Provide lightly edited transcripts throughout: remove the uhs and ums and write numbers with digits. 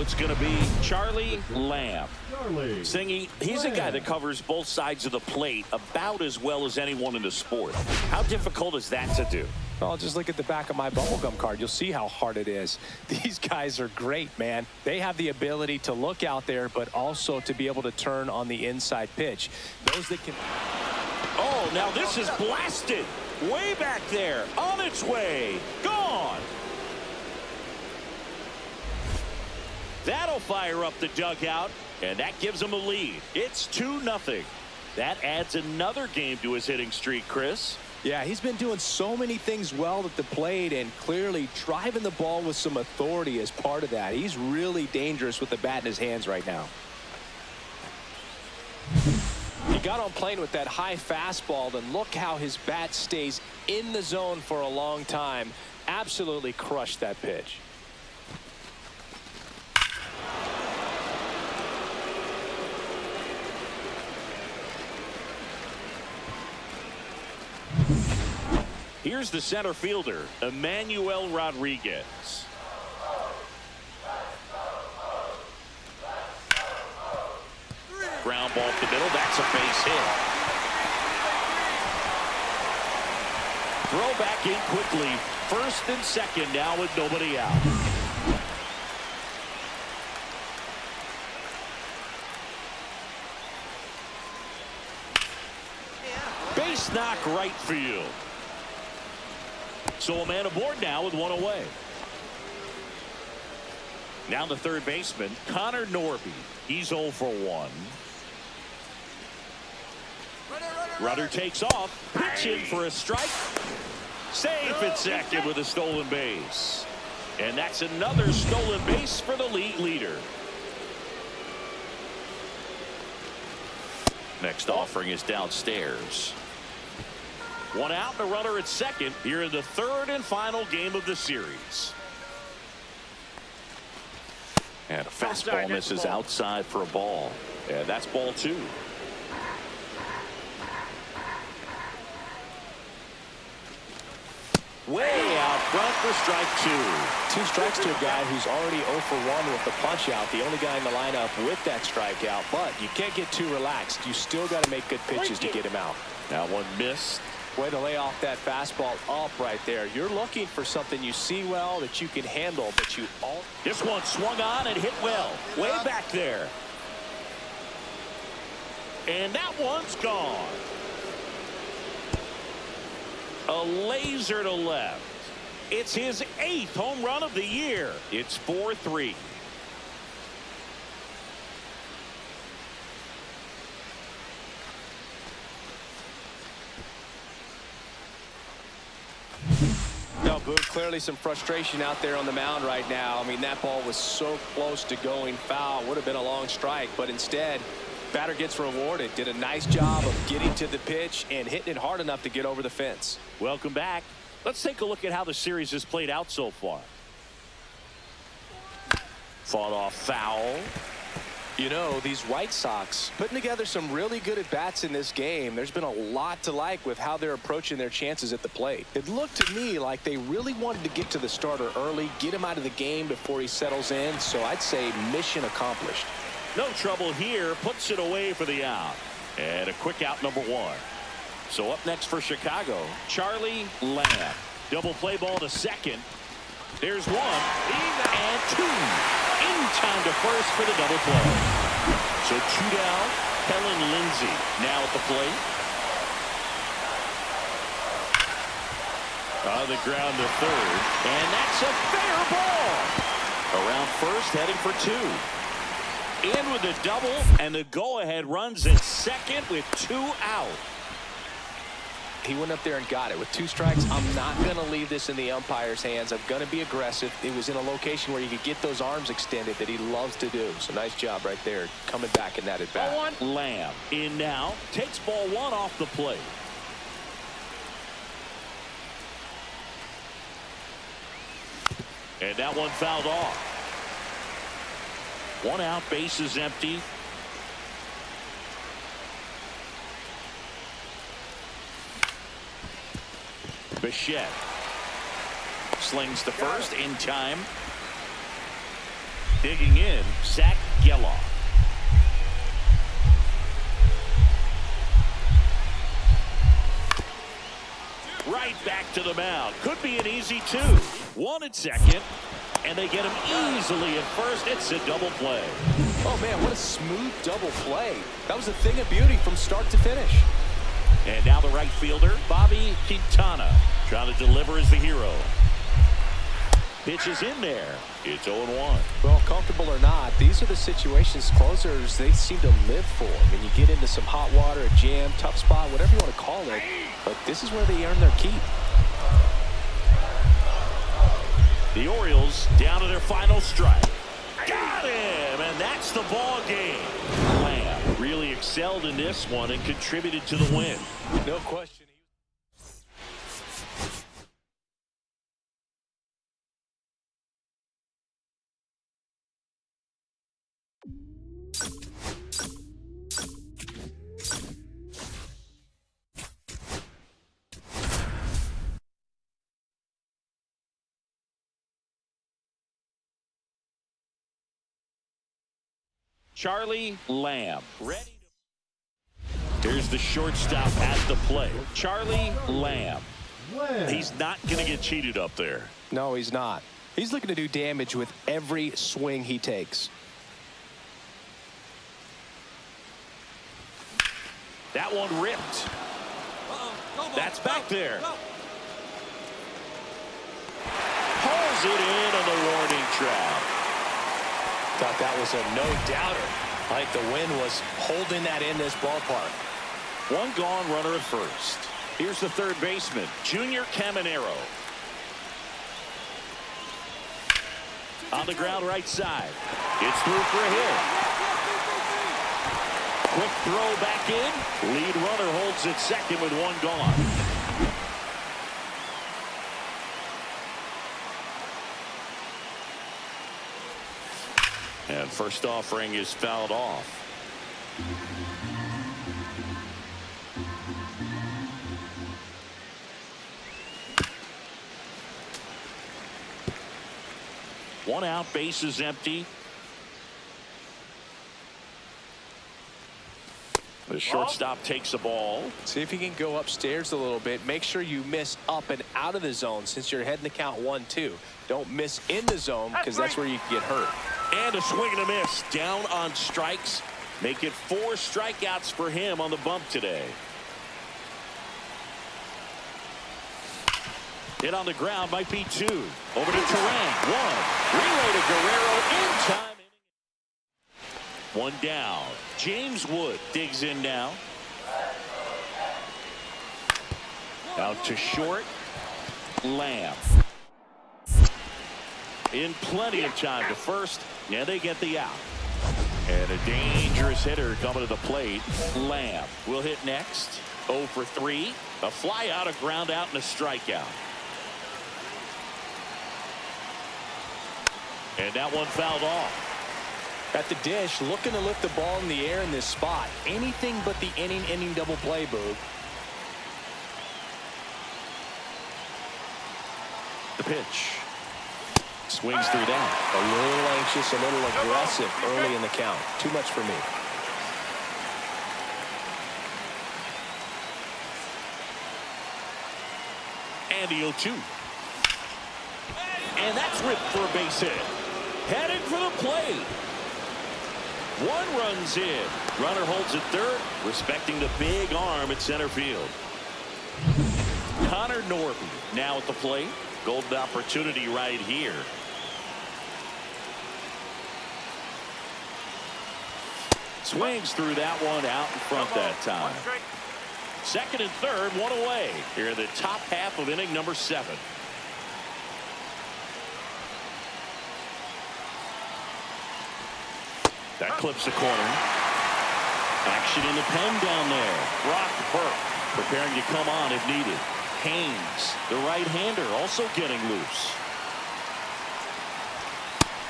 it's going to be Charlie Lamb. Singy, he's a guy that covers both sides of the plate about as well as anyone in the sport. How difficult is that to do? Well, just look at the back of my bubblegum card. You'll see how hard it is. These guys are great, man. They have the ability to look out there, but also to be able to turn on the inside pitch. Those that can... Oh, now this is blasted. Way back there. On its way. Gone. That'll fire up the dugout, and that gives him a lead. It's 2-0. That adds another game to his hitting streak, Chris. Yeah, he's been doing so many things well at the plate and clearly driving the ball with some authority as part of that. He's really dangerous with the bat in his hands right now. He got on plane with that high fastball, and look how his bat stays in the zone for a long time. Absolutely crushed that pitch. Here's the center fielder, Emmanuel Rodriguez. Ground ball up the middle. That's a base hit. Throw back in quickly. First and second now with nobody out. Base knock right field. So a man aboard now with one away. Now the third baseman, Connor Norby. He's 0 for 1. Rudder takes off. Pitch in for a strike. Safe at second with a stolen base. And that's another stolen base for the league leader. Next offering is downstairs. One out and a runner at second here in the third and final game of the series. And a fastball misses outside for a ball. And that's ball 2. Way out front for strike 2. 2 strikes to a guy who's already 0 for 1 with the punch out. The only guy in the lineup with that strikeout. But you can't get too relaxed. You still got to make good pitches to get him out. Now one missed. Way to lay off that fastball up right there. You're looking for something you see well that you can handle, but you all. This one swung on and hit well. Way back there. And that one's gone. A laser to left. It's his 8th home run of the year. It's 4-3. No, Boone, clearly some frustration out there on the mound right now. I mean, that ball was so close to going foul. Would have been a long strike, but instead, batter gets rewarded. Did a nice job of getting to the pitch and hitting it hard enough to get over the fence. Welcome back. Let's take a look at how the series has played out so far. Fought off foul. You know, these White Sox putting together some really good at-bats in this game. There's been a lot to like with how they're approaching their chances at the plate. It looked to me like they really wanted to get to the starter early, get him out of the game before he settles in. So I'd say mission accomplished. No trouble here. Puts it away for the out. And a quick out, number 1. So up next for Chicago, Charlie Lamb. Double play ball to second. There's 1 and 2. In time to first for the double play. So 2 down. Helen Lindsay now at the plate. On the ground to third. And that's a fair ball. Around first, heading for 2. In with the double, and the go-ahead runs at second with 2 out. He went up there and got it. With 2 strikes, I'm not going to leave this in the umpire's hands. I'm going to be aggressive. It was in a location where you could get those arms extended that he loves to do. So nice job right there, coming back in that at-bat. Lamb in now, takes ball 1 off the plate. And that one fouled off. 1 out, base is empty. Bichette slings to first in time. Digging in, Zach Geloff. Right back to the mound. Could be an easy two. One at second, and they get him easily at first. It's a double play. Oh, man, what a smooth double play. That was a thing of beauty from start to finish. And now the right fielder, Bobby Quintana, trying to deliver as the hero. Pitch is in there. It's 0-1. Well, comfortable or not, these are the situations closers they seem to live for. When you get into some hot water, a jam, tough spot, whatever you want to call it. But this is where they earn their keep. The Orioles down to their final strike. Got him, and that's the ball game. Lamb really excelled in this one and contributed to the win. No question. Charlie Lamb. Ready to... Here's the shortstop at the plate. Charlie Lamb. He's not going to get cheated up there. No, he's not. He's looking to do damage with every swing he takes. That one ripped. That's back there. Pulls it in on the warning track. Thought that was a no-doubter. Like the wind was holding that in this ballpark. One gone, runner at first. Here's the third baseman, Junior Caminero. On the ground right side. It's through for a hit. Quick throw back in. Lead runner holds it second with one gone. And first offering is fouled off. One out, base is empty. The shortstop takes the ball. See if you can go upstairs a little bit. Make sure you miss up and out of the zone since you're heading the count 1-2. Don't miss in the zone because that's where you can get hurt. And a swing and a miss. Down on strikes. Make it 4 strikeouts for him on the bump today. Hit on the ground might be 2. Over to Turan. 1. Relay to Guerrero in time. 1 down. James Wood digs in now. Out to short. Lamb. In plenty of time to first. Now they get the out. And a dangerous hitter coming to the plate. Lamb will hit next. 0 for 3. A fly out, a ground out, and a strikeout. And that one fouled off. At the dish, looking to lift the ball in the air in this spot. Anything but the inning double play, Boog. The pitch. Swings through that. A little anxious, a little aggressive early in the count. Too much for me. And the 0-2. And that's ripped for a base hit. Headed for the plate. 1 runs in. Runner holds at third, respecting the big arm at center field. Connor Norby now at the plate. Golden opportunity right here. Swings through that one out in front that time. Second and third, 1 away here in the top half of inning number 7. That clips the corner. Action in the pen down there. Brock Burke preparing to come on if needed. Haynes, the right-hander, also getting loose.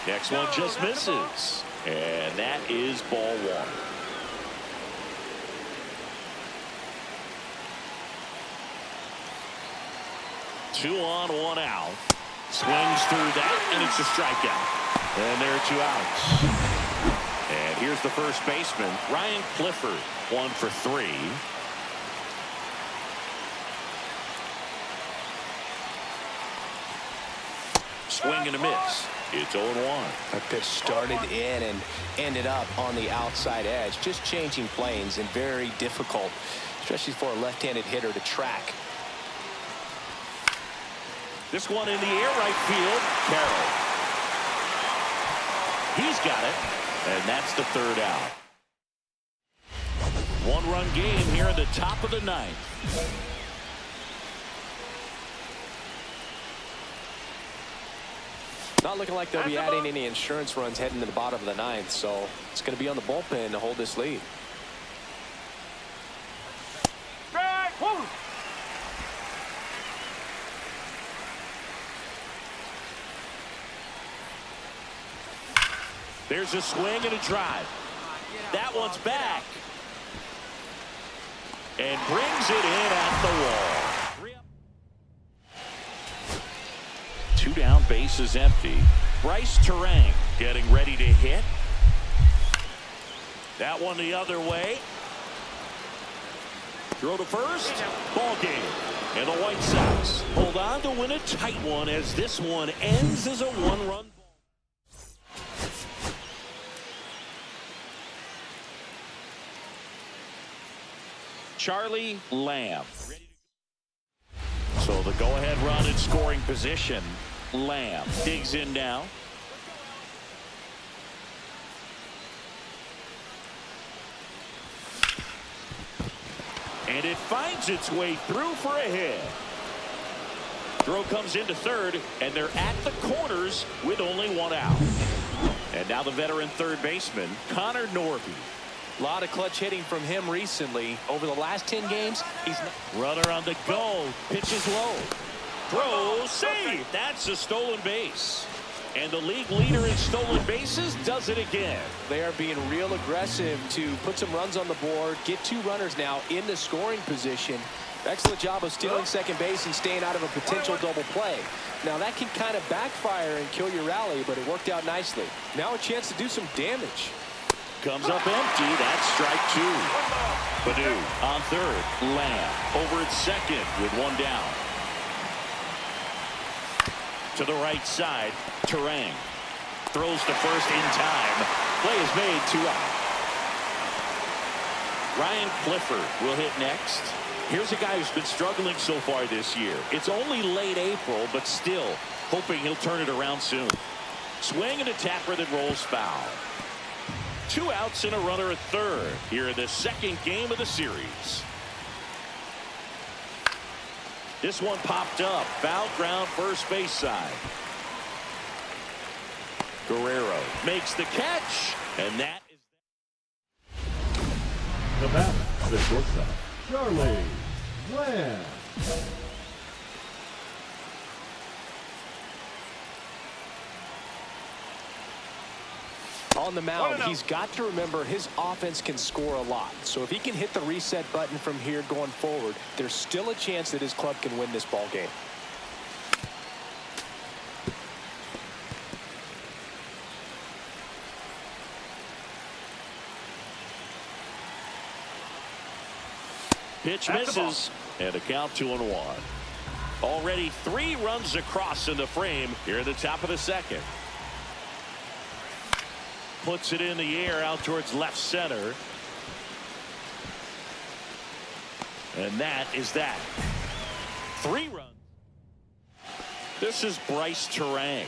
Next one just misses. And that is ball 1. Two on, 1 out. Swings through that, and it's a strikeout. And there are 2 outs. And here's the first baseman, Ryan Clifford, 1 for 3. Swing and a miss. It's 0-1. That pitch started in and ended up on the outside edge. Just changing planes and very difficult, especially for a left-handed hitter to track. This one in the air, right field. Carroll. He's got it. And that's the 3rd out. 1-run game here in the top of the 9th. Not looking like they'll be adding any insurance runs heading to the bottom of the 9th, so it's going to be on the bullpen to hold this lead. There's a swing and a drive. That one's back. And brings it in at the wall. 2 down, bases empty. Bryce Terang getting ready to hit. That one the other way. Throw to first. Ball game. And the White Sox hold on to win a tight one as this one ends as a 1-run ball. Charlie Lamb. So the go-ahead run in scoring position. Lamb digs in now. And it finds its way through for a hit. Throw comes into third, and they're at the corners with only 1 out. And now the veteran third baseman, Connor Norby. A lot of clutch hitting from him recently. Over the last 10 games, he's runner on the go. Pitches low. Throw, save. That's a stolen base. And the league leader in stolen bases does it again. They are being real aggressive to put some runs on the board, get 2 runners now in the scoring position. Excellent job of stealing second base and staying out of a potential double play. Now that can kind of backfire and kill your rally, but it worked out nicely. Now a chance to do some damage. Comes up empty. That's strike 2. Padu on third. Lamb over at second with 1 down. To the right side. Terang throws to first in time. Play is made. 2 out. Ryan Clifford will hit next. Here's a guy who's been struggling so far this year. It's only late April, but still hoping he'll turn it around soon. Swing and a tapper that rolls foul. 2 outs and a runner at third here in the 2nd game of the series. This one popped up. Foul ground first base side. Guerrero makes the catch, and that is the bat, the shortstop, Charlie Lamb. On the mound, he's got to remember his offense can score a lot. So if he can hit the reset button from here going forward, there's still a chance that his club can win this ball game. Pitch misses, and a count 2-1. Already 3 runs across in the frame here at the top of the 2nd. Puts it in the air out towards left center. And that is that. 3 runs. This is Bryce Terang.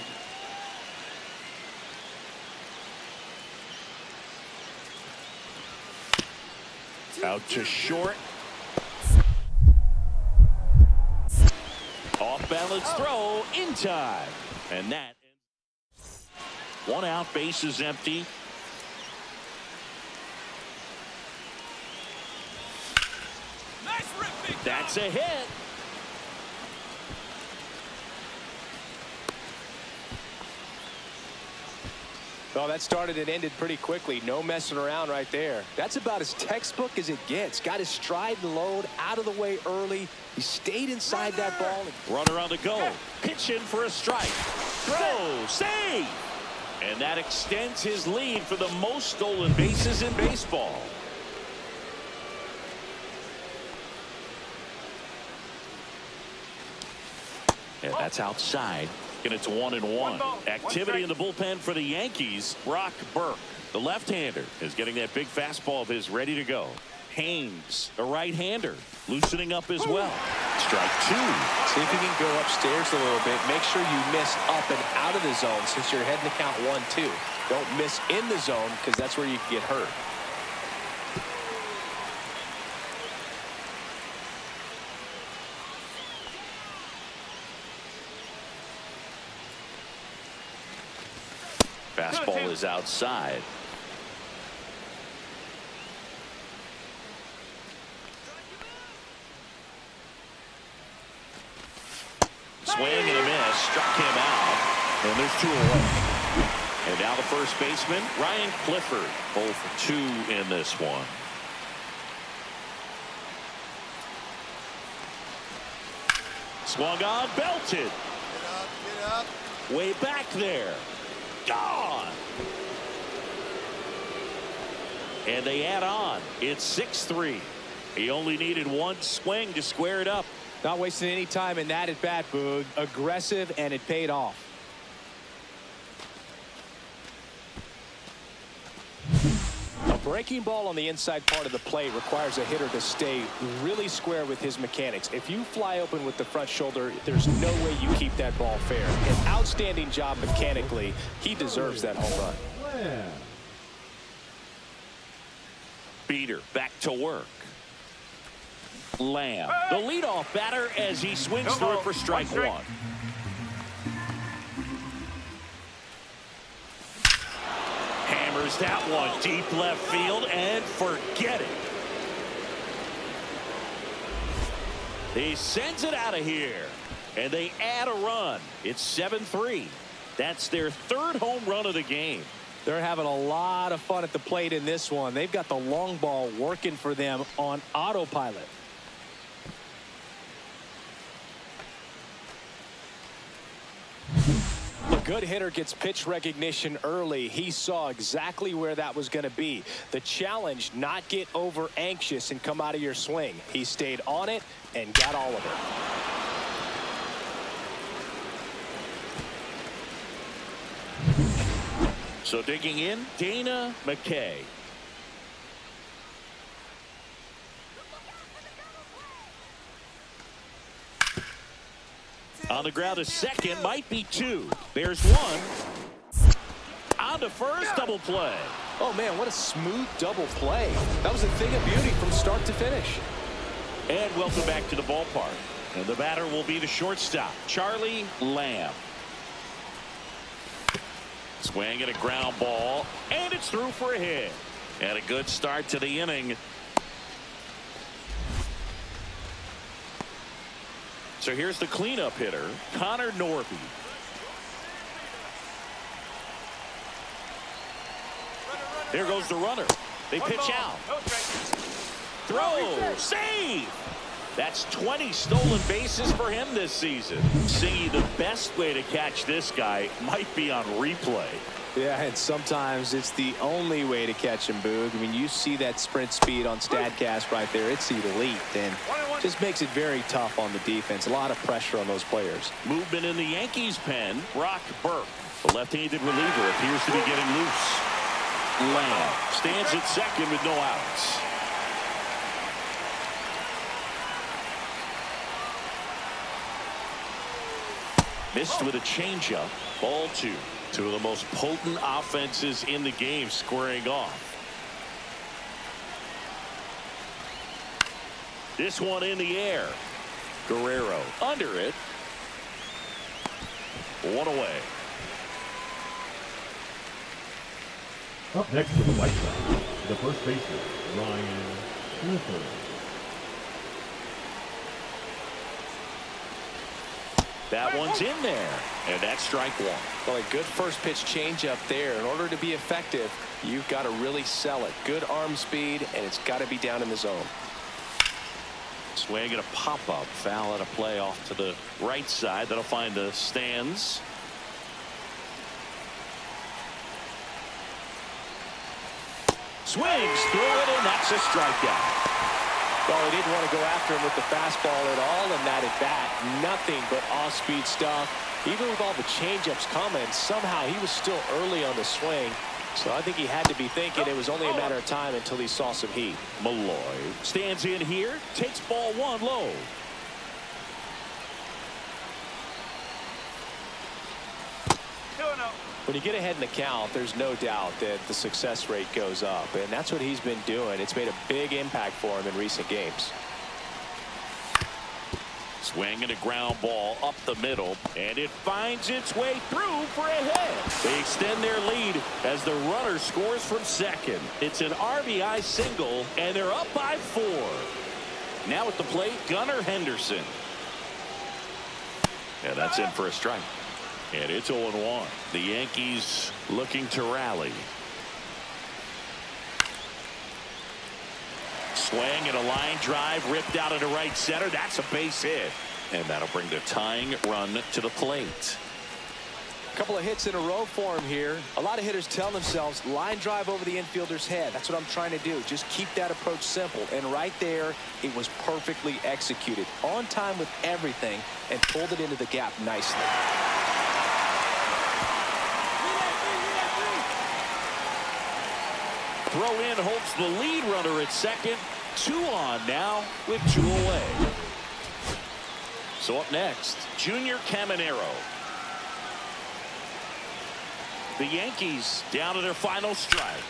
Out to short. Off balance throw in time. And that. 1 out, base is empty. That's a hit. Well, that started and ended pretty quickly. No messing around right there. That's about as textbook as it gets. Got his stride and load out of the way early. He stayed inside that ball. Runner on the go. Pitch in for a strike. Throw. Save. And that extends his lead for the most stolen bases in baseball. And that's outside. And it's 1-1. Activity in the bullpen for the Yankees. Brock Burke, the left-hander, is getting that big fastball of his ready to go. Haynes, the right-hander, loosening up as well. Strike two. See if you can go upstairs a little bit. Make sure you miss up and out of the zone since you're heading to count 1-2. Don't miss in the zone because that's where you can get hurt. Fastball is outside. Swing and a miss. Struck him out. And there's 2 away. And now the first baseman, Ryan Clifford. 0 for 2 in this one. Swung on, belted. Get up. Way back there. Gone. And they add on. It's 6-3. He only needed 1 swing to square it up. Not wasting any time in that at bat, Boog. Aggressive, and it paid off. A breaking ball on the inside part of the plate requires a hitter to stay really square with his mechanics. If you fly open with the front shoulder, there's no way you keep that ball fair. An outstanding job mechanically. He deserves that home run. Lamb. Beater back to work. Lamb, the leadoff batter, as he swings through it for strike 1. Hammers that one deep left field and forget it. He sends it out of here, and they add a run. It's 7-3. That's their 3rd home run of the game. They're having a lot of fun at the plate in this one. They've got the long ball working for them on autopilot. A good hitter gets pitch recognition early. He saw exactly where that was going to be. The challenge, not get over anxious and come out of your swing. He stayed on it and got all of it. So digging in, Dana McKay. On the ground to second, might be 2. There's 1. On to first, double play. Oh, man, what a smooth double play. That was a thing of beauty from start to finish. And welcome back to the ballpark. And the batter will be the shortstop, Charlie Lamb. Swing and a ground ball, and it's through for a hit. And a good start to the inning. So here's the cleanup hitter, Connor Norby. There goes the runner. They pitch out. Throw, save. That's 20 stolen bases for him this season. See, the best way to catch this guy might be on replay. Yeah, and sometimes it's the only way to catch him, Boog. I mean, you see that sprint speed on StatCast right there. It's elite, and just makes it very tough on the defense. A lot of pressure on those players. Movement in the Yankees pen. Brock Burke, the left-handed reliever, appears to be getting loose. Lamb stands at second with no outs. Missed with a changeup. Ball 2. 2 of the most potent offenses in the game squaring off. This one in the air. Guerrero under it. 1 away. Up next for the White Sox, the first baseman, Ryan Clifford. That one's in there, and that's strike 1. Well, a good first pitch changeup there. In order to be effective, you've got to really sell it. Good arm speed, and it's got to be down in the zone. Swing and a pop-up. Foul at a play off to the right side. That'll find the stands. Swings through it, and that's a strikeout. Well, he didn't want to go after him with the fastball at all in that at bat. Nothing but off-speed stuff. Even with all the changeups coming, somehow he was still early on the swing. So I think he had to be thinking it was only a matter of time until he saw some heat. Malloy stands in here, takes ball one low. When you get ahead in the count, there's no doubt that the success rate goes up, and that's what he's been doing. It's made a big impact for him in recent games. Swing and a ground ball up the middle, and it finds its way through for a hit. They extend their lead as the runner scores from second. It's an RBI single, and they're up by 4. Now at the plate, Gunnar Henderson. Yeah, that's in for a strike. And it's 0-1. The Yankees looking to rally. Swing and a line drive ripped out into right center. That's a base hit. And that'll bring the tying run to the plate. A couple of hits in a row for him here. A lot of hitters tell themselves line drive over the infielder's head. That's what I'm trying to do. Just keep that approach simple. And right there, it was perfectly executed. On time with everything and pulled it into the gap nicely. Throw in holds the lead runner at second. 2 on now with 2 away. So up next, Junior Caminero. The Yankees down to their final strike.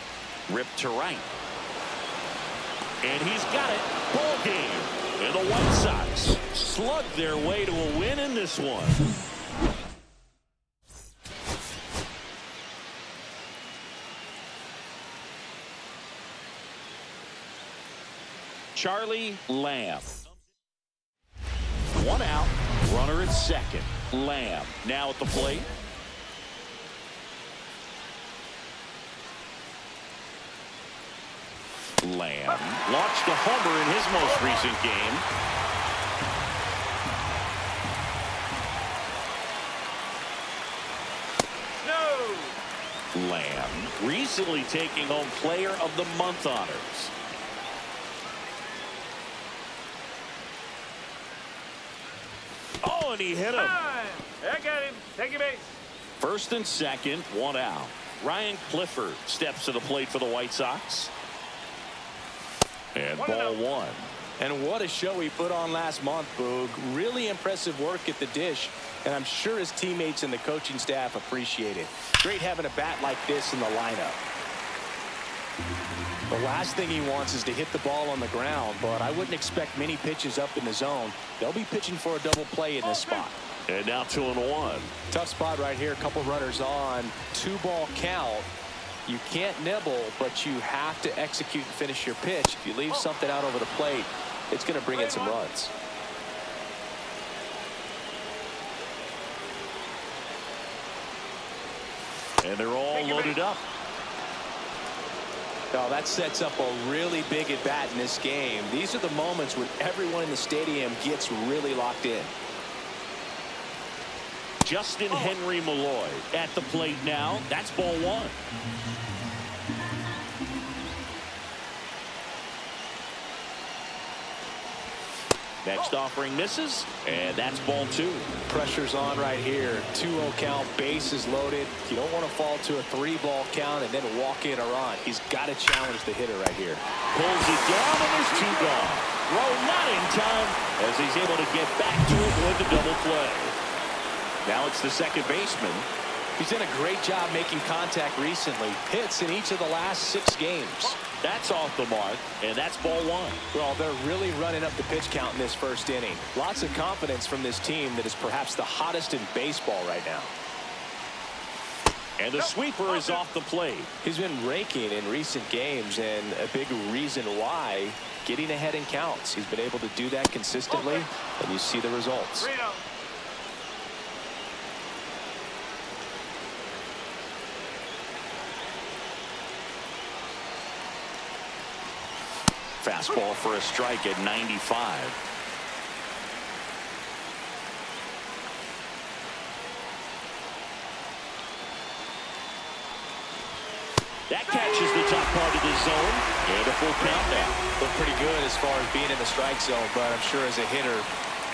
Ripped to right. And he's got it. Ball game. And the White Sox slug their way to a win in this one. Charlie Lamb. 1 out, runner at second. Lamb now at the plate. Lamb launched a homer in his most recent game. No. Lamb recently taking home Player of the Month honors. Oh, and he hit him. I got him. Take your base. First and second, 1 out. Ryan Clifford steps to the plate for the White Sox. And ball 1. And what a show he put on last month, Boog. Really impressive work at the dish, and I'm sure his teammates and the coaching staff appreciate it. Great having a bat like this in the lineup. The last thing he wants is to hit the ball on the ground, but I wouldn't expect many pitches up in the zone. They'll be pitching for a double play in this spot. And now 2-1. Tough spot right here. A couple runners on. 2-ball count. You can't nibble, but you have to execute and finish your pitch. If you leave something out over the plate, it's going to bring in some runs. And they're all loaded up. Now that sets up a really big at bat in this game. These are the moments when everyone in the stadium gets really locked in. Justin Henry Malloy at the plate now. That's ball 1. Next offering misses, and that's ball 2. Pressure's on right here. 2-0 count, bases loaded. You don't want to fall to a 3-ball count and then walk in a run. He's got to challenge the hitter right here. Pulls it down, and there's 2 gone. Throw not in time as he's able to get back to it with the double play. Now it's the second baseman. He's done a great job making contact recently. Hits in each of the last 6 games. That's off the mark, and that's ball 1. Well, they're really running up the pitch count in this first inning. Lots of confidence from this team that is perhaps the hottest in baseball right now. And the sweeper is off the plate. He's been raking in recent games, and a big reason why, getting ahead in counts. He's been able to do that consistently, and you see the results. Fastball for a strike at 95. That catches the top part of the zone. And a full count now. Look pretty good as far as being in the strike zone, but I'm sure as a hitter,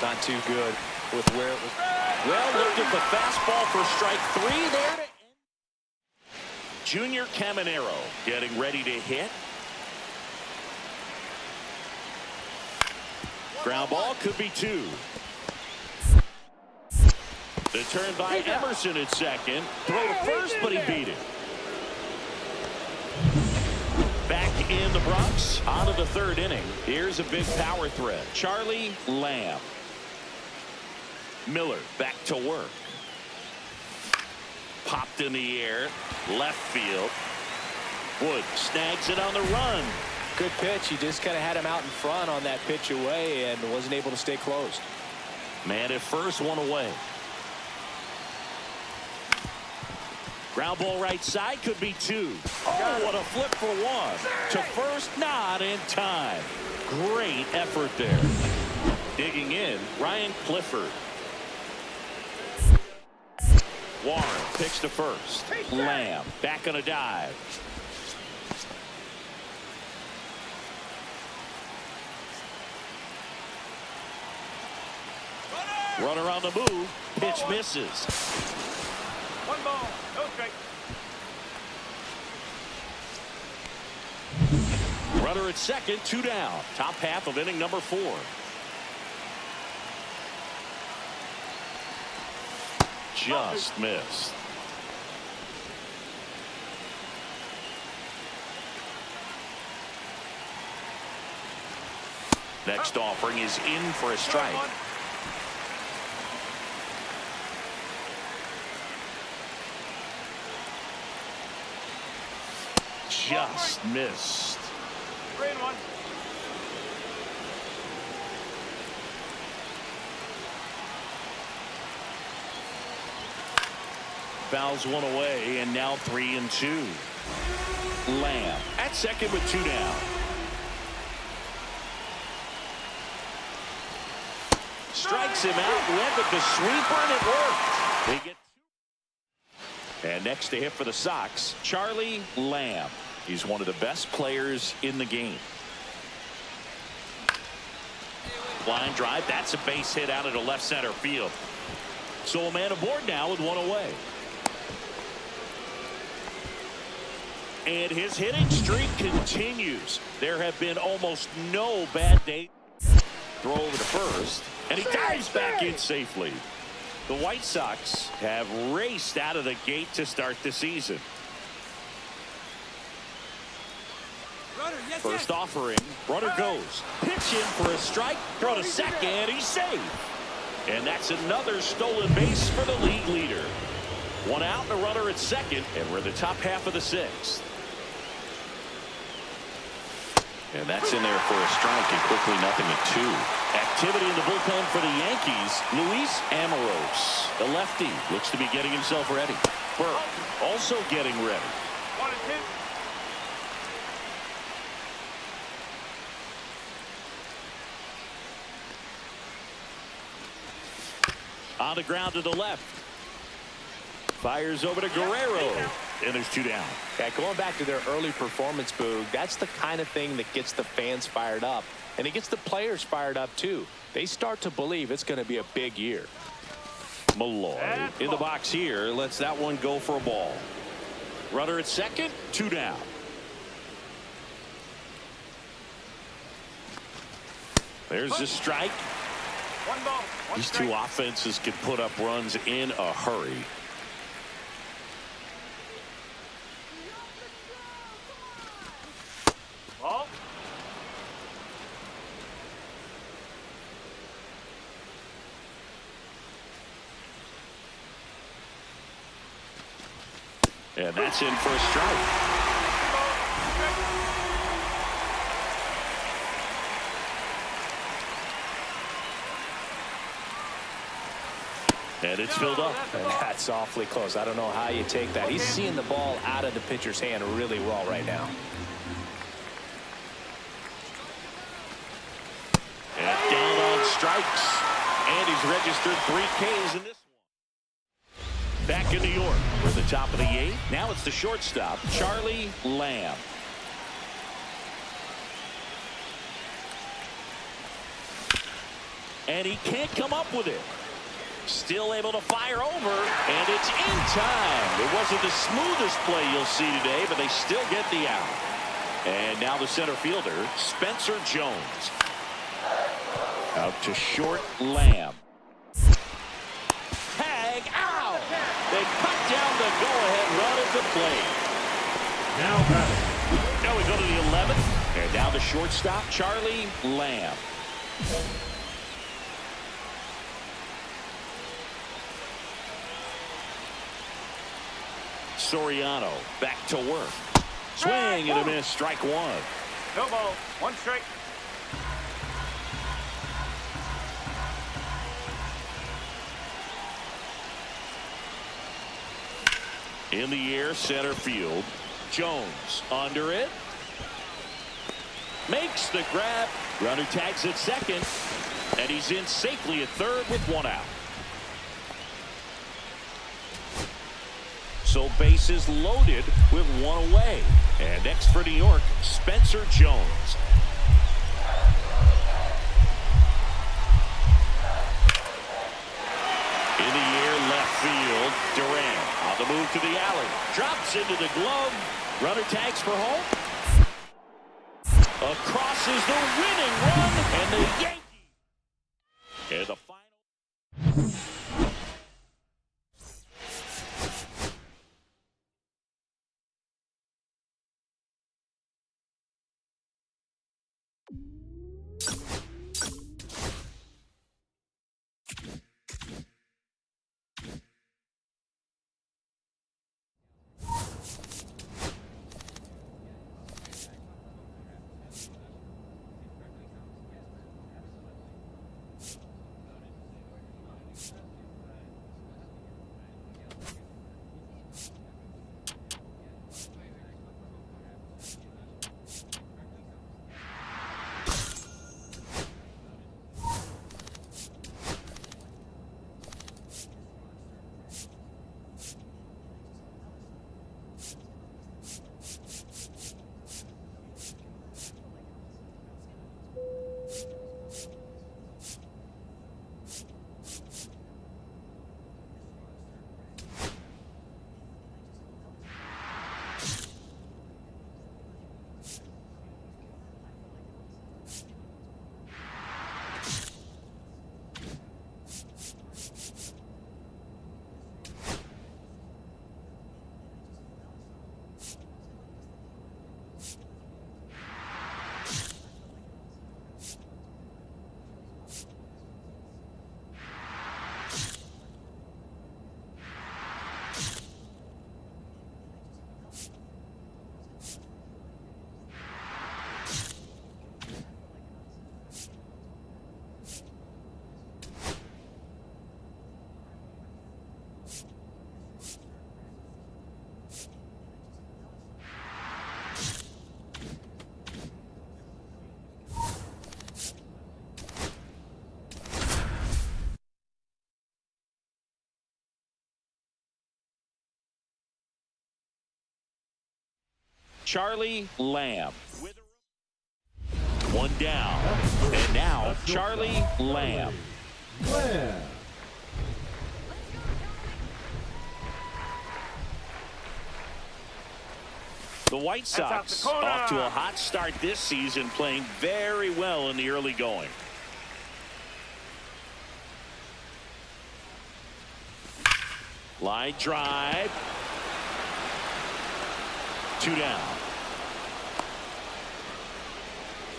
not too good with where it was. Well, look at the fastball for strike 3 there to end. Junior Caminero getting ready to hit. Ground ball could be 2. The turn by Emerson at second. Throw to first, but he beat it. Back in the Bronx, on to the 3rd inning. Here's a big power threat. Charlie Lamb. Miller back to work. Popped in the air. Left field. Wood snags it on the run. Good pitch. He just kind of had him out in front on that pitch away and wasn't able to stay closed. Man at first, 1 away. Ground ball right side could be 2. Oh, what a flip for 1. To first, not in time. Great effort there. Digging in, Ryan Clifford. Warren picks to first. Lamb back on a dive. Runner on the move. Pitch misses. 1 ball, no strike. Runner at second, 2 down. Top half of inning number 4. Just missed. Next offering is in for a strike. Just missed. 3-1. Fouls 1 away, and now 3-2. Lamb at second with 2 down. Strikes him out, went with the sweeper, and it worked. They get 2. And next to hit for the Sox, Charlie Lamb. He's one of the best players in the game. Line drive, that's a base hit out into left center field. So a man aboard now with 1 away. And his hitting streak continues. There have been almost no bad days. Throw over to first, and he dives back in safely. The White Sox have raced out of the gate to start the season. First offering, runner goes. Pitch in for a strike, throw to second, he's safe. And that's another stolen base for the league leader. 1 out and a runner at second, and we're in the top half of the 6th. And that's in there for a strike, and quickly nothing at 2. Activity in the bullpen for the Yankees. Luis Amoros, the lefty, looks to be getting himself ready. Burke also getting ready. 1-2. On the ground to the left. Fires over to Guerrero. And there's 2 down. Okay, going back to their early performance, Boog, that's the kind of thing that gets the fans fired up. And it gets the players fired up, too. They start to believe it's going to be a big year. Malloy in the box here. Lets that one go for a ball. Runner at second, 2 down. There's the strike. 1 ball, 1 These strike. 2 offenses can put up runs in a hurry. Ball. And that's in for a strike. And it's filled up. And that's awfully close. I don't know how you take that. He's seeing the ball out of the pitcher's hand really well right now. And down on strikes. And he's registered 3 Ks in this one. Back in New York for the top of the 8th. Now it's the shortstop, Charlie Lamb. And he can't come up with it. Still able to fire over, and it's in time. It wasn't the smoothest play you'll see today, but they still get the out. And now the center fielder, Spencer Jones. Out to short, Lamb. Tag out. They cut down the go-ahead run at the plate. Now batting. Now we go to the 11th. And now the shortstop, Charlie Lamb. Soriano back to work. Swing and a miss. Strike 1. No ball. 1 strike. In the air, center field. Jones under it. Makes the grab. Runner tags at second. And he's in safely at third with 1 out. So bases loaded with 1 away. And next for New York, Spencer Jones. In the air, left field. Durant on the move to the alley. Drops into the glove. Runner tags for home. Across is the winning run. And the Yankees. And the final. Charlie Lamb. 1 down. And now Charlie Lamb. Lamb. The White Sox off to a hot start this season, playing very well in the early going. Line drive. 2 down.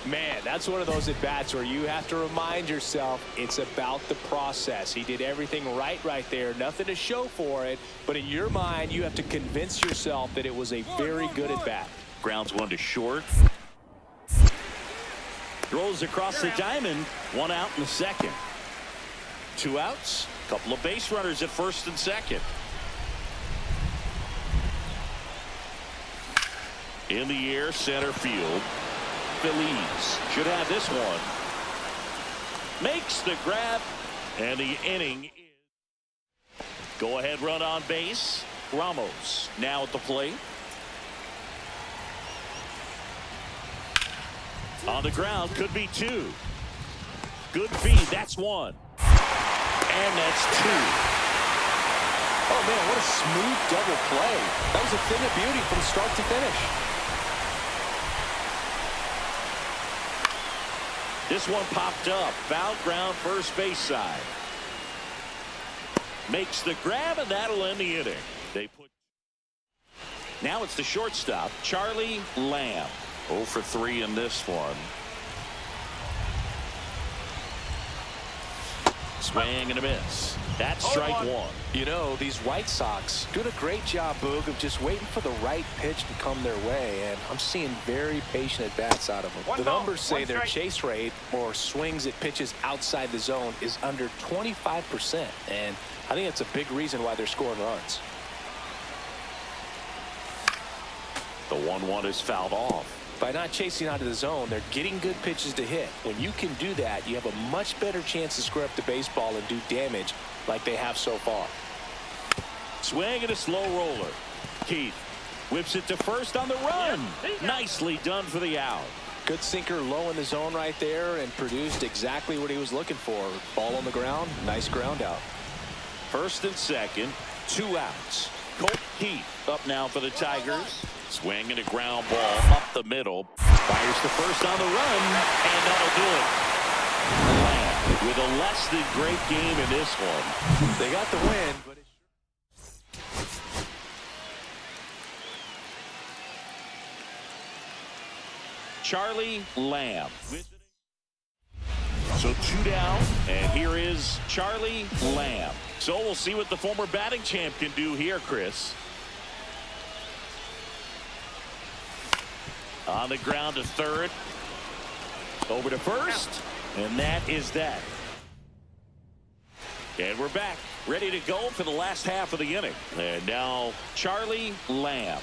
Man, that's one of those at-bats where you have to remind yourself it's about the process. He did everything right there. Nothing to show for it. But in your mind, you have to convince yourself that it was a very good at-bat. Grounds 1 to short. Throws across the diamond. 1 out in the second. 2 outs. Couple of base runners at first and second. In the air, center field. Feliz should have this one. Makes the grab, and the inning is Go ahead run on base. Ramos now at the plate. On the ground, could be two. Good feed, that's one. And that's two. Oh, man, what a smooth double play. That was a thing of beauty from start to finish. This one popped up. Foul ground, first base side. Makes the grab, and that'll end the inning. Now it's the shortstop, Charlie Lamb. 0 for 3 in this one. Swing and a miss. That's strike one. You know, these White Sox doing a great job, Boog, of just waiting for the right pitch to come their way, and I'm seeing very patient at-bats out of them. The numbers say their chase rate, or swings at pitches outside the zone, is under 25%, and I think that's a big reason why they're scoring runs. The 1-1 is fouled off. By not chasing out of the zone, they're getting good pitches to hit. When you can do that, you have a much better chance to square up the baseball and do damage like they have so far. Swing and a slow roller. Keith whips it to first on the run. Nicely done for the out. Good sinker low in the zone right there and produced exactly what he was looking for. Ball on the ground, nice ground out. First and second, 2 outs. Colt Keith up now for the Tigers. Swing and a ground ball up the middle. Fires to first on the run, and that'll do it. Lamb with a less than great game in this one. They got the win, but Charlie Lamb. So 2 down, and here is Charlie Lamb. So we'll see what the former batting champ can do here, Chris. On the ground to third. Over to first. And that is that. And we're back. Ready to go for the last half of the inning. And now Charlie Lamb.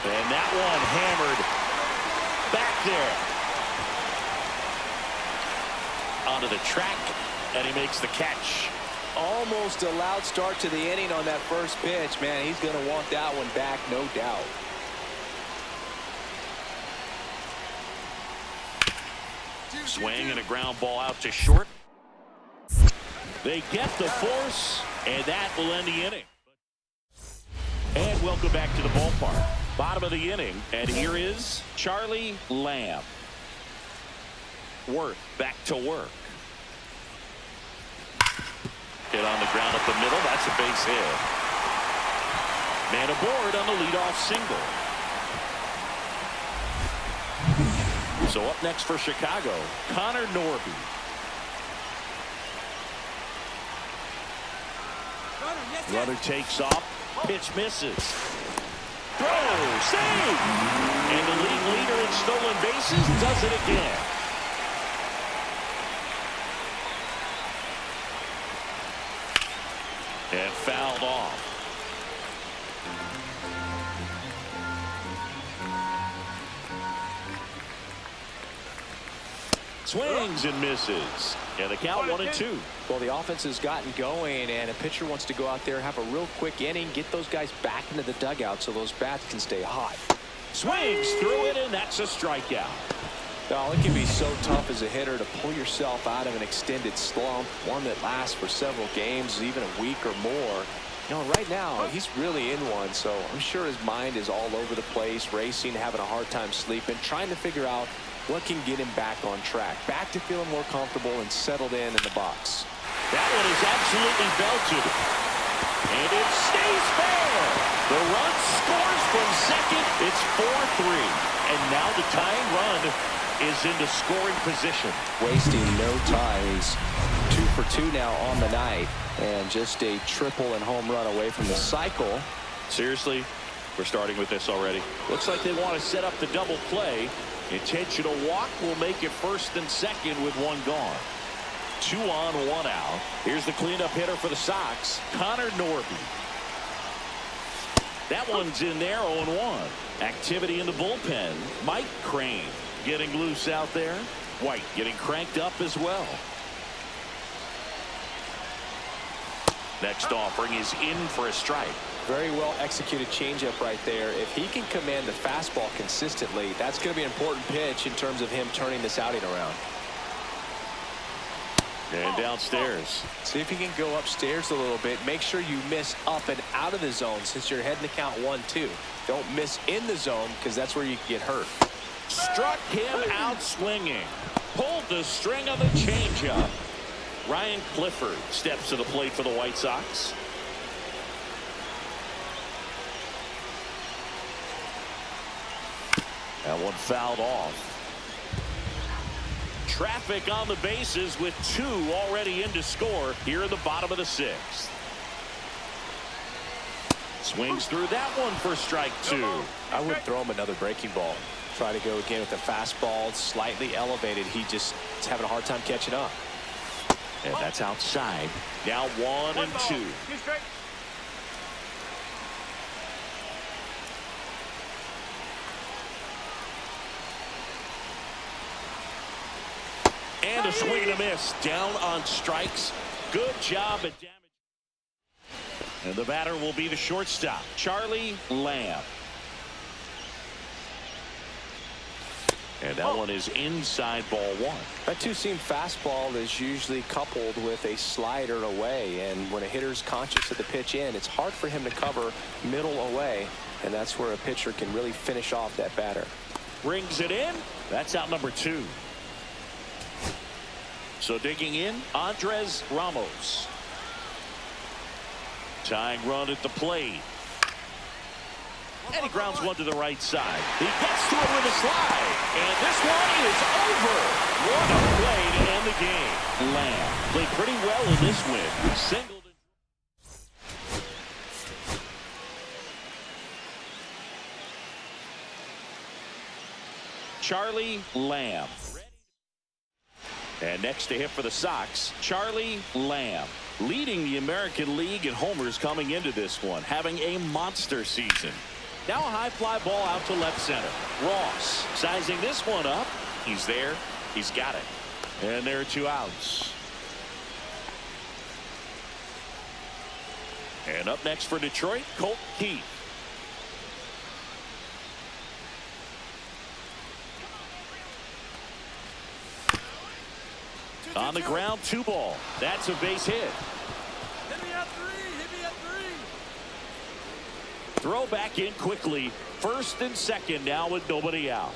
And that one hammered back there. Onto the track. And he makes the catch. almost a loud start to the inning on that first pitch. Man, he's going to want that one back, no doubt. Swing and a ground ball out to short. They get the force, and that will end the inning. And welcome back to the ballpark. Bottom of the inning, and here is Charlie Lamb. Worth back to work. Hit on the ground up the middle. That's a base hit. Man aboard on the leadoff single. So up next for Chicago, Connor Norby. Runner takes off. Pitch misses. Throw. Save. And the league leader in stolen bases does it again. And fouled off. Swings and misses. And the count 1-2. Well, the offense has gotten going, and a pitcher wants to go out there, have a real quick inning, get those guys back into the dugout so those bats can stay hot. Swings through it, and that's a strikeout. Well, it can be so tough as a hitter to pull yourself out of an extended slump, one that lasts for several games, even a week or more. You know, right now, he's really in one, so I'm sure his mind is all over the place, racing, having a hard time sleeping, trying to figure out what can get him back on track, back to feeling more comfortable and settled in the box. That one is absolutely belted. And it stays fair. The run scores from second. It's 4-3. And now the tying run is into scoring position. Wasting no time. He's 2 for 2 now on the night. And just a triple and home run away from the cycle. Seriously, we're starting with this already. Looks like they want to set up the double play. Intentional walk will make it first and second with one gone. 2 on, 1 out. Here's the cleanup hitter for the Sox, Connor Norby. That one's in there, 0-1. Activity in the bullpen. Mike Crane getting loose out there. White getting cranked up as well. Next offering is in for a strike. Very well executed changeup right there. If he can command the fastball consistently, that's going to be an important pitch in terms of him turning this outing around. And downstairs. See if you can go upstairs a little bit. Make sure you miss up and out of the zone since you're heading to count 1-2. Don't miss in the zone because that's where you can get hurt. Struck him out swinging. Pulled the string of the changeup. Ryan Clifford steps to the plate for the White Sox. That one fouled off. Traffic on the bases with 2 already in to score here in the bottom of the 6th. Swings through that one for strike 2. I would throw him another breaking ball. Try to go again with the fastball, slightly elevated. He just is having a hard time catching up. And that's outside. Now 1-2. And a swing and a miss. Down on strikes. Good job at damage. And the batter will be the shortstop, Charlie Lamb. And that one is inside ball 1. That two-seam fastball is usually coupled with a slider away, and when a hitter's conscious of the pitch in, it's hard for him to cover middle away, and that's where a pitcher can really finish off that batter. Brings it in. That's out number 2. So digging in, Andres Ramos. Tying run at the plate. And he grounds one to the right side. He gets to it with a slide. And this one is over. What a play to end the game. Lamb played pretty well in this win. Singled. Charlie Lamb. And next to hit for the Sox, Charlie Lamb, leading the American League in homers coming into this one, having a monster season. Now a high fly ball out to left center. Ross sizing this one up. He's there. He's got it. And there are 2 outs. And up next for Detroit, Colt Keith. On the ground, 2 ball. That's a base hit. Hit me at 3. Hit me at 3. Throw back in quickly. First and second now with nobody out.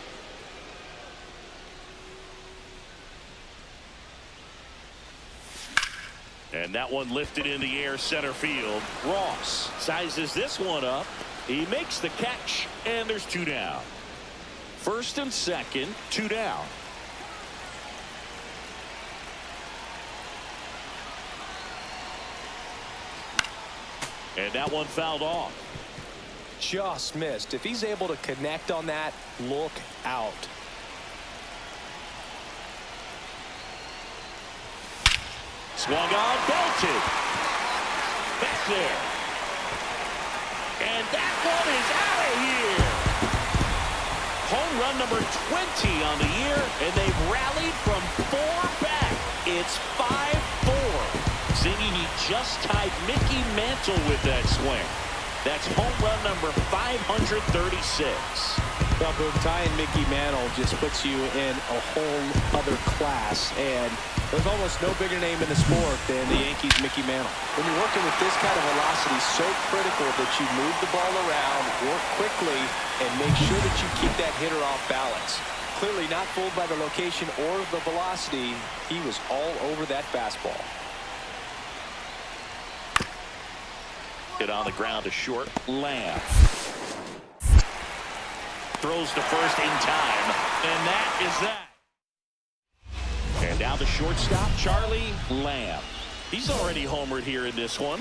And that one lifted in the air center field. Ross sizes this one up. He makes the catch, and there's 2 down. First and second, 2 down. And that one fouled off. Just missed. If he's able to connect on that, look out. Swung on, belted. Back there. And that one is out of here. Home run number 20 on the year, and they've rallied from 4 back. It's 5-4. Singing he just tied Mickey Mantle with that swing. That's home run number 536. Well, Boog, tying Mickey Mantle just puts you in a whole other class, and there's almost no bigger name in the sport than the Yankees' Mickey Mantle. When you're working with this kind of velocity, so critical that you move the ball around, work quickly, and make sure that you keep that hitter off balance. Clearly not fooled by the location or the velocity. He was all over that fastball. Hit on the ground to short. Lamb throws to first in time, and that is that. And now the shortstop, Charlie Lamb. He's already homered here in this one.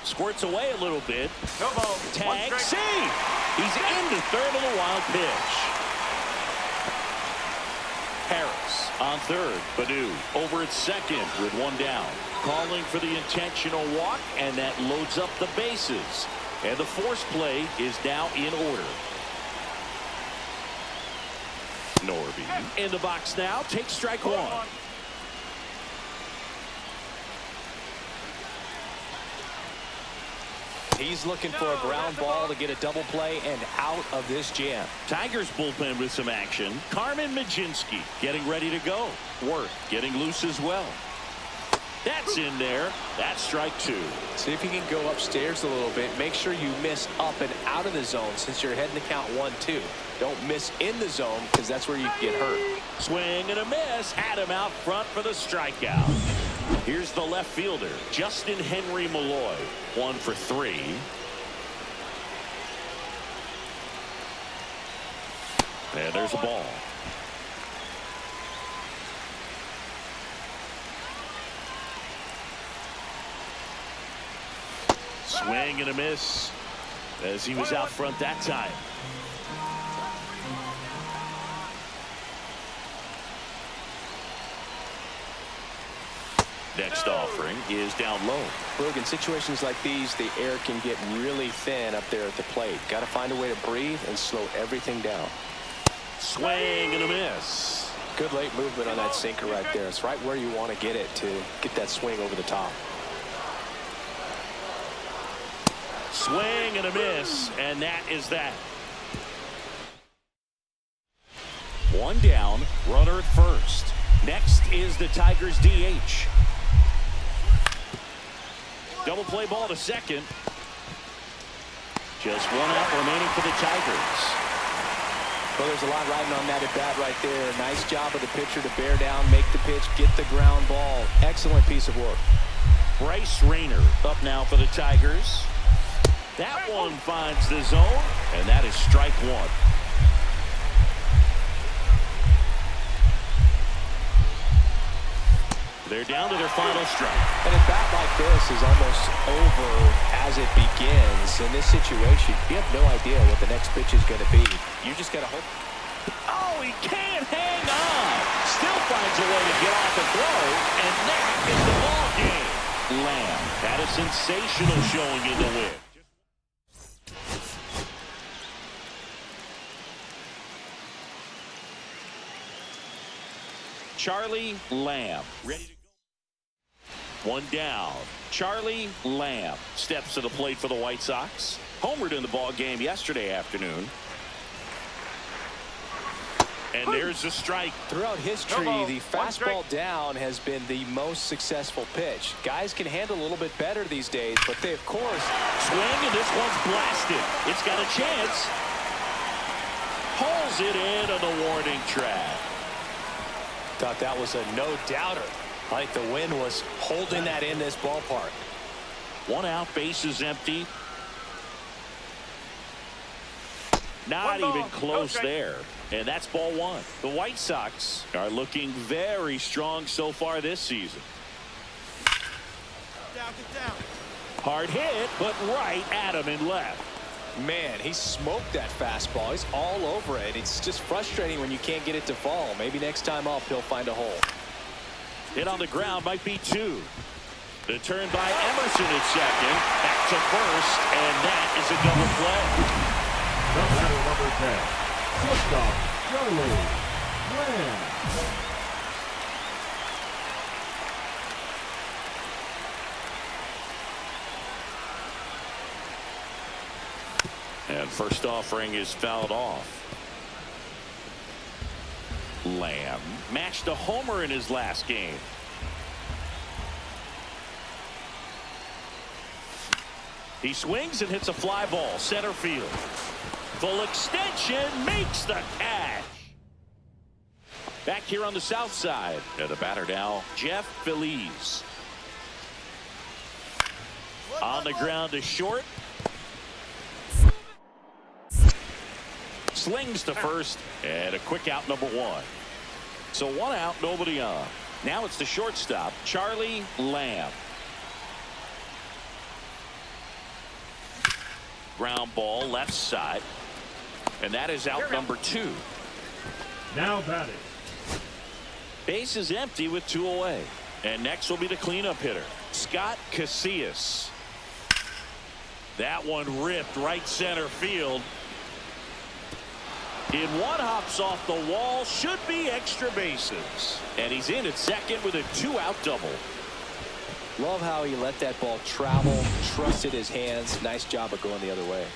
Squirts away a little bit. Tag, see! He's into third on the wild pitch. Harris on third. Badu over at second with 1 down. Calling for the intentional walk, and that loads up the bases. And the force play is now in order. Norby in the box now. Takes strike one. He's looking for a ground ball to get a double play and out of this jam. Tigers bullpen with some action. Carmen Majinski getting ready to go. Worth getting loose as well. That's in there. That's strike two. See if you can go upstairs a little bit. Make sure you miss up and out of the zone since you're heading to count 1-2. Don't miss in the zone because that's where you get hurt. Swing and a miss. Had him out front for the strikeout. Here's the left fielder, Justin Henry Malloy. 1 for 3. And there's a ball. Swing and a miss as he was out front that time. Next offering is down low. Look, in situations like these, the air can get really thin up there at the plate. Got to find a way to breathe and slow everything down. Swing and a miss. Good late movement on that sinker right there. It's right where you want to get it to get that swing over the top. Swing and a miss, and that is that. One down, runner at first. Next is the Tigers DH. Double play ball to second. Just one out remaining for the Tigers. Well, there's a lot riding on that at bat right there. Nice job of the pitcher to bear down, make the pitch, get the ground ball. Excellent piece of work. Bryce Rayner up now for the Tigers. That one finds the zone, and that is strike one. They're down to their final strike. And a bat like this is almost over as it begins. In this situation, you have no idea what the next pitch is going to be. You just got to hope. Oh, he can't hang on. Still finds a way to get off the throw, and that is the ball game. Lamb had a sensational showing in the win. Charlie Lamb ready to go. One down. Charlie Lamb steps to the plate for the White Sox. Homered in the ball game yesterday afternoon. And there's a strike. Throughout history, the fastball down has been the most successful pitch. Guys can handle a little bit better these days, but they, of course, Swing, and this one's blasted. It's got a chance. Pulls it in on the warning track. thought that was a no-doubter. Like the wind was holding that in this ballpark. One out, bases empty. Not even close there. And that's ball one. The White Sox are looking very strong so far this season. Down, get down. Hard hit, but right at him and left. Man, he smoked that fastball. He's all over it. It's just frustrating when you can't get it to fall. Maybe next time up he'll find a hole. Hit on the ground might be two. The turn by Emerson at second. Back to first, and that is a double play. The batter number 10, shortstop Charlie Lamb. And first offering is fouled off. Lamb matched a homer in his last game. He swings and hits a fly ball center field. Full extension makes the catch. Back here on the south side. And the batter now, Jeff Feliz. On the ground to short. Slings to first, and a quick out, number one. So one out, nobody on. Now it's the shortstop, Charlie Lamb. Ground ball left side, and that is out number two. Now batting. Base is empty with two away. And next will be the cleanup hitter, Scott Casillas. That one ripped right center field. In one, hops off the wall, should be extra bases. And he's in at second with a 2-out double. Love how he let that ball travel, trusted his hands. Nice job of going the other way.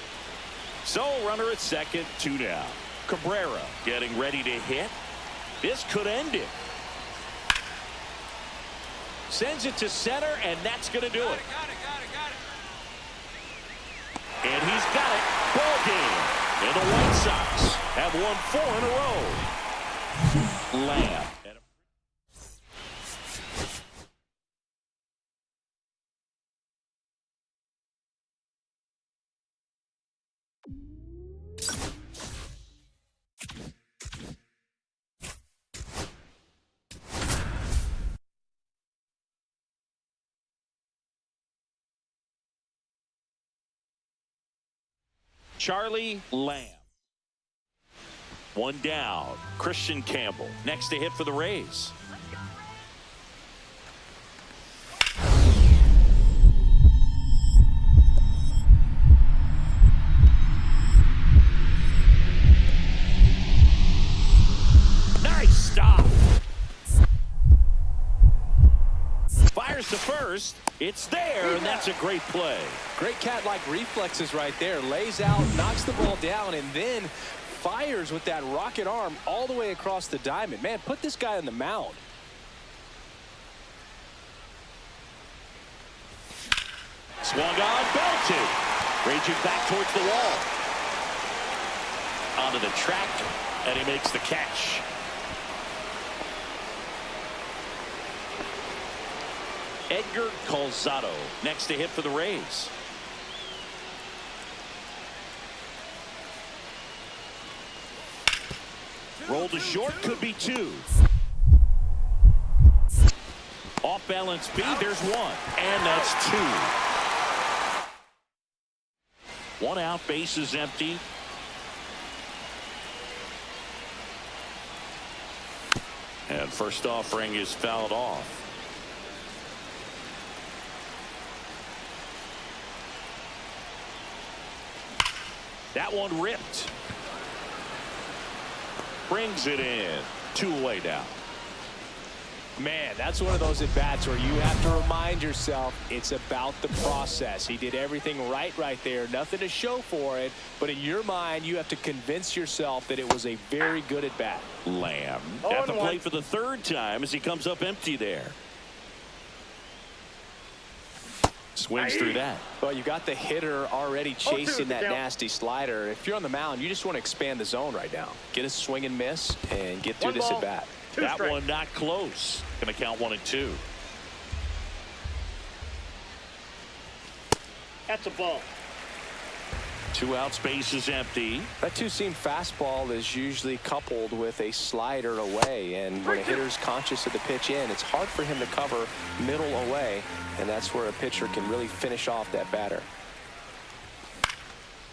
So runner at second, 2 down. Cabrera getting ready to hit. This could end it. Sends it to center, and that's going to do it. Got it. And he's got it. Ball game. And the White Sox have won 4 in a row. Lamb. Charlie Lamb. 1 down. Christian Campbell next to hit for the Rays. Nice stop. Fires to first. It's there, and that's a great play. Great cat-like reflexes right there. Lays out, knocks the ball down, and then fires with that rocket arm all the way across the diamond. Man, put this guy on the mound. Swung on, belted. Raging back towards the wall. Onto the track, and he makes the catch. Edgar Calzado next to hit for the Rays. Roll to short, could be 2. Off balance speed, there's 1. And that's 2. 1 out, base is empty. And first offering is fouled off. That one ripped. Brings it in. 2 away now. Man, that's one of those at-bats where you have to remind yourself it's about the process. He did everything right there. Nothing to show for it. But in your mind, you have to convince yourself that it was a very good at-bat. Lamb at the plate for the 3rd time as he comes up empty there. Swings through that. Well, you got the hitter already chasing that nasty slider. If you're on the mound, you just want to expand the zone right now. Get a swing and miss and get through this at-bat. That one not close. Going to count 1 and 2. That's a ball. 2 outs, base is empty. That 2-seam fastball is usually coupled with a slider away, and when a hitter's conscious of the pitch in, it's hard for him to cover middle away, and that's where a pitcher can really finish off that batter.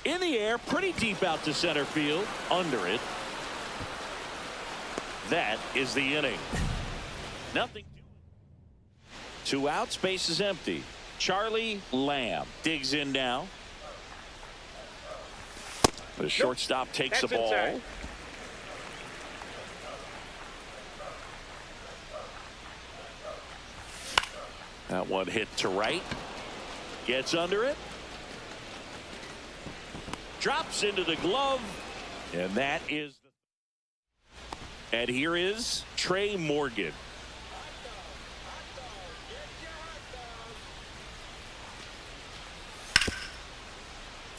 In the air, pretty deep out to center field. Under it. That is the inning. Nothing. 2 outs, base is empty. Charlie Lamb digs in now. The shortstop takes the ball. Inside. That one hit to right. Gets under it. Drops into the glove. And that is. And here is Trey Morgan.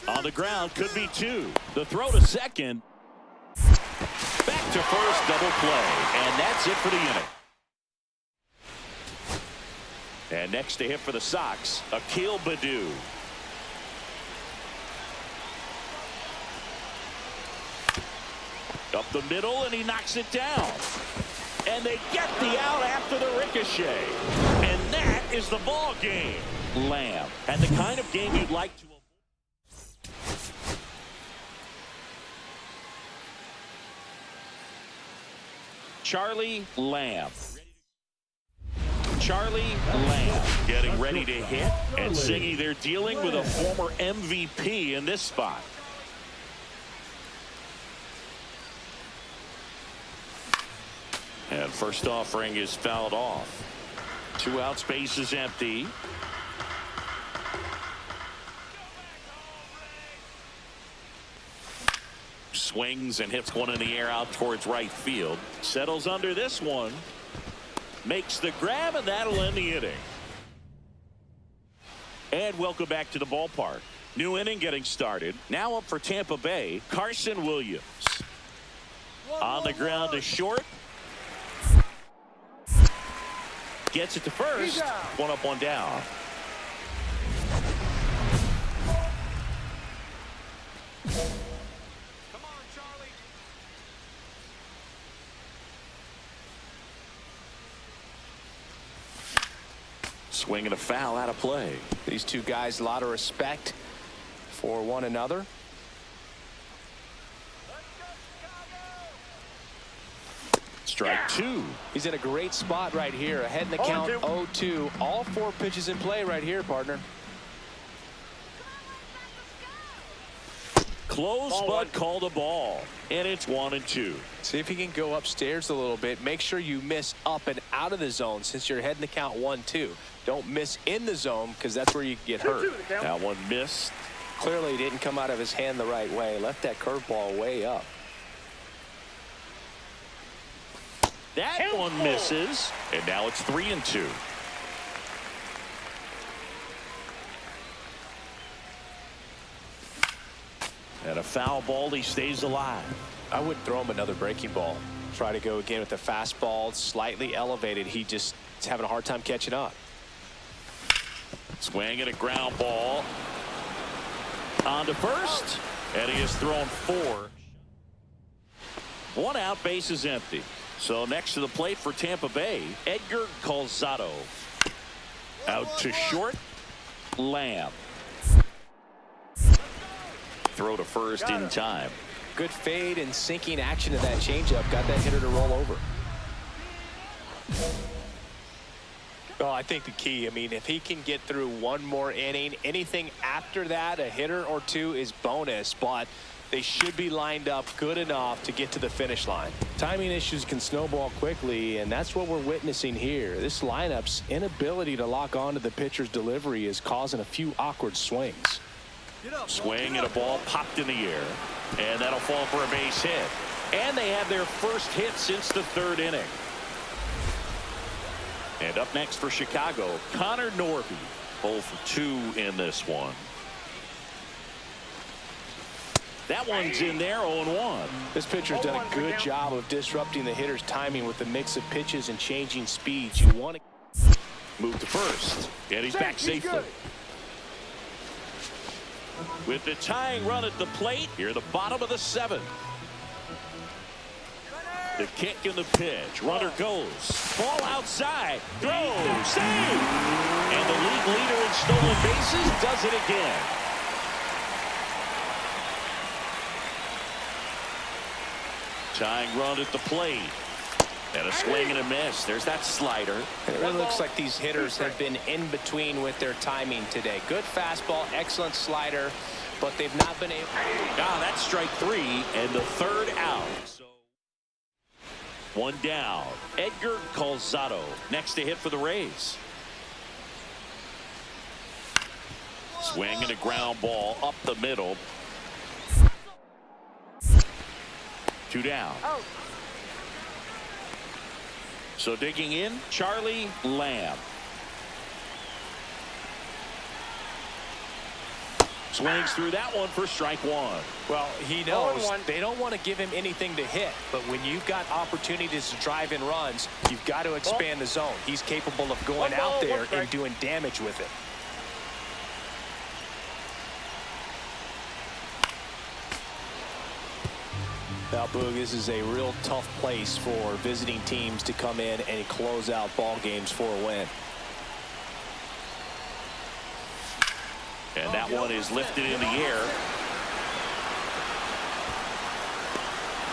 On the ground, could be 2. The throw to second. Back to first, double play. And that's it for the inning. And next to hit for the Sox, Akil Baddoo. Up the middle, and he knocks it down. And they get the out after the ricochet. And that is the ball game. Lamb. And the kind of game you'd like to. Charlie Lamb. Charlie Lamb getting ready to hit and singing they're dealing with a former MVP in this spot. And first offering is fouled off. 2 outs, base is empty. Swings and hits one in the air out towards right field. Settles under this one. Makes the grab, and that'll end the inning. And welcome back to the ballpark. New inning getting started. Now up for Tampa Bay, Carson Williams. On the ground to short. Gets it to first. One up, one down. Come on, Charlie. Swing and a foul out of play. These two guys, a lot of respect for one another. Strike 2. He's in a great spot right here. Ahead in the count, 0-2. All 4 pitches in play right here, partner. Close, but called a ball. And it's 1-2. See if he can go upstairs a little bit. Make sure you miss up and out of the zone since you're heading the count 1-2. Don't miss in the zone because that's where you can get hurt. That one missed. Clearly didn't come out of his hand the right way. Left that curveball way up. That one misses. And now it's 3-2. And a foul ball. He stays alive. I would throw him another breaking ball. Try to go again with the fastball, slightly elevated. He just is having a hard time catching up. Swing and a ground ball. On to first. And he has thrown 4. 1 out, base is empty. So next to the plate for Tampa Bay, Edgar Calzado. Out to short, Lamb. Throw to first in time. Good fade and sinking action to that changeup. Got that hitter to roll over. Oh, I think the key, I mean, if he can get through one more inning, anything after that, a hitter or 2 is bonus, but they should be lined up good enough to get to the finish line. Timing issues can snowball quickly, and that's what we're witnessing here. This lineup's inability to lock onto the pitcher's delivery is causing a few awkward swings. Swing and a ball popped in the air. And that'll fall for a base hit. And they have their first hit since the 3rd inning. And up next for Chicago, Connor Norby. 0 for 2 in this one. That one's in there, 0-1. This pitcher's done a good job of disrupting the hitter's timing with the mix of pitches and changing speeds. You want to move to first, and he's back safely. With the tying run at the plate, here the bottom of the 7th. The kick and the pitch. Runner goes. Ball outside. Throws. Save! And the league leader in stolen bases does it again. Tying run at the plate. And a swing and a miss. There's that slider. It really looks like these hitters have been in between with their timing today. Good fastball, excellent slider, but they've not been able. That's strike 3 and the 3rd out. So 1 down. Edgar Calzado next to hit for the Rays. Swing and a ground ball up the middle. 2 down. So digging in, Charlie Lamb. Swings through that one for strike 1. Well, he knows they don't want to give him anything to hit, but when you've got opportunities to drive in runs, you've got to expand the zone. He's capable of going out there and doing damage with it. Now, Boog, this is a real tough place for visiting teams to come in and close out ball games for a win. And that one is lifted in the air.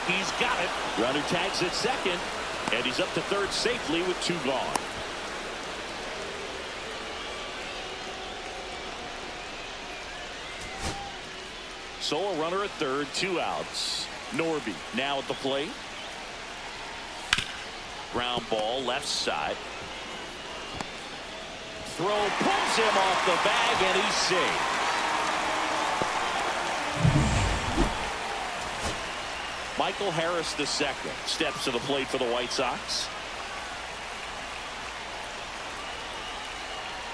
He's got it. Runner tags at second, and he's up to third safely with 2 gone. So a runner at third, 2 outs. Norby now at the plate. Ground ball left side. Throw pulls him off the bag, and he's safe. Michael Harris II steps to the plate for the White Sox.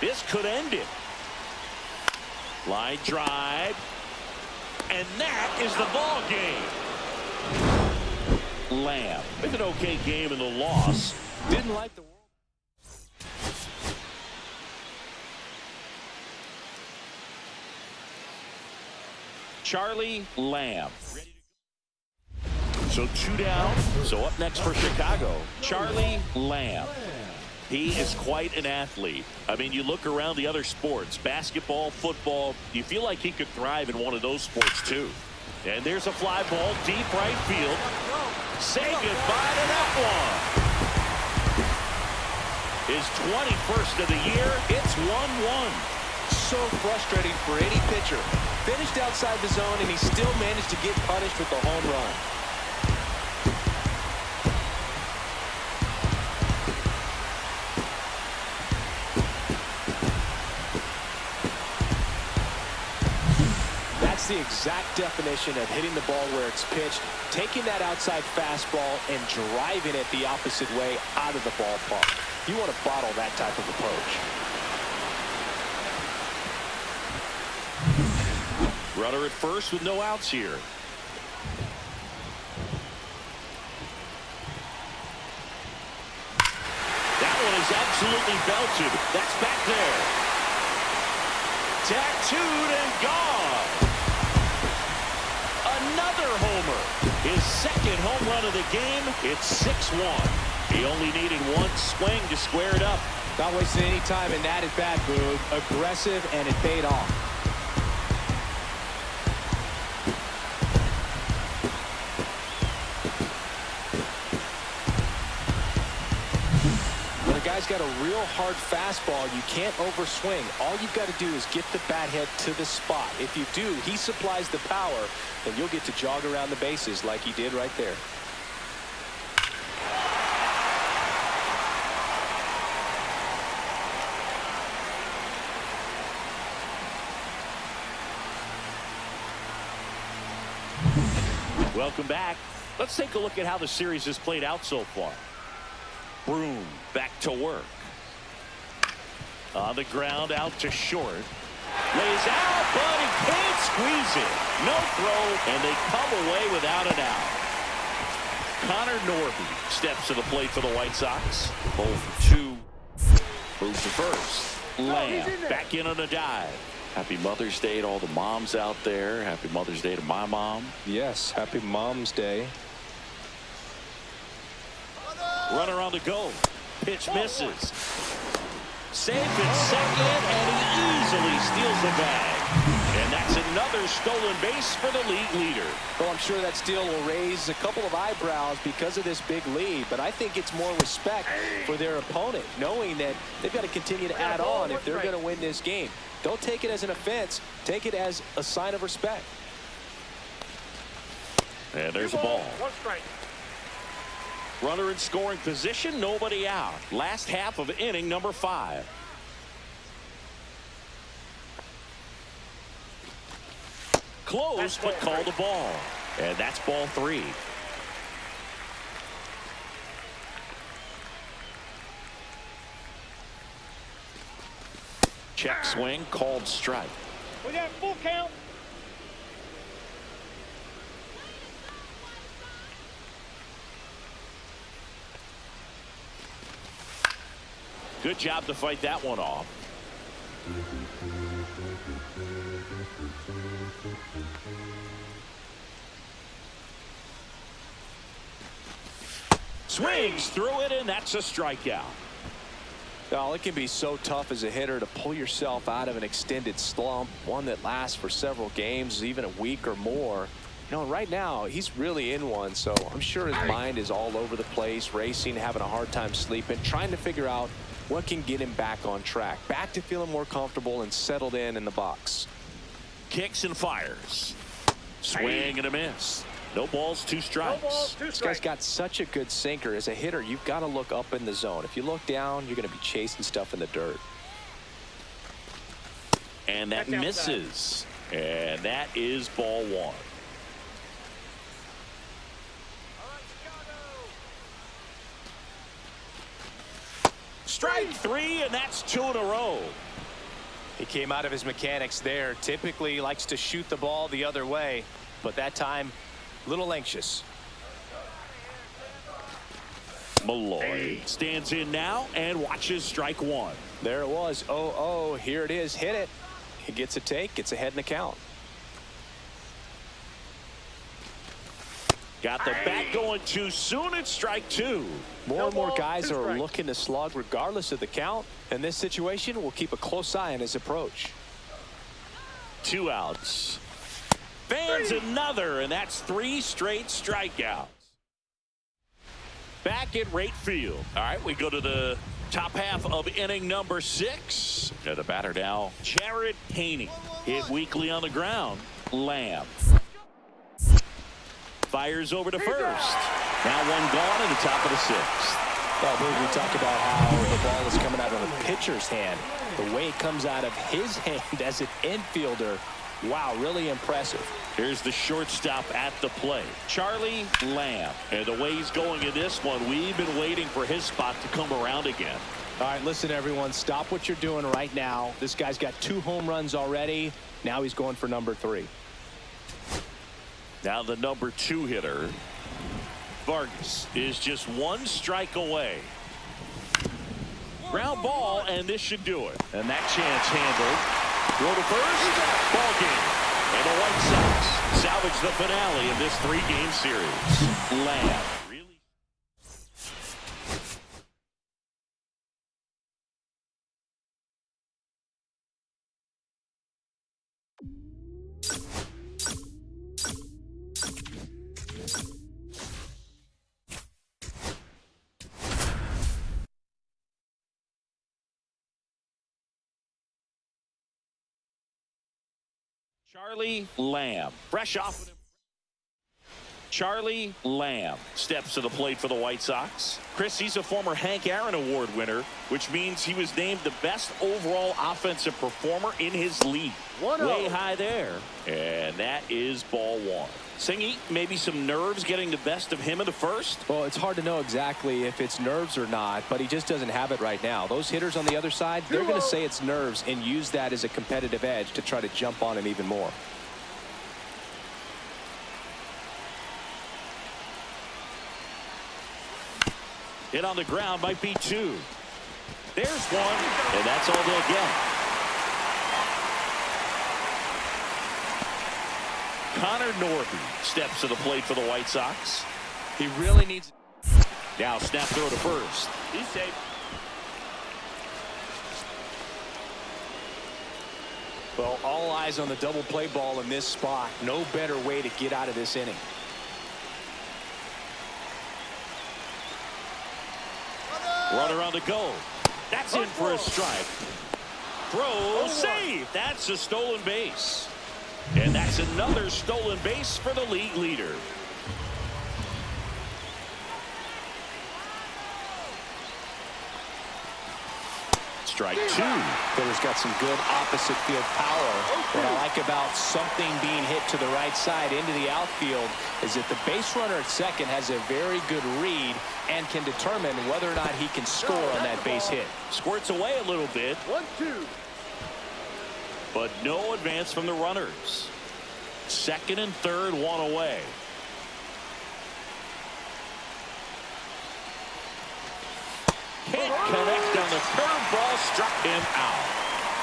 This could end it. Line drive. And that is the ball game. Lamb with an okay game in the loss. Didn't like the Charlie Lamb. So 2 down. So up next for Chicago, Charlie Lamb. He is quite an athlete. I mean, you look around the other sports, basketball, football, you feel like he could thrive in one of those sports too. And there's a fly ball deep right field. Say goodbye to that one. His 21st of the year. It's 1-1. so frustrating for any pitcher. Finished outside the zone, and he still managed to get punished with the home run. That's the exact definition of hitting the ball where it's pitched, taking that outside fastball and driving it the opposite way out of the ballpark. You want to bottle that type of approach. Runner at first with no outs here. That one is absolutely belted. That's back there. Tattooed and gone. Another homer. His second home run of the game. It's 6-1. He only needed one swing to square it up. Not wasting any time in that at-bat, Boog. Aggressive, and it paid off. When a guy's got a real hard fastball, you can't overswing. All you've got to do is get the bat head to the spot. If you do, he supplies the power, and you'll get to jog around the bases like he did right there. Welcome back. Let's take a look at how the series has played out so far. Broom back to work. On the ground, out to short. Lays out, but he can't squeeze it. No throw, and they come away without an out. Connor Norby steps to the plate for the White Sox. 0-2. Moves to first. Lamb back in on a dive. Happy Mother's Day to all the moms out there. Happy Mother's Day to my mom. Yes, happy Mom's Day. Runner on the go. Pitch misses. Safe at second, and he easily steals the bag. And that's another stolen base for the league leader. Well, I'm sure that steal will raise a couple of eyebrows because of this big lead, but I think it's more respect for their opponent, knowing that they've got to continue to add on if they're going to win this game. Don't take it as an offense. Take it as a sign of respect. And there's a ball. One strike. Runner in scoring position, nobody out. Last half of inning number 5. Close, but called a ball. And that's ball 3. Check swing, called strike. We got full count. Good job to fight that one off. Swings through it, and that's a strikeout. Well, it can be so tough as a hitter to pull yourself out of an extended slump, one that lasts for several games, even a week or more. You know, right now, he's really in one, so I'm sure his mind is all over the place, racing, having a hard time sleeping, trying to figure out what can get him back on track, back to feeling more comfortable and settled in the box. Kicks and fires. Swing and a miss. No balls, 2 strikes. No balls, 2 This strikes. guy's got such a good sinker. As a hitter, you've got to look up in the zone. If you look down, you're going to be chasing stuff in the dirt. And that That's outside. misses. And that is ball 1. All right, Chicago. Strike 3, and that's 2 in a row. He came out of his mechanics there. Typically he likes to shoot the ball the other way, but that time, a little anxious. Malloy stands in now and watches strike 1. There it was. 0-0. Here it is. Hit it. He gets a take. Gets ahead in the count. Got the bat going too soon. It's strike 2. More and more guys 2 are strikes. looking to slug regardless of the count. In this situation, we'll keep a close eye on his approach. 2 outs. Fans another, and that's 3 straight strikeouts. Back at right field. All right, we go to the top half of inning number 6. The batter now, Jared Haney. Hit weakly on the ground. Lamb fires over to first. Now 1 gone in the top of the 6th. Well, we talk about how the ball is coming out of the pitcher's hand. The way it comes out of his hand as an infielder, wow, really impressive. Here's the shortstop at the plate, Charlie Lamb. And the way he's going in this one, we've been waiting for his spot to come around again. All right, listen, everyone, stop what you're doing right now. This guy's got 2 home runs already. Now he's going for number 3. Now the number 2 hitter, Vargas, is just 1 strike away. Ground ball, and this should do it. And that chance handled. Throw to first. Ball game. And the White Sox salvage the finale of this 3-game series. Lamb. Really? Charlie Lamb, fresh off. Charlie Lamb steps to the plate for the White Sox. Chris, he's a former Hank Aaron Award winner, which means he was named the best overall offensive performer in his league. 1-0. Way high there. And that is ball 1. Singy, maybe some nerves getting the best of him in the first. Well, it's hard to know exactly if it's nerves or not, but he just doesn't have it right now. Those hitters on the other side, they're going to say it's nerves and use that as a competitive edge to try to jump on him even more. Hit on the ground might be 2. There's 1, and that's all they'll get. Connor Norby steps to the plate for the White Sox. He really needs. Now snap throw to first. He's safe. Well, all eyes on the double play ball in this spot. No better way to get out of this inning. Runner on the go. That's in for a strike. Throw, save. That's a stolen base. And that's another stolen base for the league leader. Strike 2. Hitter's got some good opposite field power. What I like about something being hit to the right side into the outfield is that the base runner at second has a very good read and can determine whether or not he can score on that base hit. Squirts away a little bit, 1-2. but no advance from the runners. Second and third, 1 away. Can't connect on the curveball, struck him out.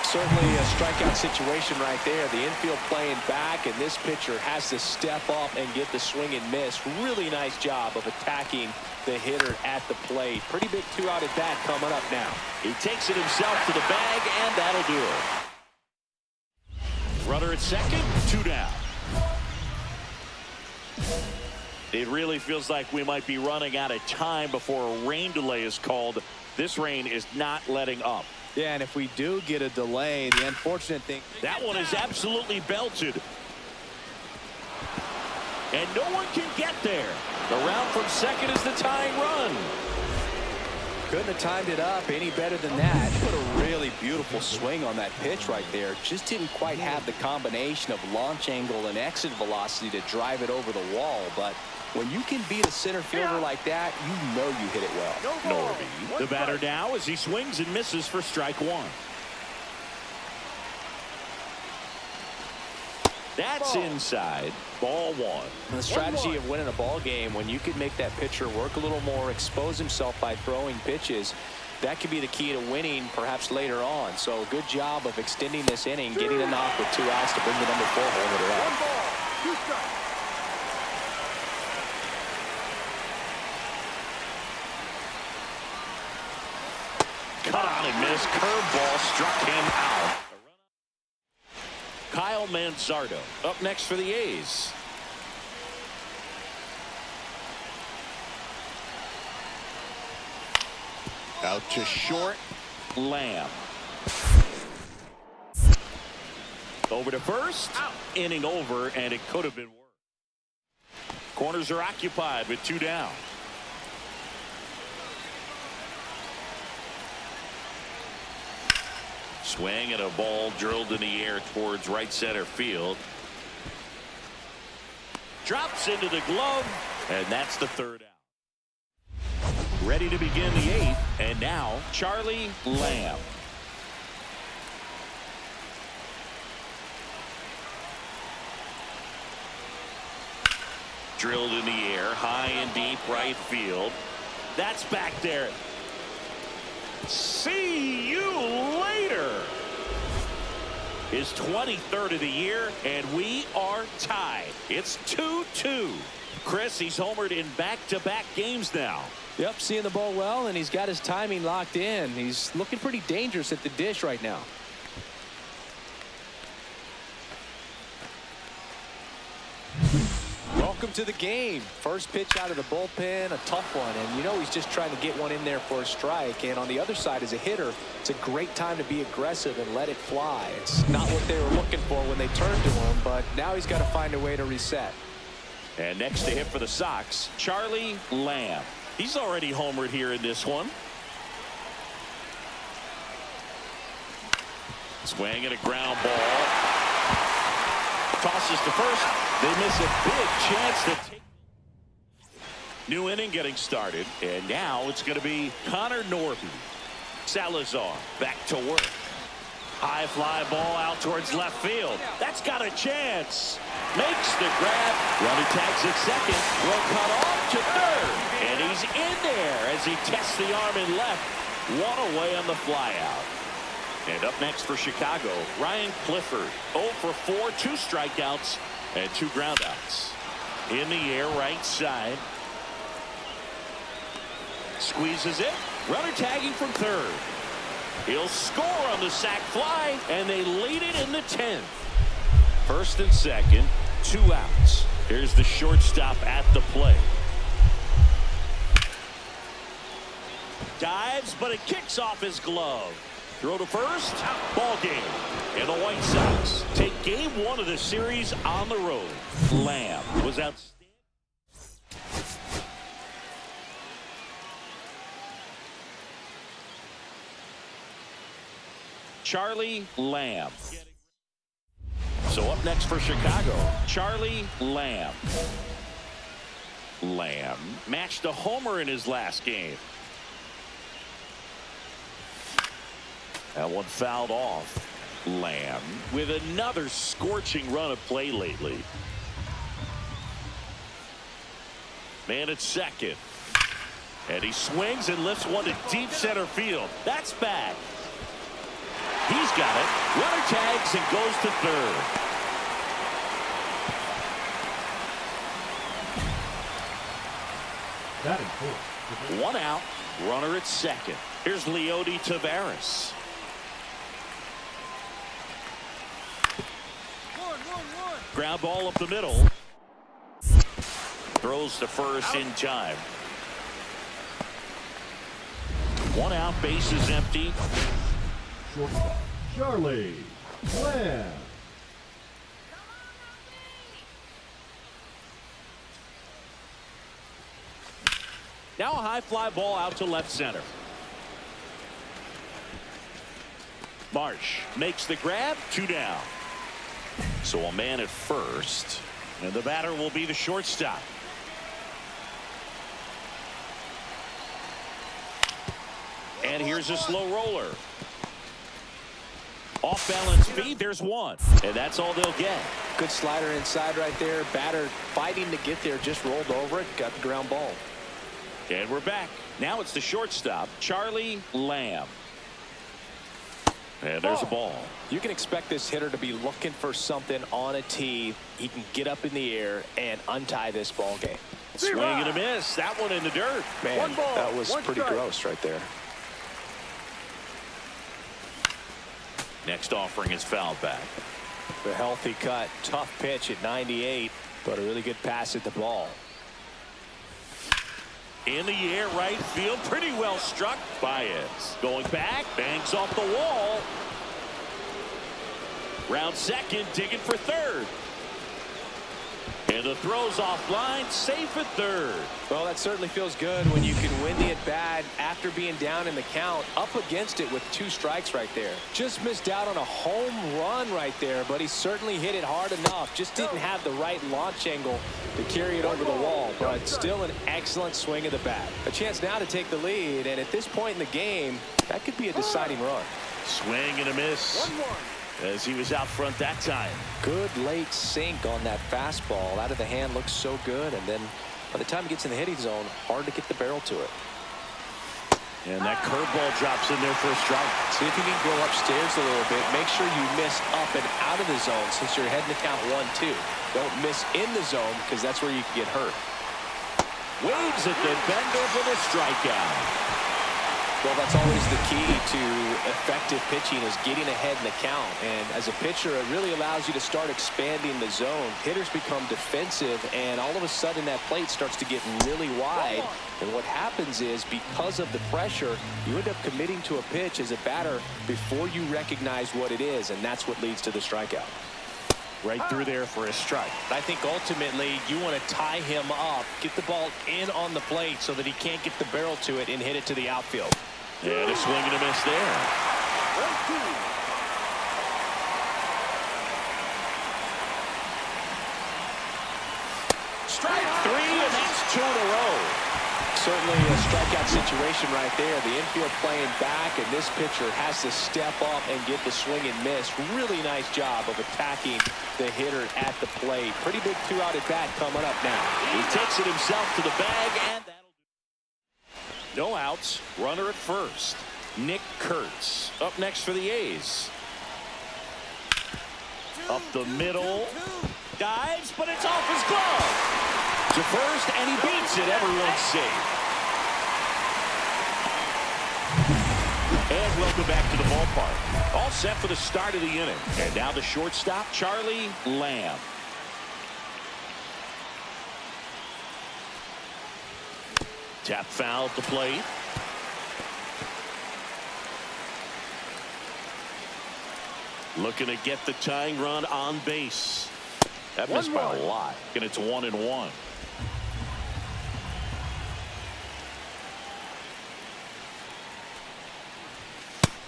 Certainly a strikeout situation right there. The infield playing back, and this pitcher has to step up and get the swing and miss. Really nice job of attacking the hitter at the plate. Pretty big 2-out at bat coming up now. He takes it himself to the bag, and that'll do it. Runner at second, 2 down. It really feels like we might be running out of time before a rain delay is called. This rain is not letting up. Yeah, and if we do get a delay, the unfortunate thing. That one is absolutely belted. and no one can get there. The round from second is the tying run. Couldn't have timed it up any better than that. Put a really beautiful swing on that pitch right there. Just didn't quite have the combination of launch angle and exit velocity to drive it over the wall. But when you can beat a center fielder like that, you know you hit it well. Norby, the batter now as he swings and misses for strike one. That's inside. Ball one. The strategy of winning a ball game, when you can make that pitcher work a little more, expose himself by throwing pitches, that could be the key to winning perhaps later on. So good job of extending this inning, getting a knock with 2 outs to bring the number 4 holder up. 1 ball, 2 strikes. Cut on and missed. Curveball struck him out. Kyle Manzardo up next for the A's. Out to short. Lamb. Over to first. Inning over, and it could have been worse. Corners are occupied with 2 down. Swing and a ball drilled in the air towards right center field. Drops into the glove, and that's the 3rd out. Ready to begin the 8th, and now Charlie Lamb. Drilled in the air, high and deep right field. That's back there. See you later. His 23rd of the year, and we are tied. It's 2-2. Chris, he's homered in back-to-back games now. Yep, seeing the ball well, and he's got his timing locked in. He's looking pretty dangerous at the dish right now. Welcome to the game. First pitch out of the bullpen, a tough one, and you know he's just trying to get one in there for a strike. And on the other side, as a hitter, it's a great time to be aggressive and let it fly. It's not what they were looking for when they turned to him, but now he's got to find a way to reset. And next to hit for the Sox, Charlie Lamb. He's already homered here in this one. Swing and a ground ball. Tosses to first. They miss a big chance to take. New inning getting started, and now it's going to be Connor Norby. Salazar back to work. High fly ball out towards left field. That's got a chance. Makes the grab. Runner tags at second. Will cut off to third. And he's in there as he tests the arm in left. One away on the fly out. And up next for Chicago, Ryan Clifford. 0 for 4, 2 strikeouts and 2 groundouts. In the air, right side. Squeezes it. Runner tagging from third. He'll score on the sac fly, and they lead it in the 10th. First and second, 2 outs. Here's the shortstop at the plate. Dives, but it kicks off his glove. Throw to first, ball game. And the White Sox take game 1 of the series on the road. Lamb was outstanding. Charlie Lamb. So up next for Chicago, Charlie Lamb. Lamb matched a homer in his last game. That one fouled off. Lamb with another scorching run of play lately. Man at second. And he swings and lifts one to deep center field. That's bad. He's got it. Runner tags and goes to third. Batting fourth. 1 out. Runner at second. Here's Leody Taveras. 1-1-1. Ground ball up the middle. Throws to first in time. 1 out. Base is empty. Shortstop, Charlie Lamb. Now a high fly ball out to left center. Marsh makes the grab. 2 down. So a man at first. And the batter will be the shortstop. And here's a slow roller. Off balance speed. There's one. And that's all they'll get. Good slider inside right there. Batter fighting to get there. Just rolled over it. Got the ground ball. And we're back. Now it's the shortstop, Charlie Lamb. And there's a ball. You can expect this hitter to be looking for something on a tee. He can get up in the air and untie this ball game. Swing and a miss. That one in the dirt. Man, One ball, that was one pretty strike. gross right there. Next offering is fouled back. The healthy cut. Tough pitch at 98, but a really good pass at the ball. In the air, right field. Pretty well struck. Baez going back. Bangs off the wall. Round second. Digging for third. And the throw's offline. Safe at third. Well, that certainly feels good when you can win the at-bat after being down in the count. Up against it with 2 strikes right there. Just missed out on a home run right there, but he certainly hit it hard enough. Just didn't have the right launch angle to carry it over the wall, but still an excellent swing of the bat. A chance now to take the lead, and at this point in the game, that could be a deciding run. Swing and a miss. 1-1. As he was out front that time. Good late sink on that fastball. Out of the hand looks so good, and then by the time it gets in the hitting zone, hard to get the barrel to it. And that curveball drops in there for a strike. See if you can go upstairs a little bit. Make sure you miss up and out of the zone since you're heading to count 1-2. Don't miss in the zone because that's where you can get hurt. Waves at the bender for the strikeout. Well, that's always the key to effective pitching is getting ahead in the count. And as a pitcher, it really allows you to start expanding the zone. Hitters become defensive, and all of a sudden that plate starts to get really wide. And what happens is because of the pressure, you end up committing to a pitch as a batter before you recognize what it is, and that's what leads to the strikeout. Right through there for a strike. I think ultimately you want to tie him up, get the ball in on the plate so that he can't get the barrel to it and hit it to the outfield. And a swing and a miss there. 1-2. Strike 3, and that's 2 in a row. Certainly a strikeout situation right there. The infield playing back, and this pitcher has to step up and get the swing and miss. Really nice job of attacking the hitter at the plate. Pretty big 2-out at bat coming up now. He takes it himself to the bag, and that'll do. No outs. Runner at first. Nick Kurtz up next for the A's. Up the middle. Dives, but it's off his glove. To first, and he beats it. Everyone's safe. And welcome back to the ballpark. All set for the start of the inning. And now the shortstop, Charlie Lamb. Tap foul at the plate. Looking to get the tying run on base. That missed by a lot. And it's 1-1.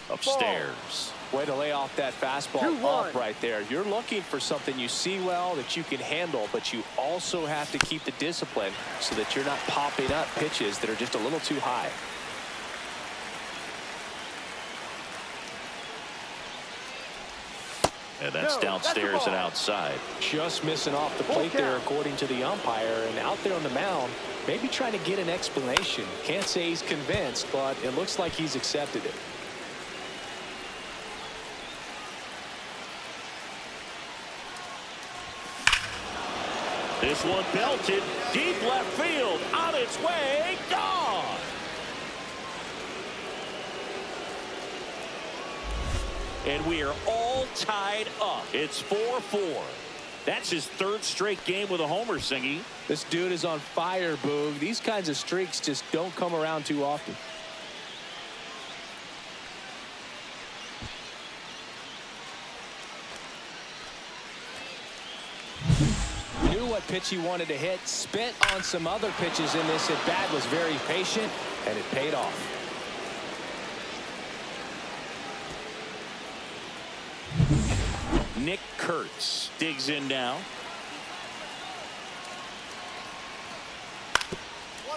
Upstairs. Way to lay off that fastball 2-1. up right there. You're looking for something you see well that you can handle, but you also have to keep the discipline so that you're not popping up pitches that are just a little too high. And that's downstairs and outside. Just missing off the plate there according to the umpire, and out there on the mound maybe trying to get an explanation. Can't say he's convinced, but it looks like he's accepted it. This one belted deep left field, on its way, gone. And we are all tied up. It's 4-4. That's his 3rd straight game with a homer, Singy. This dude is on fire, Boog. These kinds of streaks just don't come around too often. New what pitch he wanted to hit. Spent on some other pitches in this at bat. Was very patient, and it paid off. Nick Kurtz digs in now.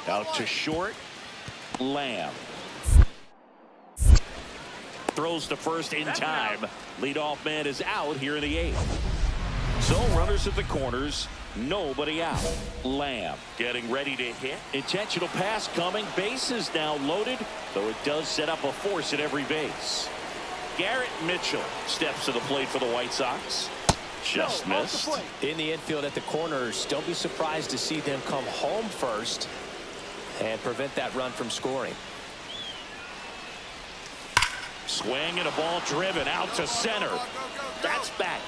Out to short. Lamb. Throws to first in time. Leadoff man is out here in the 8th. So runners at the corners. Nobody out. Lamb getting ready to hit. Intentional pass coming. Base is now loaded, though it does set up a force at every base. Garrett Mitchell steps to the plate for the White Sox. Just missed. In the infield at the corners, don't be surprised to see them come home first and prevent that run from scoring. Swing and a ball driven out to center. That's back.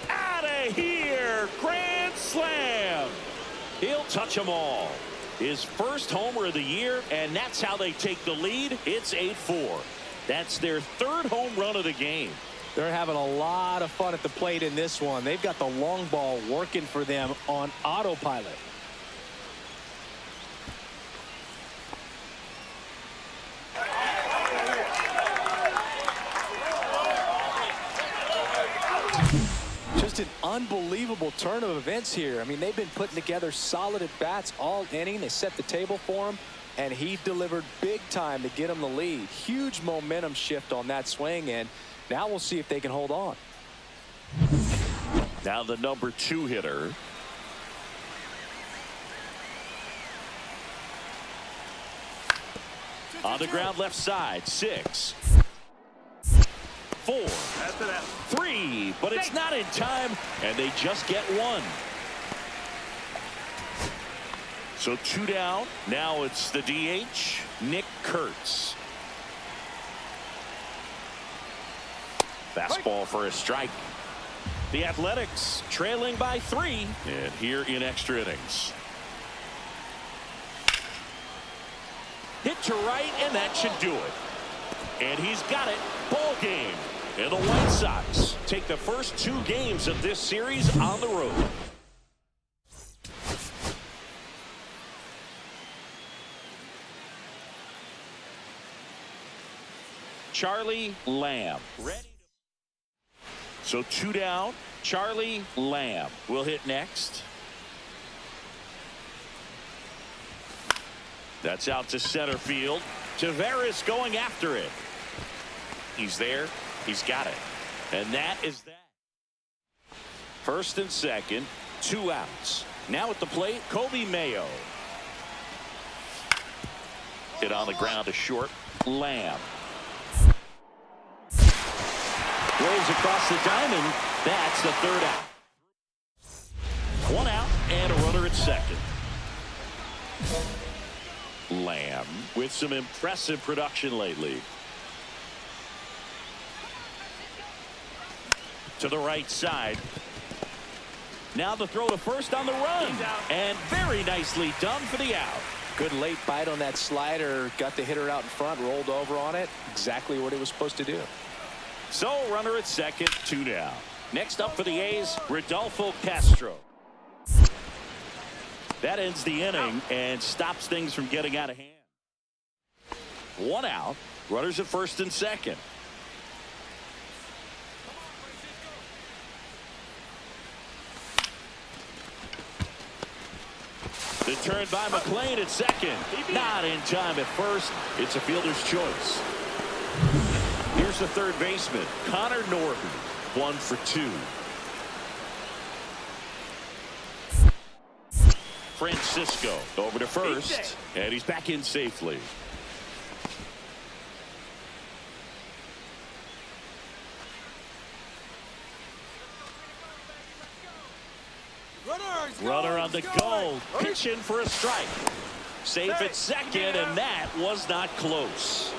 Out of here. Grand slam. He'll touch them all. His first homer of the year, and that's how they take the lead. It's 8-4. That's their 3rd home run of the game. They're having a lot of fun at the plate in this one. They've got the long ball working for them on autopilot. Just an unbelievable turn of events here. I mean, they've been putting together solid at bats all inning. They set the table for him, and he delivered big time to get him the lead. Huge momentum shift on that swing, and now we'll see if they can hold on. Now the number 2 hitter. On the ground left side. 6. 4. 3. But it's not in time, and they just get 1. So 2 down. Now it's the DH, Nick Kurtz. Fastball for a strike. The Athletics trailing by 3, and here in extra innings. Hit to right, and that should do it. And he's got it. Ball game. And the White Sox take the first 2 games of this series on the road. Charlie Lamb. Ready. So 2 down. Charlie Lamb will hit next. That's out to center field. Tavares going after it. He's there. He's got it. And that is that. First and second. 2 outs. Now at the plate, Kobe Mayo. Hit on the ground to short. Lamb. Rolls across the diamond. That's the 3rd out. 1 out and a runner at second. Lamb with some impressive production lately. To the right side. Now the throw to first on the run. And very nicely done for the out. Good late bite on that slider. Got the hitter out in front. Rolled over on it. Exactly what he was supposed to do. So runner at second. 2 down. Next up for the A's, Rodolfo Castro. That ends the inning and stops things from getting out of hand. 1 out. Runners at first and second. The turn by McClain at second. Not in time at first. It's a fielder's choice. Here's the third baseman, Connor Norton. 1 for 2. Francisco over to first, and he's back in safely. Runner on the go, pitching for a strike. Safe at second, and that was not close.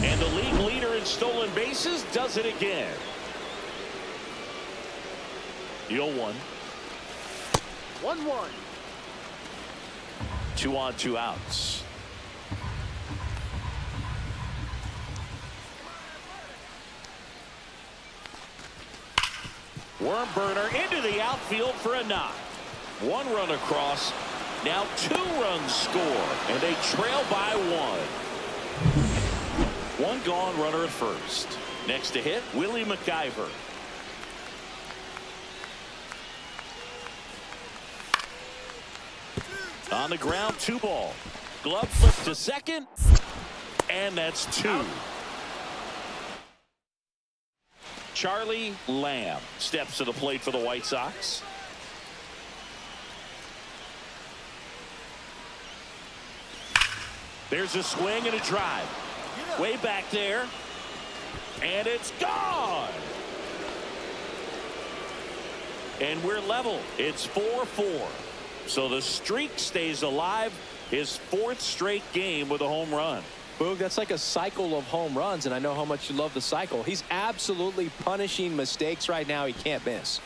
And the league leader in stolen bases does it again. 0-1. 1-1. 2 on, 2 outs. Worm burner into the outfield for a knock. One run across. Now 2 runs score, and they trail by 1. One gone, runner at first. Next to hit, Willie McIver. On the ground, 2 ball. Glove flip to second, and that's 2. Charlie Lamb steps to the plate for the White Sox. There's a swing and a drive. Way back there. And it's gone. And we're level. It's 4-4. So the streak stays alive. His 4th straight game with a home run. Boog, that's like a cycle of home runs, and I know how much you love the cycle. He's absolutely punishing mistakes right now he can't miss.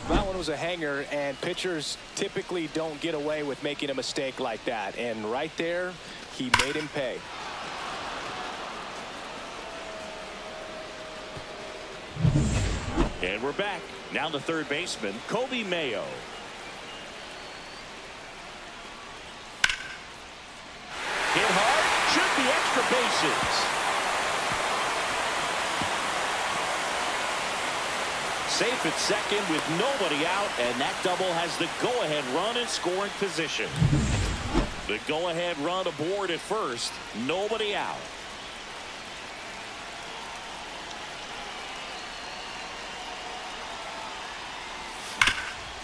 That one was a hanger, and pitchers typically don't get away with making a mistake like that. And right there, he made him pay. And we're back. Now the third baseman, Kobe Mayo. Hit hard, should be extra bases. Safe at second with nobody out, and that double has the go-ahead run in scoring position. The go-ahead run aboard at first, nobody out.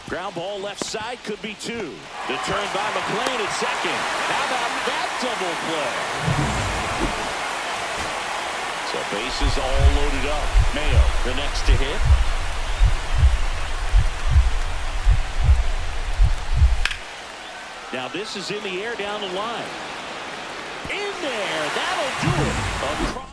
Ground ball left side, could be 2. The turn by McClain at second. How about that double play? So bases all loaded up. Mayo, the next to hit. Now this is in the air down the line. In there, that'll do it. Across.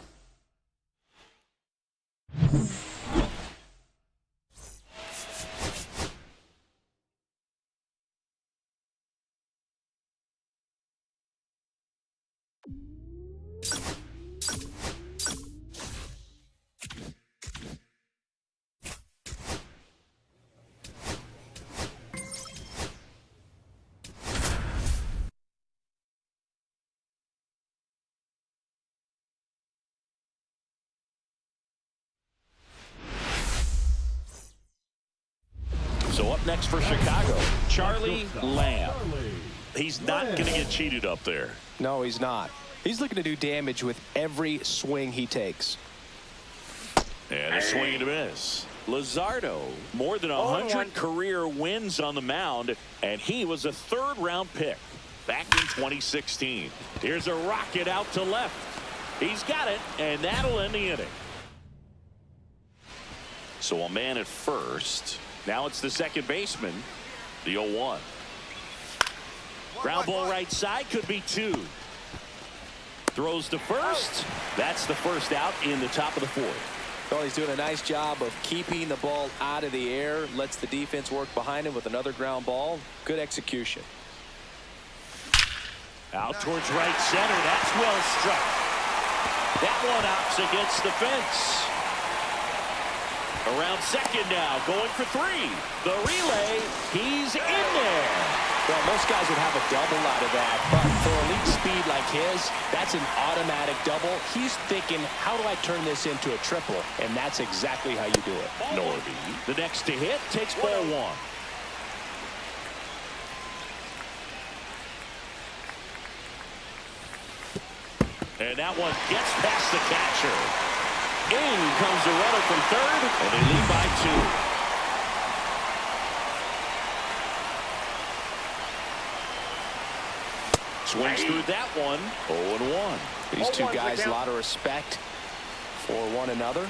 So up next for Chicago, Charlie Lamb. He's not going to get cheated up there. No, he's not. He's looking to do damage with every swing he takes. And a swing and a miss. Luzardo, more than 100 career wins on the mound, and he was a 3rd-round pick back in 2016. Here's a rocket out to left. He's got it, and that'll end the inning. So a man at first. Now it's the second baseman, the 0-1. Ground ball right side, could be 2. Throws to first. That's the first out in the top of the 4th. Well, he's doing a nice job of keeping the ball out of the air. Lets the defense work behind him with another ground ball. Good execution. Out towards right center. That's well struck. That one opts against the fence. Around second now, going for 3. The relay, he's in there. Well, most guys would have a double out of that, but for elite speed like his, that's an automatic double. He's thinking, how do I turn this into a triple? And that's exactly how you do it. Norby, the next to hit, takes ball 1. And that one gets past the catcher. In comes the runner from third, and they lead by 2. Swings through that one. 0-1. These two guys, a lot of respect for one another.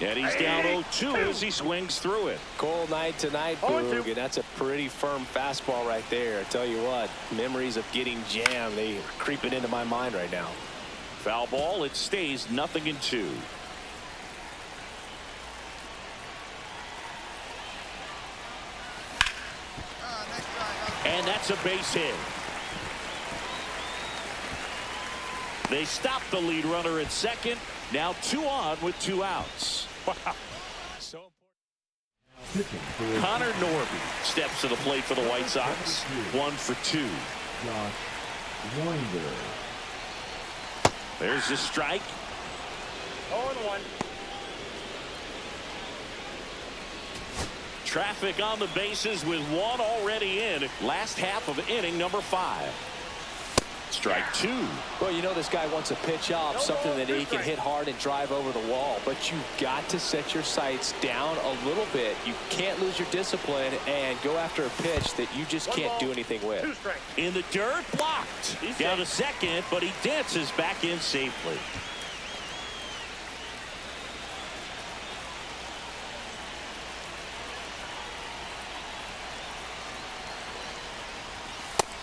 And he's down 0-2 as he swings through it. Cold night tonight, Boog, and that's a pretty firm fastball right there. I tell you what, memories of getting jammed, they are creeping into my mind right now. Foul ball, it stays 0-2. And that's a base hit. They stop the lead runner at second. Now 2 on with 2 outs. Wow. So Pitching for Connor Norby steps to the plate for the White Sox. 1 for 2. Josh Winder. There's the strike. 0-1. Traffic on the bases with 1 already in. Last half of inning number 5. Strike 2. Well, you know this guy wants a pitch off, something that he can hit hard and drive over the wall. But you've got to set your sights down a little bit. You can't lose your discipline and go after a pitch that you just can't do anything with. 2 strikes. In the dirt, blocked. Down to second, but he dances back in safely.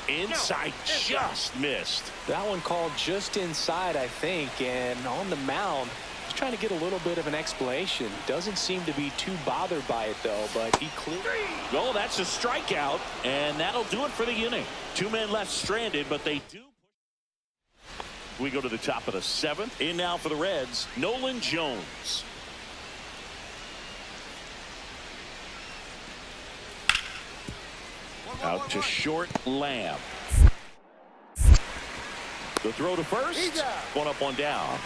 Inside, just missed. That one called just inside, I think, and on the mound, he's trying to get a little bit of an explanation. Doesn't seem to be too bothered by it, though, but he clearly... Oh, that's a strikeout, and that'll do it for the inning. 2 men left stranded, but they do. We go to the top of the 7th. In now for the Reds, Nolan Jones. Out to short, Lamb. The throw to first. 1 up, 1 down.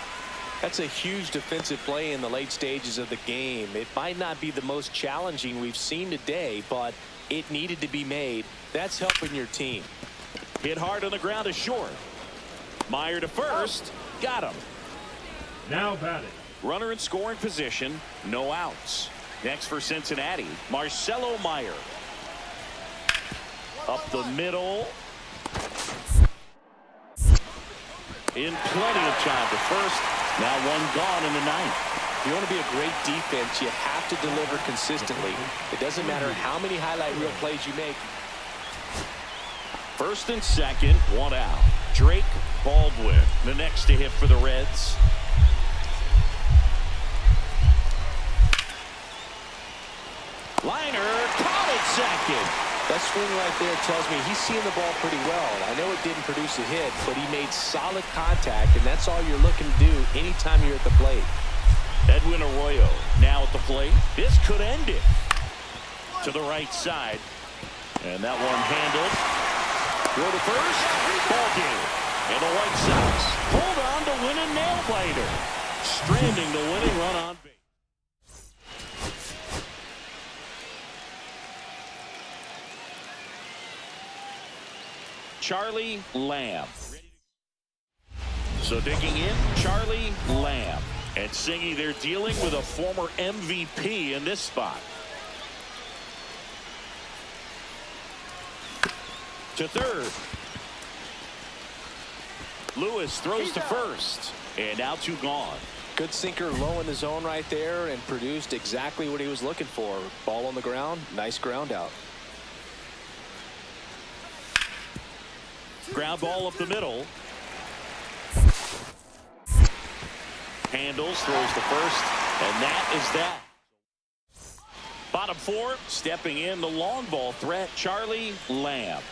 That's a huge defensive play in the late stages of the game. It might not be the most challenging we've seen today, but it needed to be made. That's helping your team. Hit hard on the ground to short. Meyer to first. Got him. Now batting. Runner in scoring position. No outs. Next for Cincinnati, Marcelo Meyer. Up the middle. In plenty of time to first. Now 1 gone in the 9th. If you want to be a great defense, you have to deliver consistently. It doesn't matter how many highlight reel plays you make. First and second, 1 out. Drake Baldwin, the next to hit for the Reds. Liner caught at second. That swing right there tells me he's seeing the ball pretty well. I know it didn't produce a hit, but he made solid contact, and that's all you're looking to do anytime you're at the plate. Edwin Arroyo now at the plate. This could end it. To the right side. And that one handled. Throw to first. Ball game. And the White Sox hold on to win a nail-biter. Stranding the winning run on base. Charlie Lamb. So digging in, Charlie Lamb. And singing, they're dealing with a former MVP in this spot. To third. Lewis throws to first. And now 2 gone. Good sinker low in the zone right there and produced exactly what he was looking for. Ball on the ground, nice ground out. Ground ball up the middle. Handles, throws to first, and that is that. Bottom 4, stepping in the long ball threat, Charlie Lamb.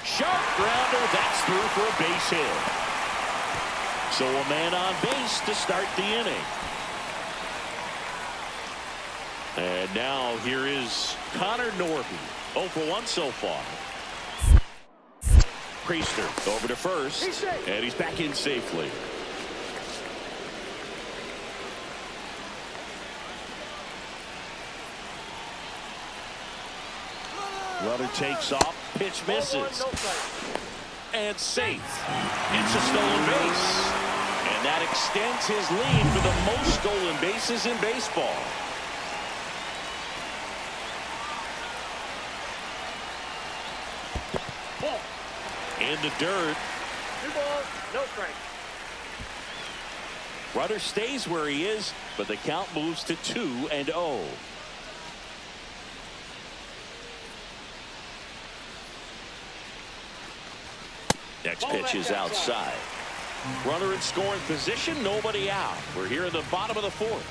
Sharp grounder, that's through for a base hit. So a man on base to start the inning. And now here is Connor Norby. 0 for 1 so far. Priester over to first, and he's back in safely. Runner takes off, pitch misses, and safe. It's a stolen base, and that extends his lead for the most stolen bases in baseball. In the dirt. 2 balls, no strike. Runner stays where he is, but the count moves to 2-0. Next pitch is outside. Runner in scoring position, nobody out. We're here in the bottom of the 4th.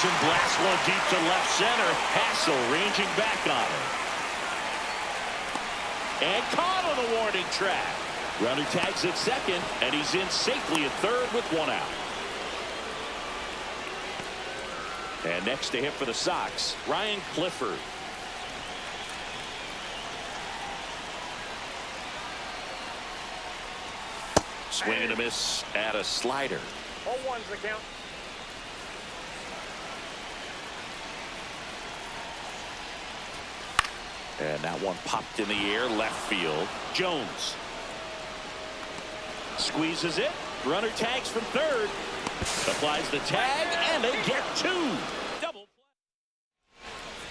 swings and blasts one deep to left center. Hassel ranging back on it. And caught on the warning track. Runner tags at second, and he's in safely at third with one out. And next to hit for the Sox, Ryan Clifford. Swing and a miss at a slider. 0-1's the count. And that one popped in the air left field. Jones squeezes it. Runner tags from third. Applies the tag, and they get two. Double play.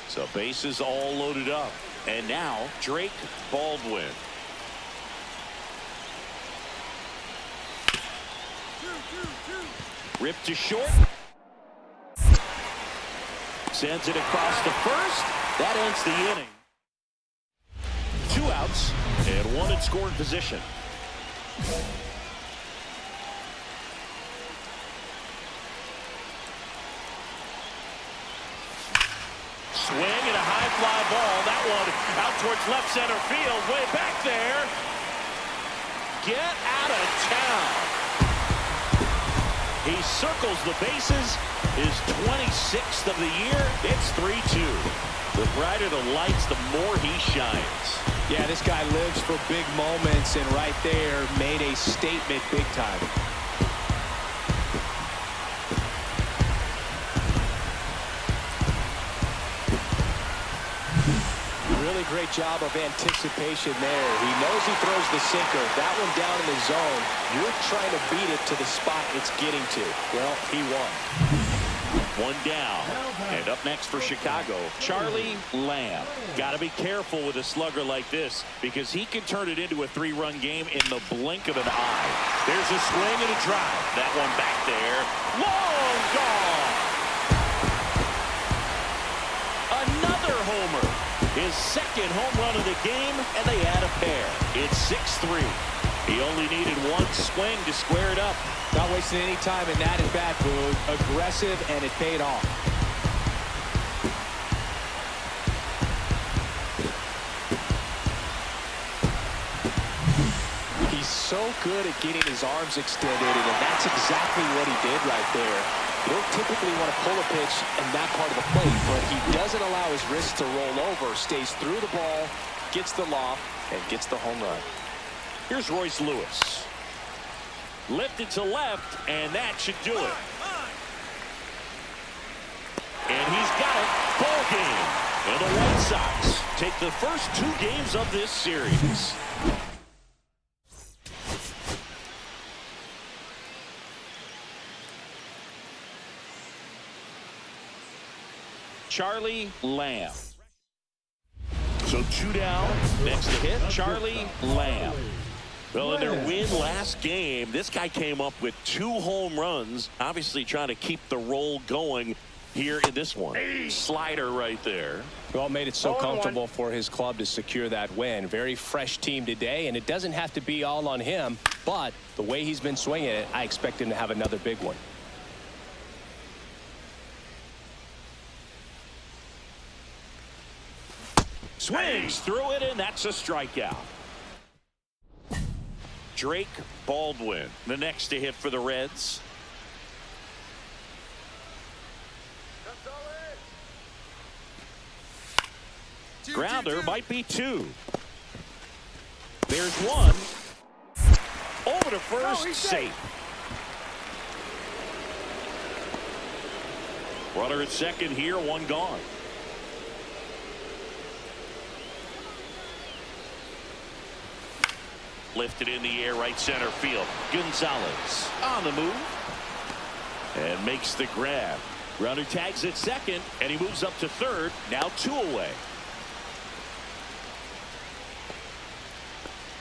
So bases all loaded up. And now Drake Baldwin. Ripped to short. Sends it across to first. That ends the inning. 2 outs and 1 in scoring position. Swing and a high fly ball. That one out towards left center field. Way back there. Get out of town. He circles the bases. His 26th of the year. It's 3-2. The brighter the lights, the more he shines. Yeah, this guy lives for big moments, and right there made a statement big time. Really great job of anticipation there. He knows he throws the sinker. That one down in the zone. You're trying to beat it to the spot it's getting to. Well, he won. 1 down. And up next for Chicago, Charlie Lamb. Got to be careful with a slugger like this because he can turn it into a 3-run game in the blink of an eye. There's a swing and a drive. That one back there. Long gone. Another homer. His second home run of the game, and they add a pair. It's 6-3. He only needed 1 swing to square it up. Not wasting any time in that at-bat, Boog. Aggressive, and it paid off. He's so good at getting his arms extended, and that's exactly what he did right there. You don't typically want to pull a pitch in that part of the plate, but he doesn't allow his wrists to roll over, stays through the ball, gets the loft, and gets the home run. Here's Royce Lewis. Lifted to left, and that should do it. And he's got it. Ball game. And the White Sox take the first 2 games of this series. Charlie Lamb. So 2 down. Next to hit, Charlie Lamb. Well, in their win last game, this guy came up with 2 home runs, obviously trying to keep the roll going here in this one. Slider right there. Well, made it so comfortable for his club to secure that win. Very fresh team today, and it doesn't have to be all on him, but the way he's been swinging it, I expect him to have another big one. Swings through it, and that's a strikeout. Drake Baldwin, the next to hit for the Reds. Grounder might be 2. There's 1. Over to first, safe. Runner at second here, 1 gone. Lifted in the air, right center field. Gonzalez on the move and makes the grab. Runner tags at second, and he moves up to third. Now 2 away.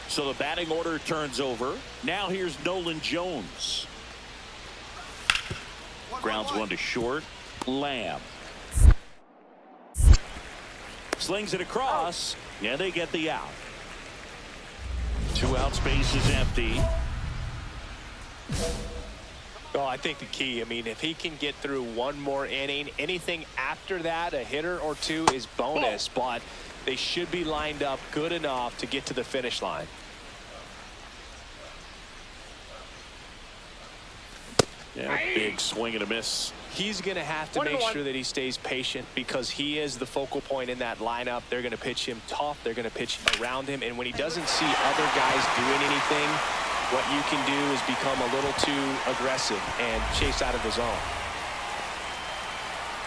So the batting order turns over. Now here's Nolan Jones. Grounds 1 to short. Lamb slings it across, and they get the out. 2 outs, base is empty. Oh, I think the key, I mean, if he can get through one more inning, anything after that, a hitter or two is bonus, but they should be lined up good enough to get to the finish line. Yeah, big swing and a miss. He's going to have to make sure that he stays patient because he is the focal point in that lineup. They're going to pitch him tough. They're going to pitch around him. And when he doesn't see other guys doing anything, what you can do is become a little too aggressive and chase out of the zone.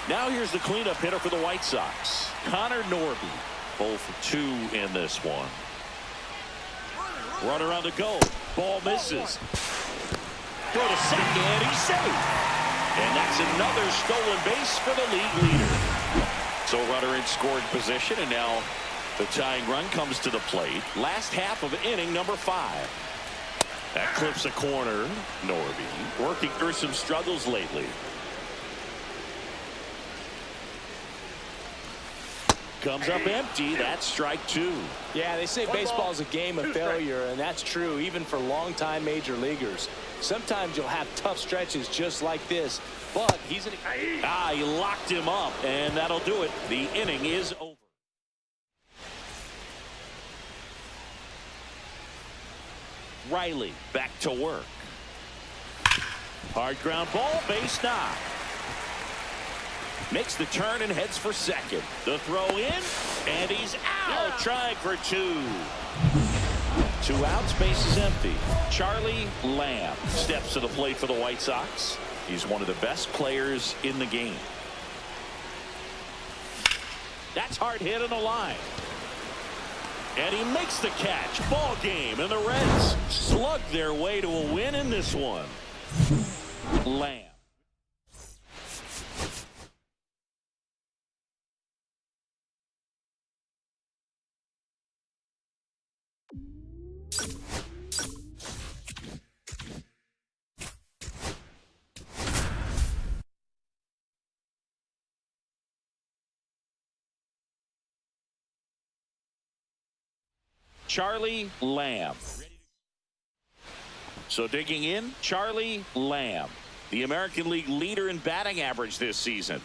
Now here's the cleanup hitter for the White Sox. Connor Norby. 0 for 2 in this one. Runner on the go. Ball misses. Throw to second. He's safe. And that's another stolen base for the league leader. So runner in scoring position, and now the tying run comes to the plate. Last half of inning number 5. That clips a corner. Norby working through some struggles lately. Comes up empty. That's strike 2. Yeah, they say baseball is a game of failure, and that's true even for longtime major leaguers. Sometimes you'll have tough stretches just like this, but he's an... He locked him up, and that'll do it. The inning is over. Riley back to work. Hard ground ball, base knock. Makes the turn and heads for second. The throw in, and he's out, trying for 2. 2 outs, base is empty. Charlie Lamb steps to the plate for the White Sox. He's one of the best players in the game. That's hard hit on the line. And he makes the catch. Ball game, and the Reds slug their way to a win in this one. Lamb. Charlie Lamb. So digging in, Charlie Lamb, the American League leader in batting average this season.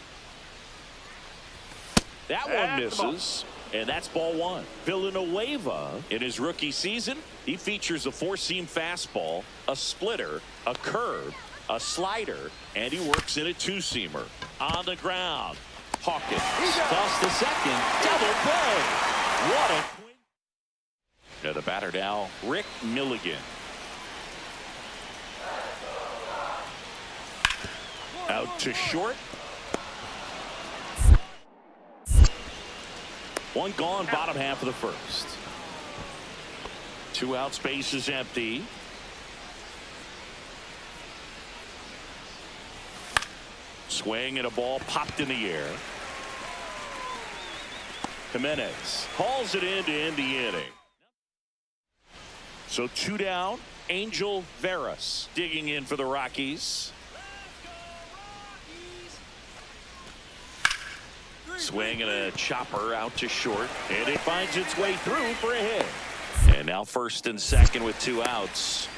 That one misses, and that's ball 1. Villanueva, in his rookie season, he features a 4-seam fastball, a splitter, a curve, a slider, and he works in a 2-seamer. On the ground, Hawkins toss to second, double play. What a... Now the batter now, Rick Milligan. Out to short. One gone, bottom half of the first. 2 outs, base is empty. Swing and a ball popped in the air. Jimenez hauls it in to end the inning. So 2 down. Angel Veras digging in for the Rockies. Swing and a chopper out to short, and it finds its way through for a hit. And now first and second with 2 outs.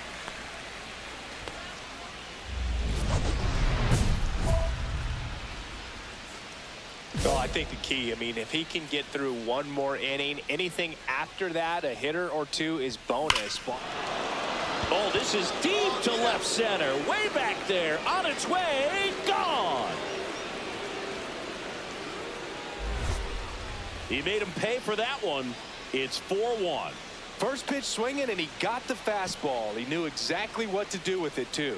Oh, I think the key, I mean, if he can get through one more inning, anything after that, a hitter or two is bonus. Oh, this is deep to left center, way back there, on its way, gone. He made him pay for that one. It's 4-1. First pitch swinging, and he got the fastball. He knew exactly what to do with it, too.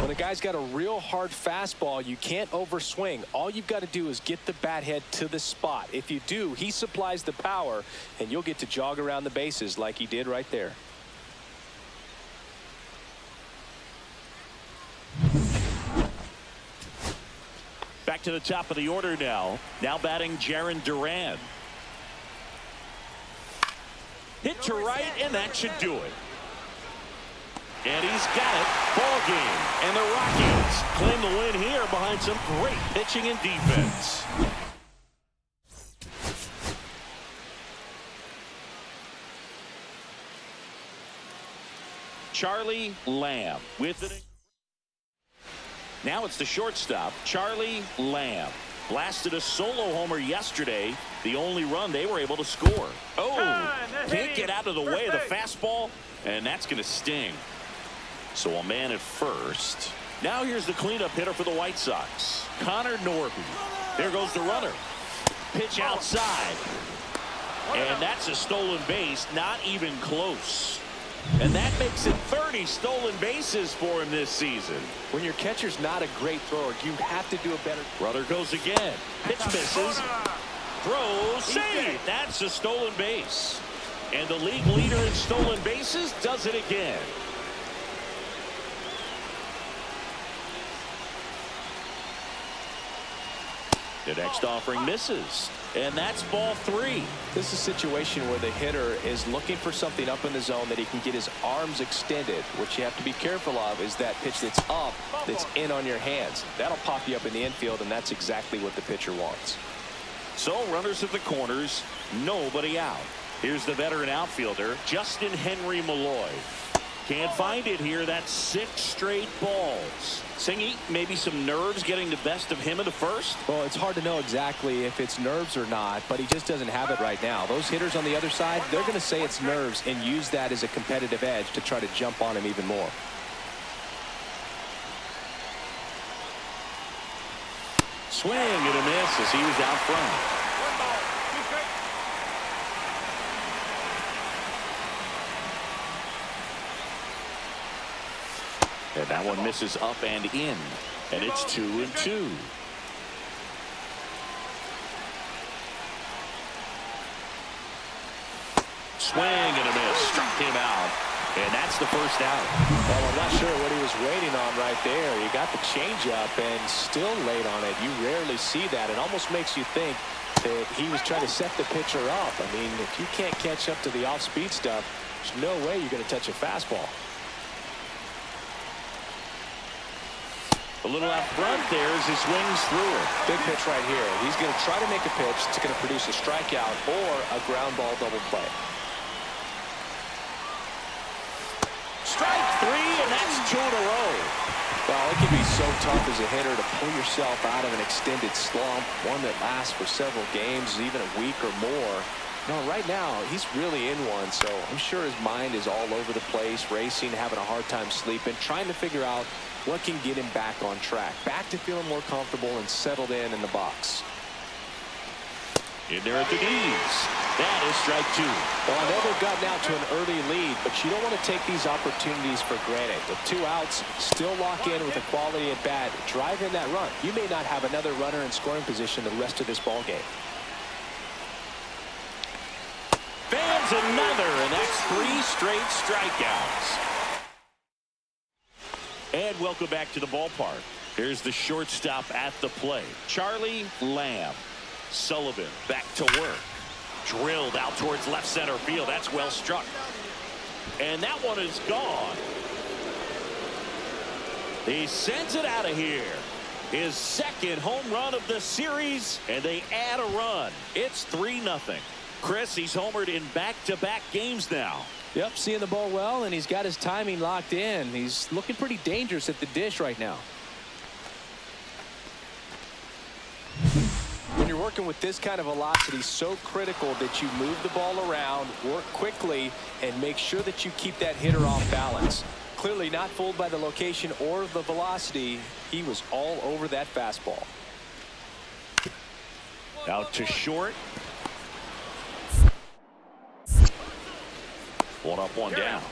When a guy's got a real hard fastball, you can't overswing. All you've got to do is get the bat head to the spot. If you do, he supplies the power, and you'll get to jog around the bases like he did right there. Back to the top of the order now. Now batting Jarren Duran. Hit to right, and that should do it. And he's got it. Ball game. And the Rockies claim the win here behind some great pitching and defense. Charlie Lamb with it. Now it's the shortstop, Charlie Lamb. Blasted a solo homer yesterday. The only run they were able to score. Oh, can't get out of the way of the fastball, and that's going to sting. So a man at first. Now here's the cleanup hitter for the White Sox, Connor Norby. There goes the runner. Pitch outside. And that's a stolen base, not even close. And that makes it 30 stolen bases for him this season. When your catcher's not a great thrower, you have to do a better. Runner goes again. Pitch misses. Throws. Save. That's a stolen base. And the league leader in stolen bases does it again. The next offering misses. And that's ball 3. This is a situation where the hitter is looking for something up in the zone that he can get his arms extended. What you have to be careful of is that pitch that's up, that's in on your hands. That'll pop you up in the infield, and that's exactly what the pitcher wants. So runners at the corners, nobody out. Here's the veteran outfielder, Justin Henry Malloy. Can't find it here. That's 6 straight balls. Singy, maybe some nerves getting the best of him in the first? Well, it's hard to know exactly if it's nerves or not, but he just doesn't have it right now. Those hitters on the other side, they're going to say it's nerves and use that as a competitive edge to try to jump on him even more. Swing and a miss as he was out front. And that one misses up and in. And it's 2-2. Swing and a miss. Struck him out. And that's the first out. Well, I'm not sure what he was waiting on right there. He got the changeup and still late on it. You rarely see that. It almost makes you think that he was trying to set the pitcher up. I mean, if you can't catch up to the off-speed stuff, there's no way you're going to touch a fastball. A little out front there as he swings through it. Big pitch right here. He's going to try to make a pitch that's going to produce a strikeout or a ground ball double play. Strike 3, and that's 2 in a row. Well, it can be so tough as a hitter to pull yourself out of an extended slump, one that lasts for several games, even a week or more. No, right now, he's really in one, so I'm sure his mind is all over the place, racing, having a hard time sleeping, trying to figure out what can get him back on track, back to feeling more comfortable and settled in the box. In there at the knees. That is strike 2. Well, I know they've gotten out to an early lead, but you don't want to take these opportunities for granted. With 2 outs, still lock in with a quality at bat, drive in that run. You may not have another runner in scoring position the rest of this ball game. Fans another, and that's 3 straight strikeouts. And welcome back to the ballpark. Here's the shortstop at the plate, Charlie Lamb. Sullivan back to work. Drilled out towards left center field. That's well struck. And that one is gone. He sends it out of here. His second home run of the series, and they add a run. It's 3-0. Chris, he's homered in back-to-back games now. Yep, seeing the ball well, and he's got his timing locked in. He's looking pretty dangerous at the dish right now. When you're working with this kind of velocity, so critical that you move the ball around, work quickly, and make sure that you keep that hitter off balance. Clearly not fooled by the location or the velocity. He was all over that fastball. Out to short. 1 up, 1 down.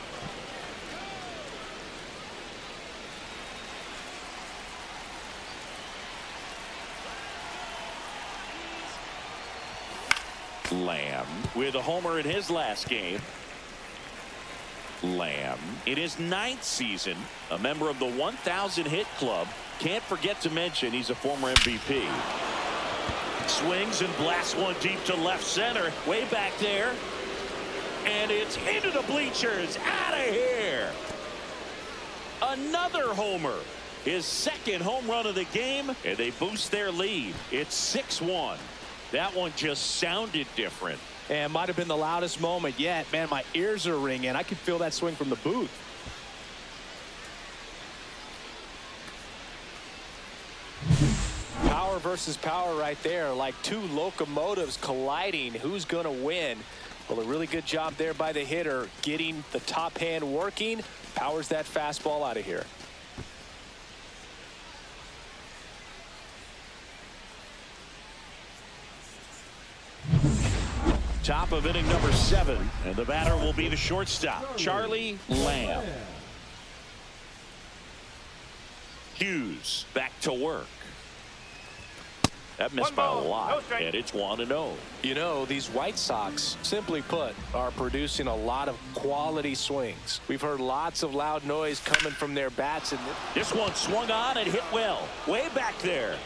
Lamb with a homer in his last game. Lamb in his 9th season, a member of the 1,000 hit club. Can't forget to mention he's a former MVP. Swings and blasts one deep to left center, way back there. And it's into the bleachers, out of here. Another homer. His second home run of the game, and they boost their lead. It's 6-1. That one just sounded different. And might have been the loudest moment yet. Man, my ears are ringing. I could feel that swing from the booth. Power versus power right there, like two locomotives colliding. Who's going to win? Well, a really good job there by the hitter, getting the top hand working. Powers that fastball out of here. Top of inning number 7, and the batter will be the shortstop, Charlie Lamb. Hughes back to work. That missed by a lot, and it's 1-0. You know, these White Sox, simply put, are producing a lot of quality swings. We've heard lots of loud noise coming from their bats. And this one swung on and hit well, way back there.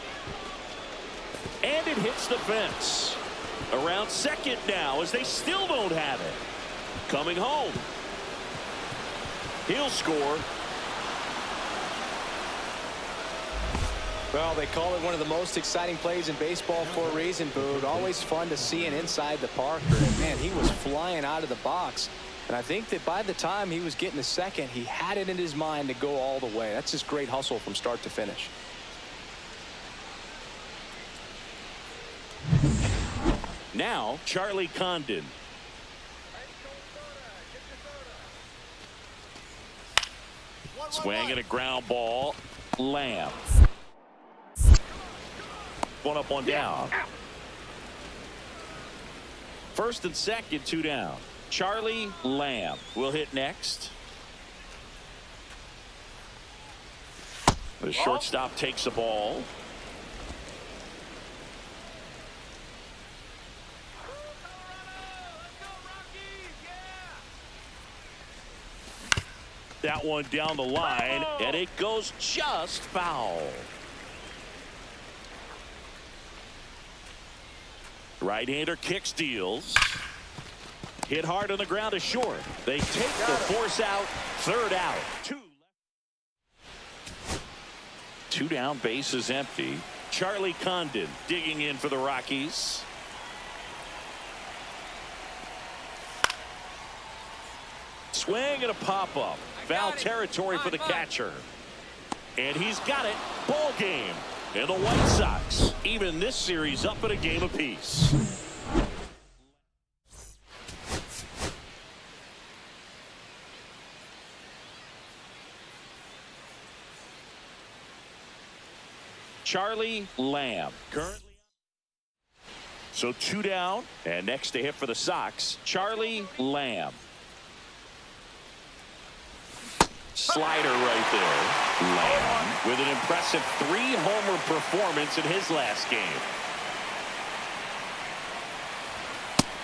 And it hits the fence. Around second now as they still don't have it. Coming home. He'll score. Well, they call it one of the most exciting plays in baseball for a reason, Boog. Always fun to see an inside the Parker. And man, he was flying out of the box. And I think that by the time he was getting to second, he had it in his mind to go all the way. That's just great hustle from start to finish. Now, Charlie Condon. Swinging a ground ball. Lamb. One up, one down. First and second, 2 down. Charlie Lamb will hit next. The shortstop takes the ball. That one down the line, and it goes just foul. Right-hander kicks, deals. Hit hard on the ground is short. They take the force out. Third out. Two down, base is empty. Charlie Condon digging in for the Rockies. Swing and a pop-up. Foul territory for the catcher. And he's got it. Ball game. And the White Sox even this series up at a game apiece. Charlie Lamb currently. So 2 down, and next to hit for the Sox, Charlie Lamb. Slider right there. Lamb with an impressive 3-homer performance in his last game.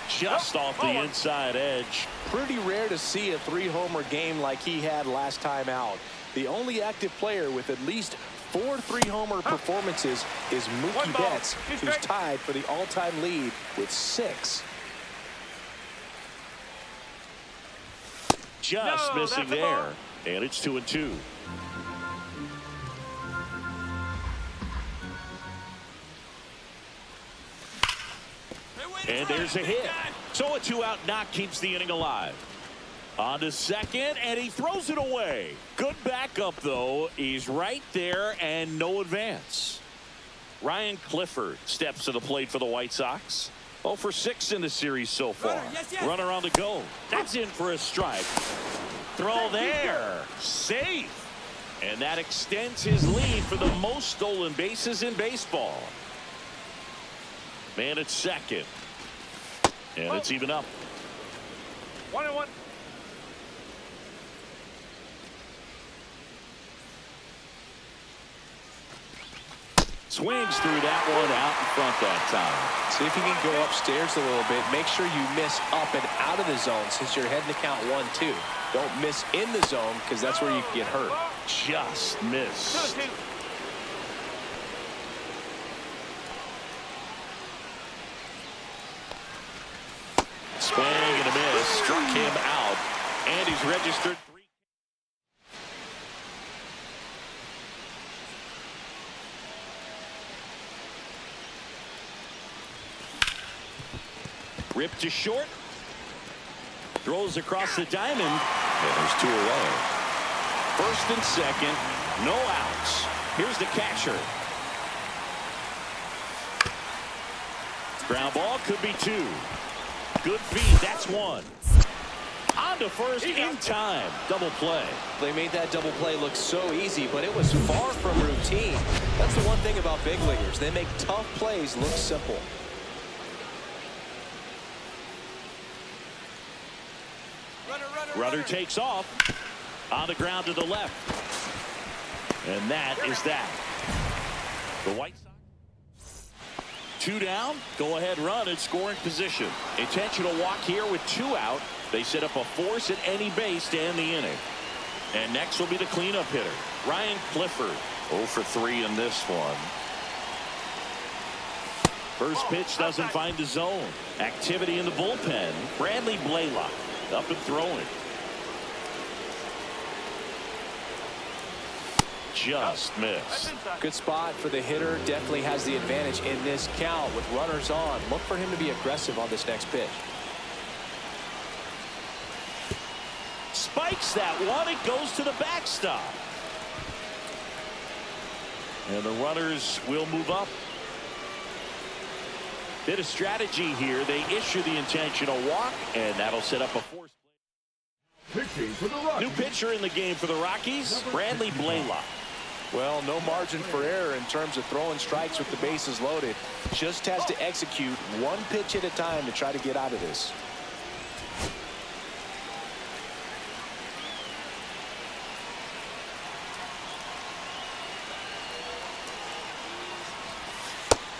Just off the inside edge. Pretty rare to see a 3-homer game like he had last time out. The only active player with at least 4 3-homer performances is Mookie Betts, who's tied for the all-time lead with 6. Just missing there. And it's 2-2. And there's a hit. So a 2-out knock keeps the inning alive. On to second, and he throws it away. Good backup, though. He's right there, and no advance. Ryan Clifford steps to the plate for the White Sox. 0 for 6 in the series so far. Runner on the go. That's in for a strike. Throw there. Safe. And that extends his lead for the most stolen bases in baseball. Man at second. And it's even up. 1-1. Swings through that one out in front that time. See if you can go upstairs a little bit. Make sure you miss up and out of the zone since you're heading to count 1-2. Don't miss in the zone because that's where you can get hurt. Just missed. Swing and a miss. Struck him out. And he's registered 3. Ripped to short. Throws across the diamond. And there's 2 away. First and second. No outs. Here's the catcher. Ground ball could be 2. Good feed. That's 1. On to first in time. Double play. They made that double play look so easy, but it was far from routine. That's the one thing about big leaguers. They make tough plays look simple. Runner takes off. On the ground to the left. And that is that. The White Sox. 2 down. Go ahead run in scoring position. Intentional walk here with 2 out. They set up a force at any base to end the inning. And next will be the cleanup hitter, Ryan Clifford. 0 for 3 in this one. First pitch doesn't find the zone. Activity in the bullpen. Bradley Blaylock up and throwing. Just missed. Good spot for the hitter. Definitely has the advantage in this count with runners on. Look for him to be aggressive on this next pitch. Spikes that one. It goes to the backstop. And the runners will move up. Bit of strategy here. They issue the intentional walk, and that'll set up a force play. Pitching for the Rockies. New pitcher in the game for the Rockies, Bradley Blaylock. Well, no margin for error in terms of throwing strikes with the bases loaded. Just has to execute one pitch at a time to try to get out of this.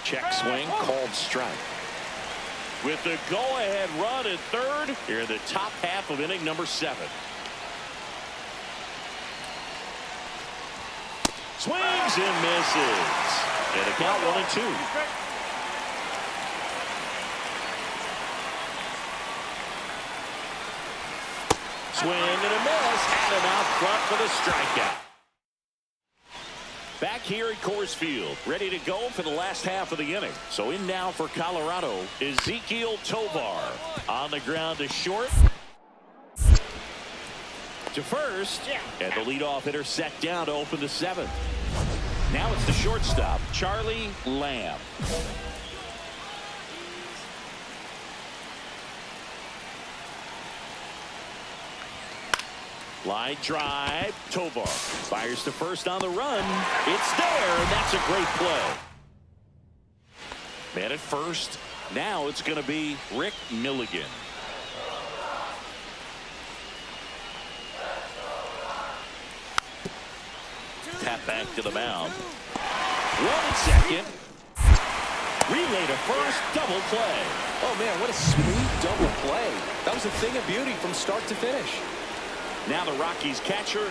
Check swing, called strike. With the go-ahead run at third, here in the top half of inning number 7. Swings and misses. And a count 1-2. Swing and a miss. Had him out front for the strikeout. Back here at Coors Field, ready to go for the last half of the inning. So in now for Colorado, Ezequiel Tovar. On the ground to short. To first. And the leadoff hitter set down to open the 7th. Now it's the shortstop, Charlie Lamb. Line drive, Tovar fires to first on the run. It's there, and that's a great play. Man at first. Now it's going to be Rick Milligan. Tap back to the mound. 1 and second. Relay to first, double play. Oh, man, what a smooth double play. That was a thing of beauty from start to finish. Now the Rockies catcher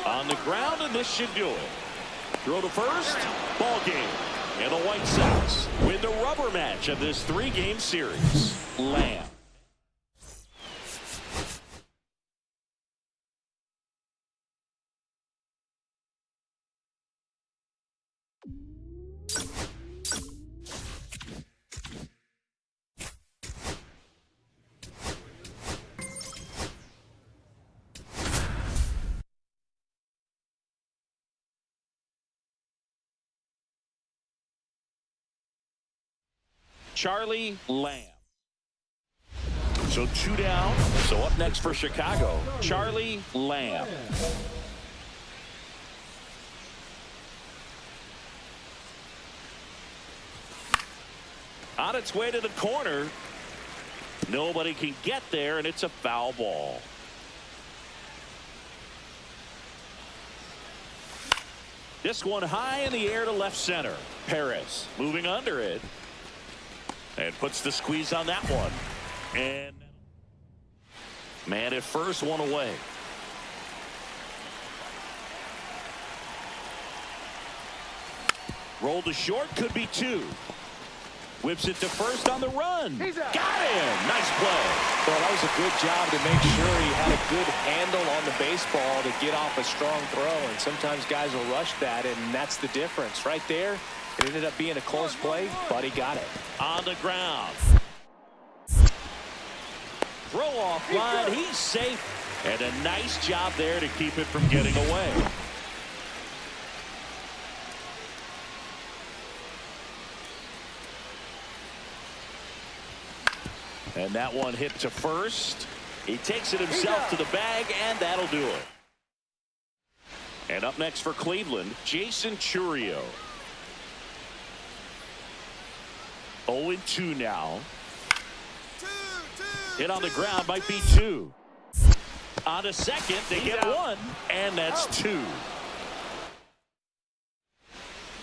on the ground, and this should do it. Throw to first, ball game. And the White Sox win the rubber match of this 3-game series. Lamb. Charlie Lamb. So 2 down. So up next for Chicago, Charlie Lamb. On its way to the corner. Nobody can get there, and it's a foul ball. This one high in the air to left center. Perez moving under it. And puts the squeeze on that one. And man at first, 1 away. Roll to short, could be 2. Whips it to first on the run. Got him. Nice play. Well, that was a good job to make sure he had a good handle on the baseball to get off a strong throw. And sometimes guys will rush that, and that's the difference. Right there, it ended up being a close play, but he got it. On the ground. Throw off line. He's safe. And a nice job there to keep it from getting away. And that one hit to first. He takes it himself to the bag, and that'll do it. And up next for Cleveland, Jason Chourio. 0-2 now. Hit on the ground, might be 2. On a second, they get 1, and that's 2.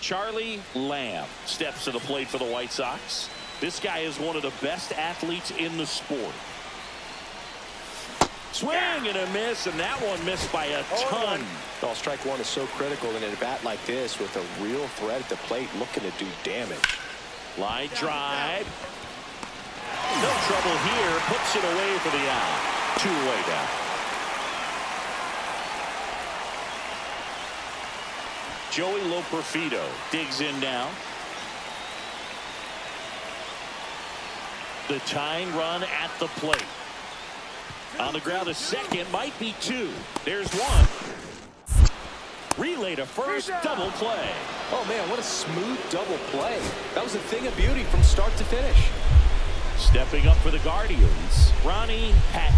Charlie Lamb steps to the plate for the White Sox. This guy is one of the best athletes in the sport. Swing and a miss, and that one missed by a ton. Well, strike one is so critical in a bat like this with a real threat at the plate looking to do damage. Line drive. No trouble here. Puts it away for the out. 2 away now. Joey Loperfido digs in now. The tying run at the plate. On the ground, a second, might be 2. There's 1. Relay to first, double play. Oh, man, what a smooth double play. That was a thing of beauty from start to finish. Stepping up for the Guardians, Ronnie Patton.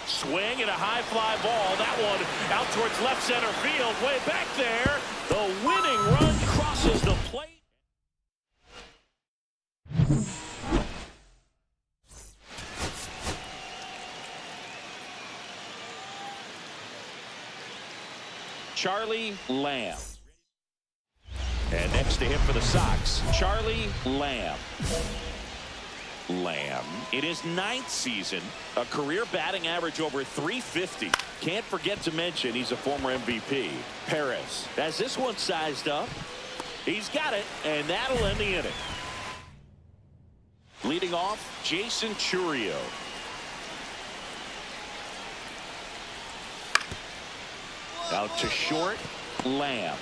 Swing and a high fly ball. That one out towards left center field. Way back there. The winning run crosses the plate. Charlie Lamb. And next to him for the Sox, Charlie Lamb. Lamb in his 9th season, a career batting average over 350. Can't forget to mention he's a former MVP. Perez has this one sized up. He's got it, and that'll end the inning. Leading off, Jason Chourio. Out to short, Lamb.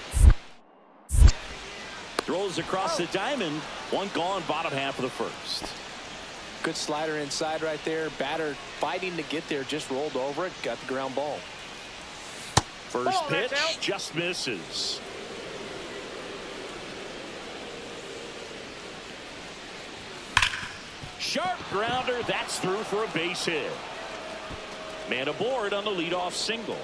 Throws across the diamond. One gone, bottom half of the first. Good slider inside right there. Batter fighting to get there, just rolled over it, got the ground ball. First pitch just misses. Sharp grounder, that's through for a base hit. Man aboard on the leadoff single.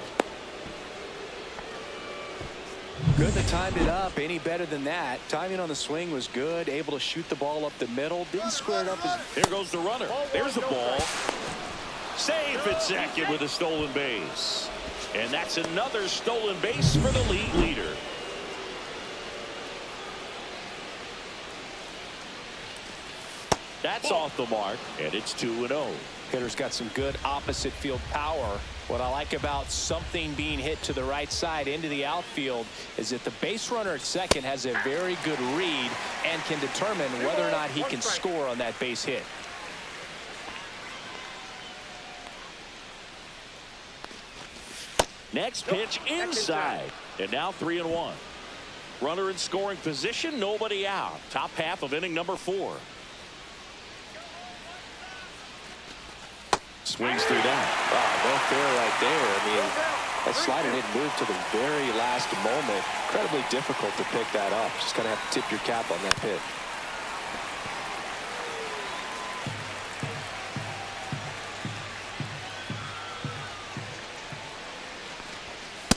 Couldn't have timed it up any better than that. Timing on the swing was good. Able to shoot the ball up the middle. Didn't square it up as... There goes the runner. There's the ball. Safe at second with a stolen base. And that's another stolen base for the league leader. That's off the mark, and it's 2-0. Hitter's got some good opposite field power. What I like about something being hit to the right side into the outfield is that the base runner at second has a very good read and can determine whether or not he can score on that base hit. Next pitch inside, and now 3-1. Runner in scoring position, nobody out. Top half of inning number 4. Swings through that. Wow, no fair right there. I mean, that slider didn't move to the very last moment. Incredibly difficult to pick that up. Just going to have to tip your cap on that hit.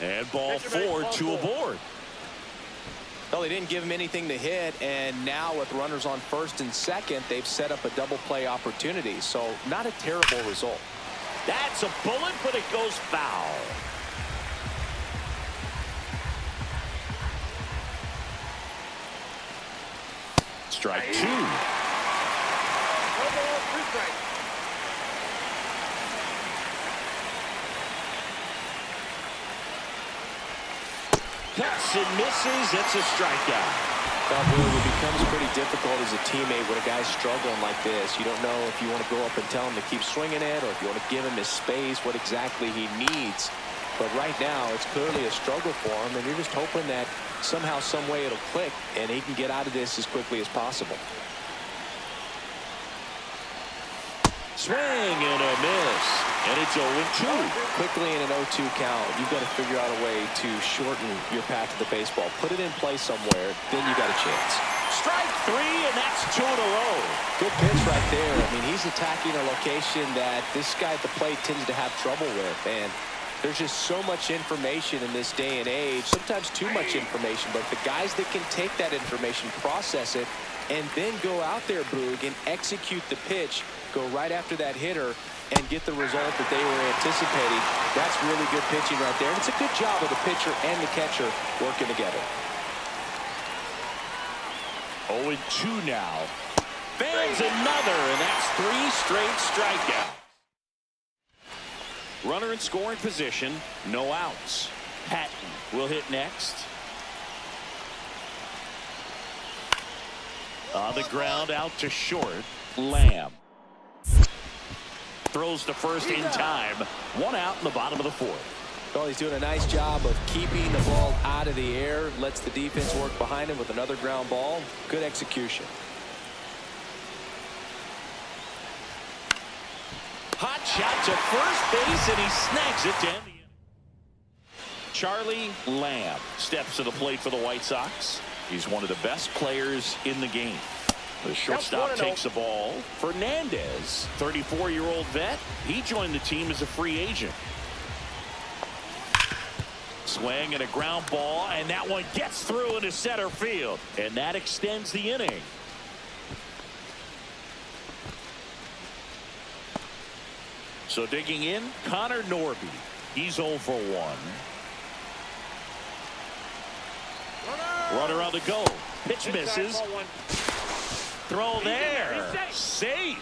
And ball 4, 2 aboard. Well, they didn't give him anything to hit, and now with runners on first and second, they've set up a double play opportunity. So not a terrible result. That's a bullet, but it goes foul. Strike 2. Cuts and misses. It's a strikeout. Well, Boog, it becomes pretty difficult as a teammate when a guy's struggling like this. You don't know if you want to go up and tell him to keep swinging it or if you want to give him his space, what exactly he needs. But right now, it's clearly a struggle for him, and you're just hoping that somehow, some way it'll click, and he can get out of this as quickly as possible. Swing and a miss. And it's 0-2. Quickly in an 0-2 count, you've got to figure out a way to shorten your path to the baseball. Put it in play somewhere, then you got a chance. Strike three, and that's 2 in a row. Good pitch right there. I mean, he's attacking a location that this guy at the plate tends to have trouble with. And there's just so much information in this day and age, sometimes too much information. But the guys that can take that information, process it, and then go out there, Boog, and execute the pitch, go right after that hitter, and get the result that they were anticipating. That's really good pitching right there. And it's a good job of the pitcher and the catcher working together. 0-2 now. Bangs another, and that's 3 straight strikeouts. Runner in scoring position, no outs. Patton will hit next. On the ground, out to short. Lamb throws to first in time. 1 out in the bottom of the 4th. Well, he's doing a nice job of keeping the ball out of the air. Lets the defense work behind him with another ground ball. Good execution. Hot shot to first base, and he snags it to end the inning. Charlie Lamb steps to the plate for the White Sox. He's one of the best players in the game. The shortstop takes the ball. Fernandez, 34-year-old vet. He joined the team as a free agent. Swing and a ground ball, and that one gets through into center field. And that extends the inning. So digging in, Connor Norby. He's 0 for 1. Runner on the go. Pitch misses. Throw there. Safe.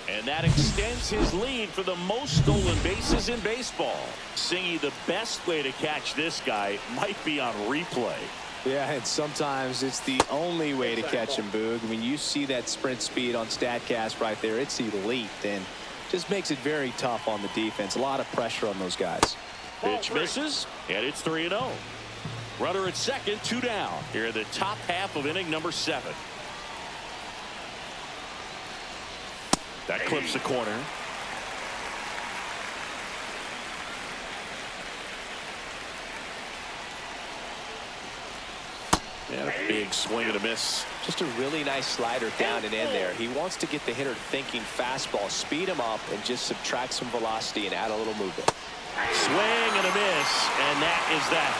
And that extends his lead for the most stolen bases in baseball. Singy, the best way to catch this guy might be on replay. Yeah, and sometimes it's the only way to catch him, Boog. I mean, you see that sprint speed on StatCast right there. It's elite, and just makes it very tough on the defense. A lot of pressure on those guys. Pitch misses, and it's 3-0. Runner at second, 2 down. Here in the top half of inning number 7. That clips the corner. And a big swing and a miss. Just a really nice slider down and in there. He wants to get the hitter thinking fastball, speed him up, and just subtract some velocity and add a little movement. Swing and a miss, and that is that.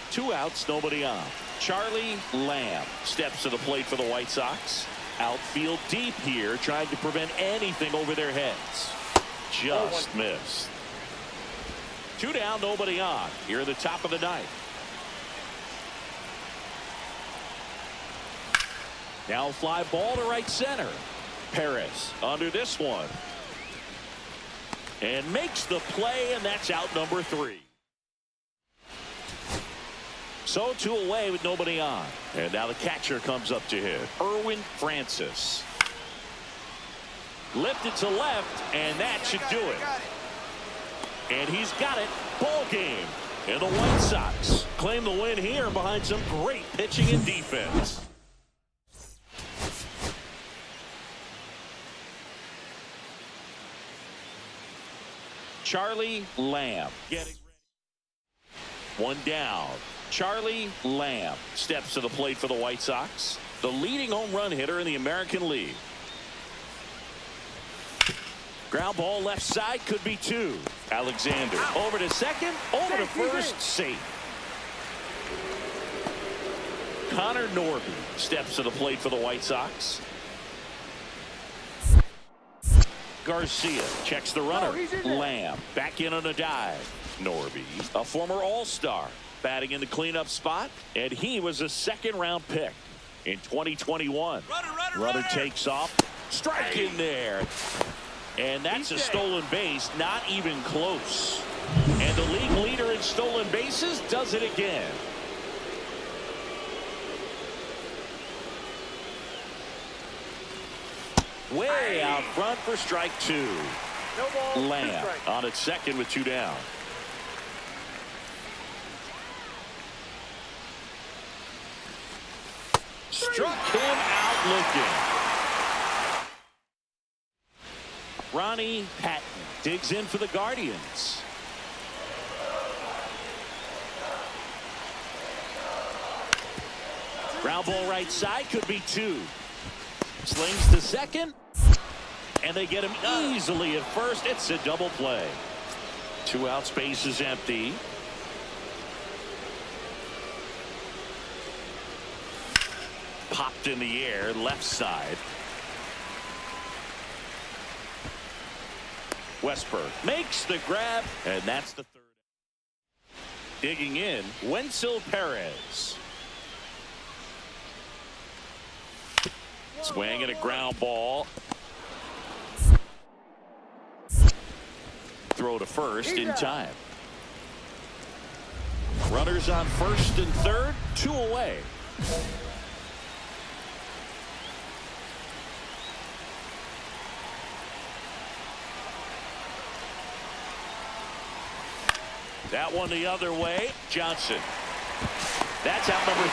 2 outs, nobody on. Charlie Lamb steps to the plate for the White Sox. Outfield deep here, trying to prevent anything over their heads. Just missed. 2 down, nobody on. Here at the top of the 9th. Now fly ball to right center. Perez under this one. And makes the play, and that's out number 3. So 2 away with nobody on. And now the catcher comes up to hit. Erwin Francis. Lifted to left, and that should do it. And he's got it. Ball game. And the White Sox claim the win here behind some great pitching and defense. Charlie Lamb getting ready. 1 down. Charlie Lamb steps to the plate for the White Sox, the leading home run hitter in the American League. Ground ball left side, could be 2. Alexander over to second, over to first, safe. Connor Norby steps to the plate for the White Sox. Garcia checks the runner. Lamb back in on a dive. Norby, a former All-Star, batting in the cleanup spot, and he was a 2nd-round pick in 2021. Runner takes off. Strike in there. And that's a stolen base, not even close. And the league leader in stolen bases does it again. Way out front for strike two. No ball. 2 Lamb strikes. on its second with 2 down. Struck him out looking. Ronnie Patton digs in for the Guardians. Ground ball right side, could be 2. Slings to second. And they get him easily at first. It's a double play. 2 outs, base is empty. Popped in the air, left side. Westberg makes the grab, and that's the third. Digging in, Wenzel Perez. Swing and a ground ball. Throw to first in time. Runners on first and third, 2 away. That one the other way. Johnson. That's out number 3.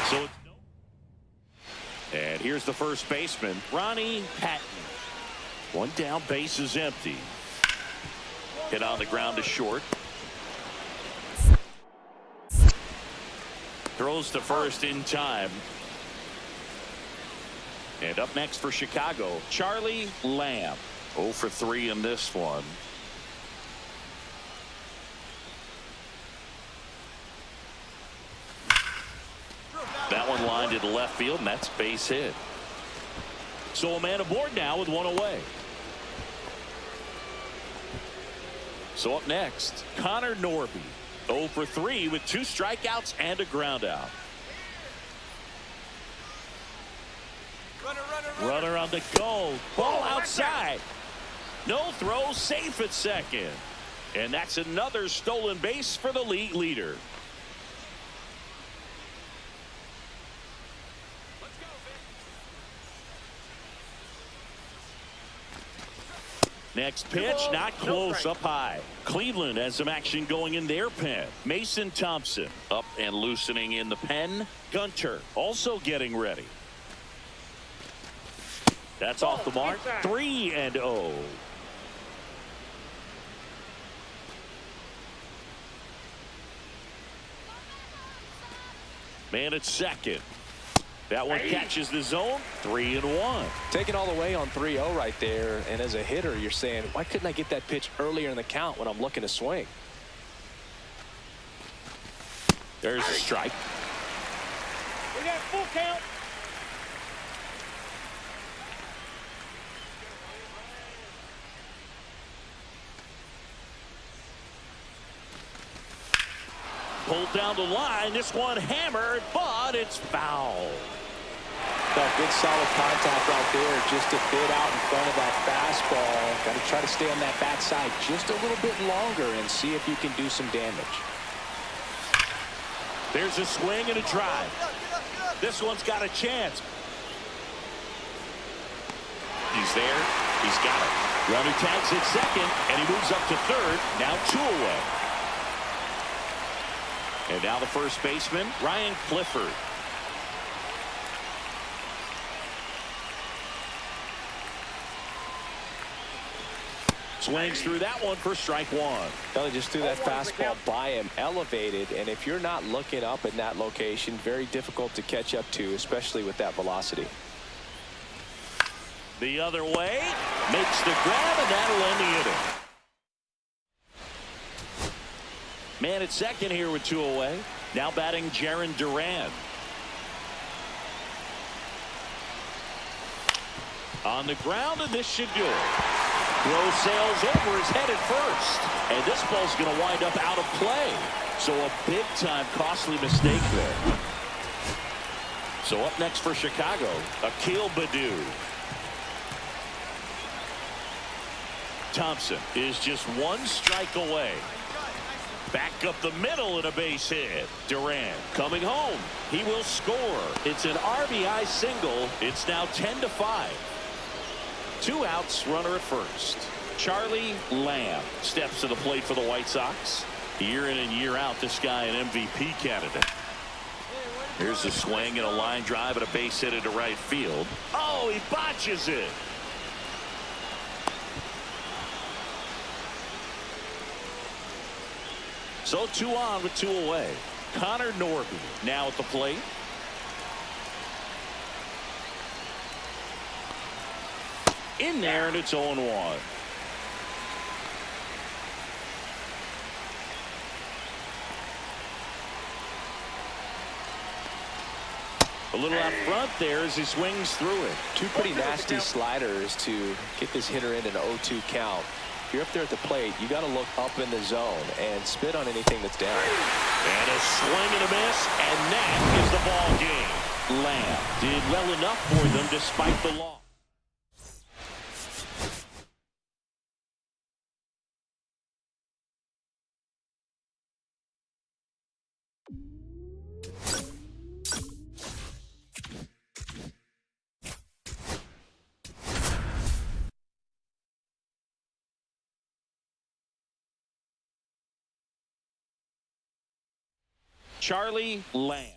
So it's no. And here's the first baseman, Ronnie Patton. 1 down, base is empty. Hit on the ground to short. Throws to first in time. And up next for Chicago, Charlie Lamb. 0 for 3 in this one. That one lined into left field, and that's base hit. So a man aboard now with 1 away. So up next, Connor Norby. 0 for 3 with 2 strikeouts and a ground out. Runner on the go. Ball outside. No throw, safe at second. And that's another stolen base for the league leader. Next pitch, not close, up high. Cleveland has some action going in their pen. Mason Thompson up and loosening in the pen. Gunter also getting ready. That's off the mark. 3-0. Man at second. That one catches the zone. 3-1. Taking all the way on 3-0 right there. And as a hitter, you're saying, why couldn't I get that pitch earlier in the count when I'm looking to swing? There's a strike. We got full count. Pulled down the line. This one hammered, but it's foul. That good solid contact right there, just a bit out in front of that fastball. Got to try to stay on that backside just a little bit longer and see if you can do some damage. There's a swing and a drive. This one's got a chance. He's there. He's got it. Runner tags at second, and he moves up to third. Now 2 away. And now the first baseman, Ryan Clifford. Swings through that one for strike 1. Kelly just threw that fastball by him, elevated, and if you're not looking up in that location, very difficult to catch up to, especially with that velocity. The other way, makes the grab, and that'll end the inning. Man at second here with 2 away. Now batting Jarren Duran. On the ground, and this should do it. Throw sails over his head at first. And this ball's going to wind up out of play. So a big-time costly mistake there. So up next for Chicago, Akil Baddoo. Thompson is just 1 strike away. Back up the middle and a base hit. Durant coming home. He will score. It's an RBI single. It's now 10-5. 2 outs, runner at first. Charlie Lamb steps to the plate for the White Sox. Year in and year out, this guy an MVP candidate. Here's a swing and a line drive and a base hit into right field. Oh, he botches it. So 2 on with 2 away. Connor Norby now at the plate. In there, and it's 0-1. A little out front there as he swings through it. 2 pretty nasty sliders to get this hitter in an 0-2 count. If you're up there at the plate, you got to look up in the zone and spit on anything that's down. And a swing and a miss, and that is the ball game. Lamb did well enough for them despite the loss. Charlie Lamb.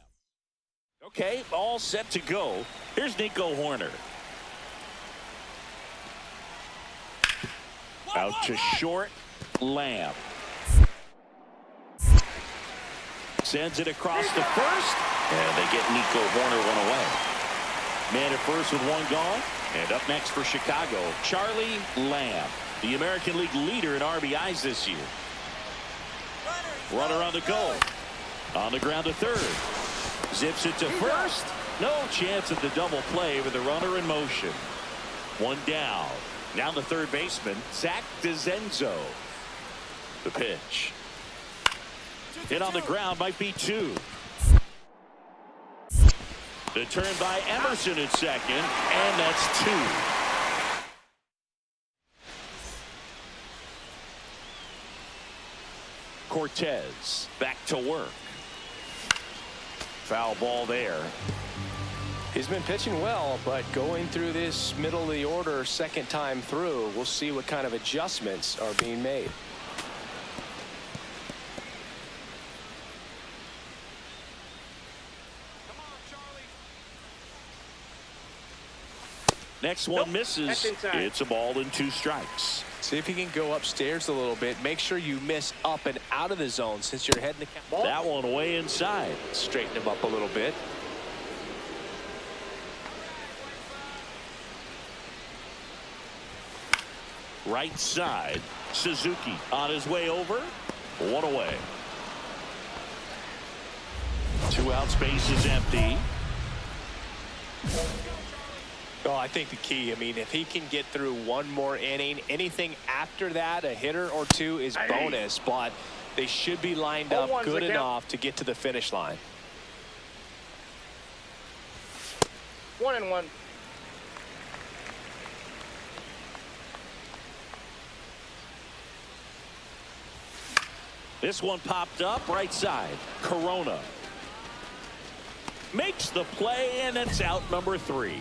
Okay, all set to go. Here's Nico Horner. Out to short. Lamb sends it across to first, and they get Nico Horner 1 away. Man at first with 1 gone. And up next for Chicago, Charlie Lamb, the American League leader in RBIs this year. Runner on the goal. On the ground to third. Zips it to first. No chance at the double play with the runner in motion. 1 down. Now the third baseman, Zach DeZenzo. The pitch. Hit on the ground might be 2. The turn by Emerson at second, and that's 2. Cortez back to work. Foul ball there. He's been pitching well, but going through this middle of the order second time through, we'll see what kind of adjustments are being made. Next one misses. It's a ball and 2 strikes. See if you can go upstairs a little bit. Make sure you miss up and out of the zone since you're heading the count. That one way inside. Straighten him up a little bit. Right side. Suzuki on his way over. 1 away. 2 outs, base is empty. Oh, I think the key, I mean, if he can get through 1 more inning, anything after that, a hitter or 2 is bonus, but they should be lined up good enough to get to the finish line. 1-1. This one popped up right side. Corona makes the play, and it's out number 3.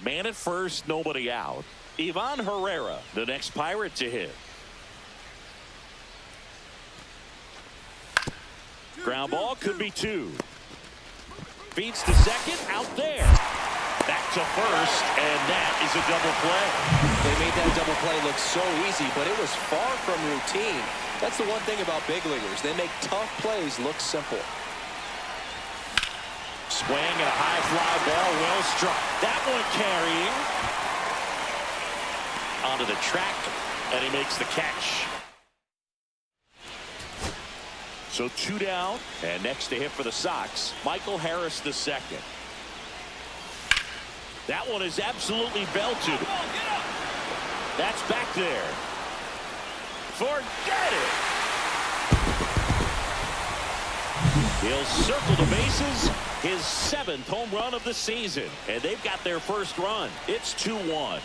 Man at first, nobody out. Ivan Herrera, the next Pirate to hit. Ground ball could be 2. Feeds to second, out there. Back to first, and that is a double play. They made that double play look so easy, but it was far from routine. That's the one thing about big leaguers. They make tough plays look simple. Swing and a high fly ball, well struck. That one carrying onto the track, and he makes the catch. So 2 down, and next to hit for the Sox, Michael Harris the second. That one is absolutely belted. That's back there. Forget it. He'll circle the bases. His 7th home run of the season. And they've got their first run. It's 2-1.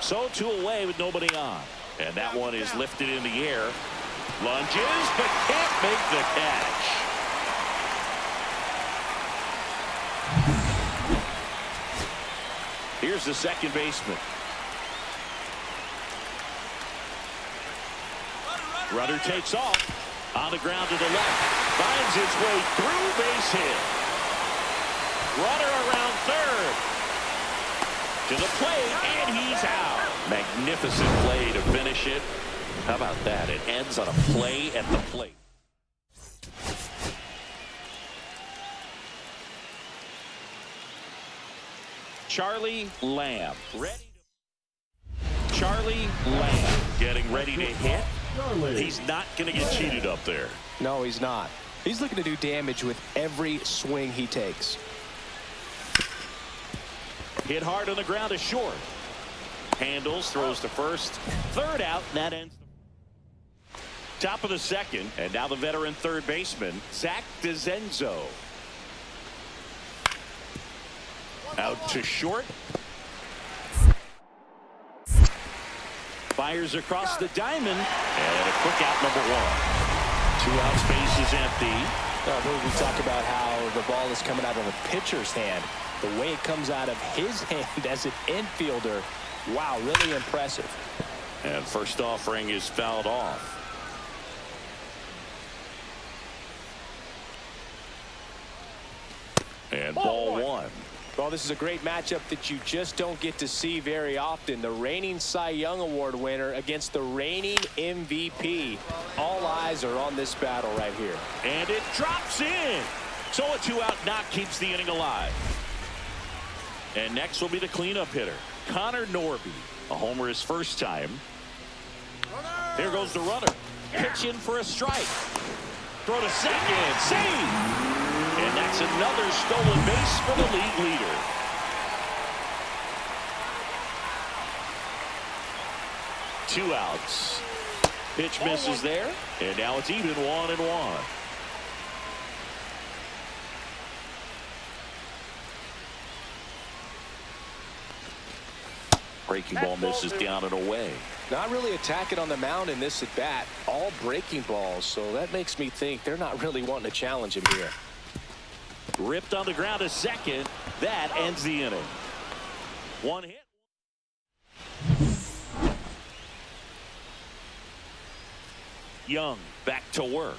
So 2 away with nobody on. And that one is lifted in the air. Lunges, but can't make the catch. Here's the second baseman. Runner takes off. On the ground to the left. Finds its way through, base hit. Runner around third. To the plate, and he's out. Magnificent play to finish it. How about that? It ends on a play at the plate. Charlie Lamb. Charlie Lamb getting ready to hit. He's not going to get cheated up there. No, he's not. He's looking to do damage with every swing he takes. Hit hard on the ground is short. Handles, throws to first. Third out, and that ends. Top of the second, and now the veteran third baseman, Zach DeZenzo. Out to short. Fires across the diamond, and a quick out, number one. 2 outs, base is empty. We talk about how the ball is coming out of the pitcher's hand. The way it comes out of his hand as an infielder, wow, really impressive. And first offering is fouled off. And ball one. Well, this is a great matchup that you just don't get to see very often. The reigning Cy Young Award winner against the reigning MVP. All eyes are on this battle right here. And it drops in. So a 2-out knock keeps the inning alive. And next will be the cleanup hitter, Connor Norby. A homer his first time. There goes the runner. Pitch in for a strike. Throw to second. Save. And that's another stolen base for the league leader. Two outs. Pitch misses there. And now it's even 1-1. Breaking ball misses down and away. Not really attacking on the mound in this at bat. All breaking balls. So that makes me think they're not really wanting to challenge him here. Ripped on the ground to second. That ends the inning. One hit. Young back to work.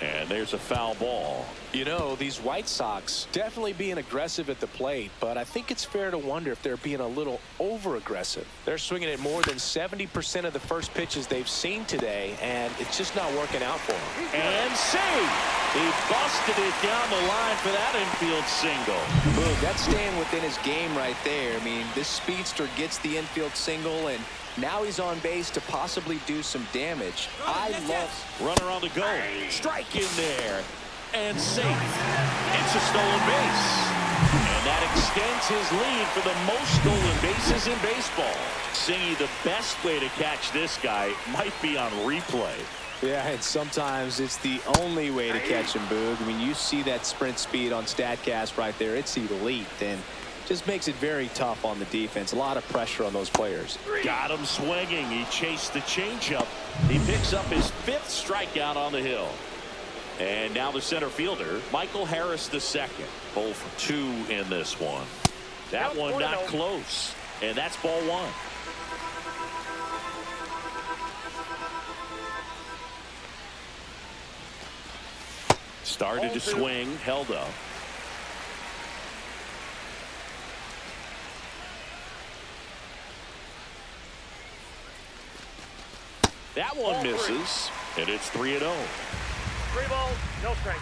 And there's a foul ball. You know, these White Sox definitely being aggressive at the plate, but I think it's fair to wonder if they're being a little over-aggressive. They're swinging at more than 70% of the first pitches they've seen today, and it's just not working out for them. And save. He busted it down the line for that infield single. Boog, that's staying within his game right there. I mean, this speedster gets the infield single, and now he's on base to possibly do some damage. I love... Runner on the go. Strike in there. And safe. It's a stolen base. And that extends his lead for the most stolen bases in baseball. Singy, the best way to catch this guy might be on replay. Yeah, and sometimes it's the only way to catch him, Boog. I mean, you see that sprint speed on StatCast right there. It's elite, and just makes it very tough on the defense. A lot of pressure on those players. Got him swinging. He chased the changeup. He picks up his 5th strikeout on the hill. And now the center fielder, Michael Harris II. 0 for 2 in this one. That one not close. And that's ball one. Started to swing, held up. That one misses, and it's 3-0. 3 balls, no strike.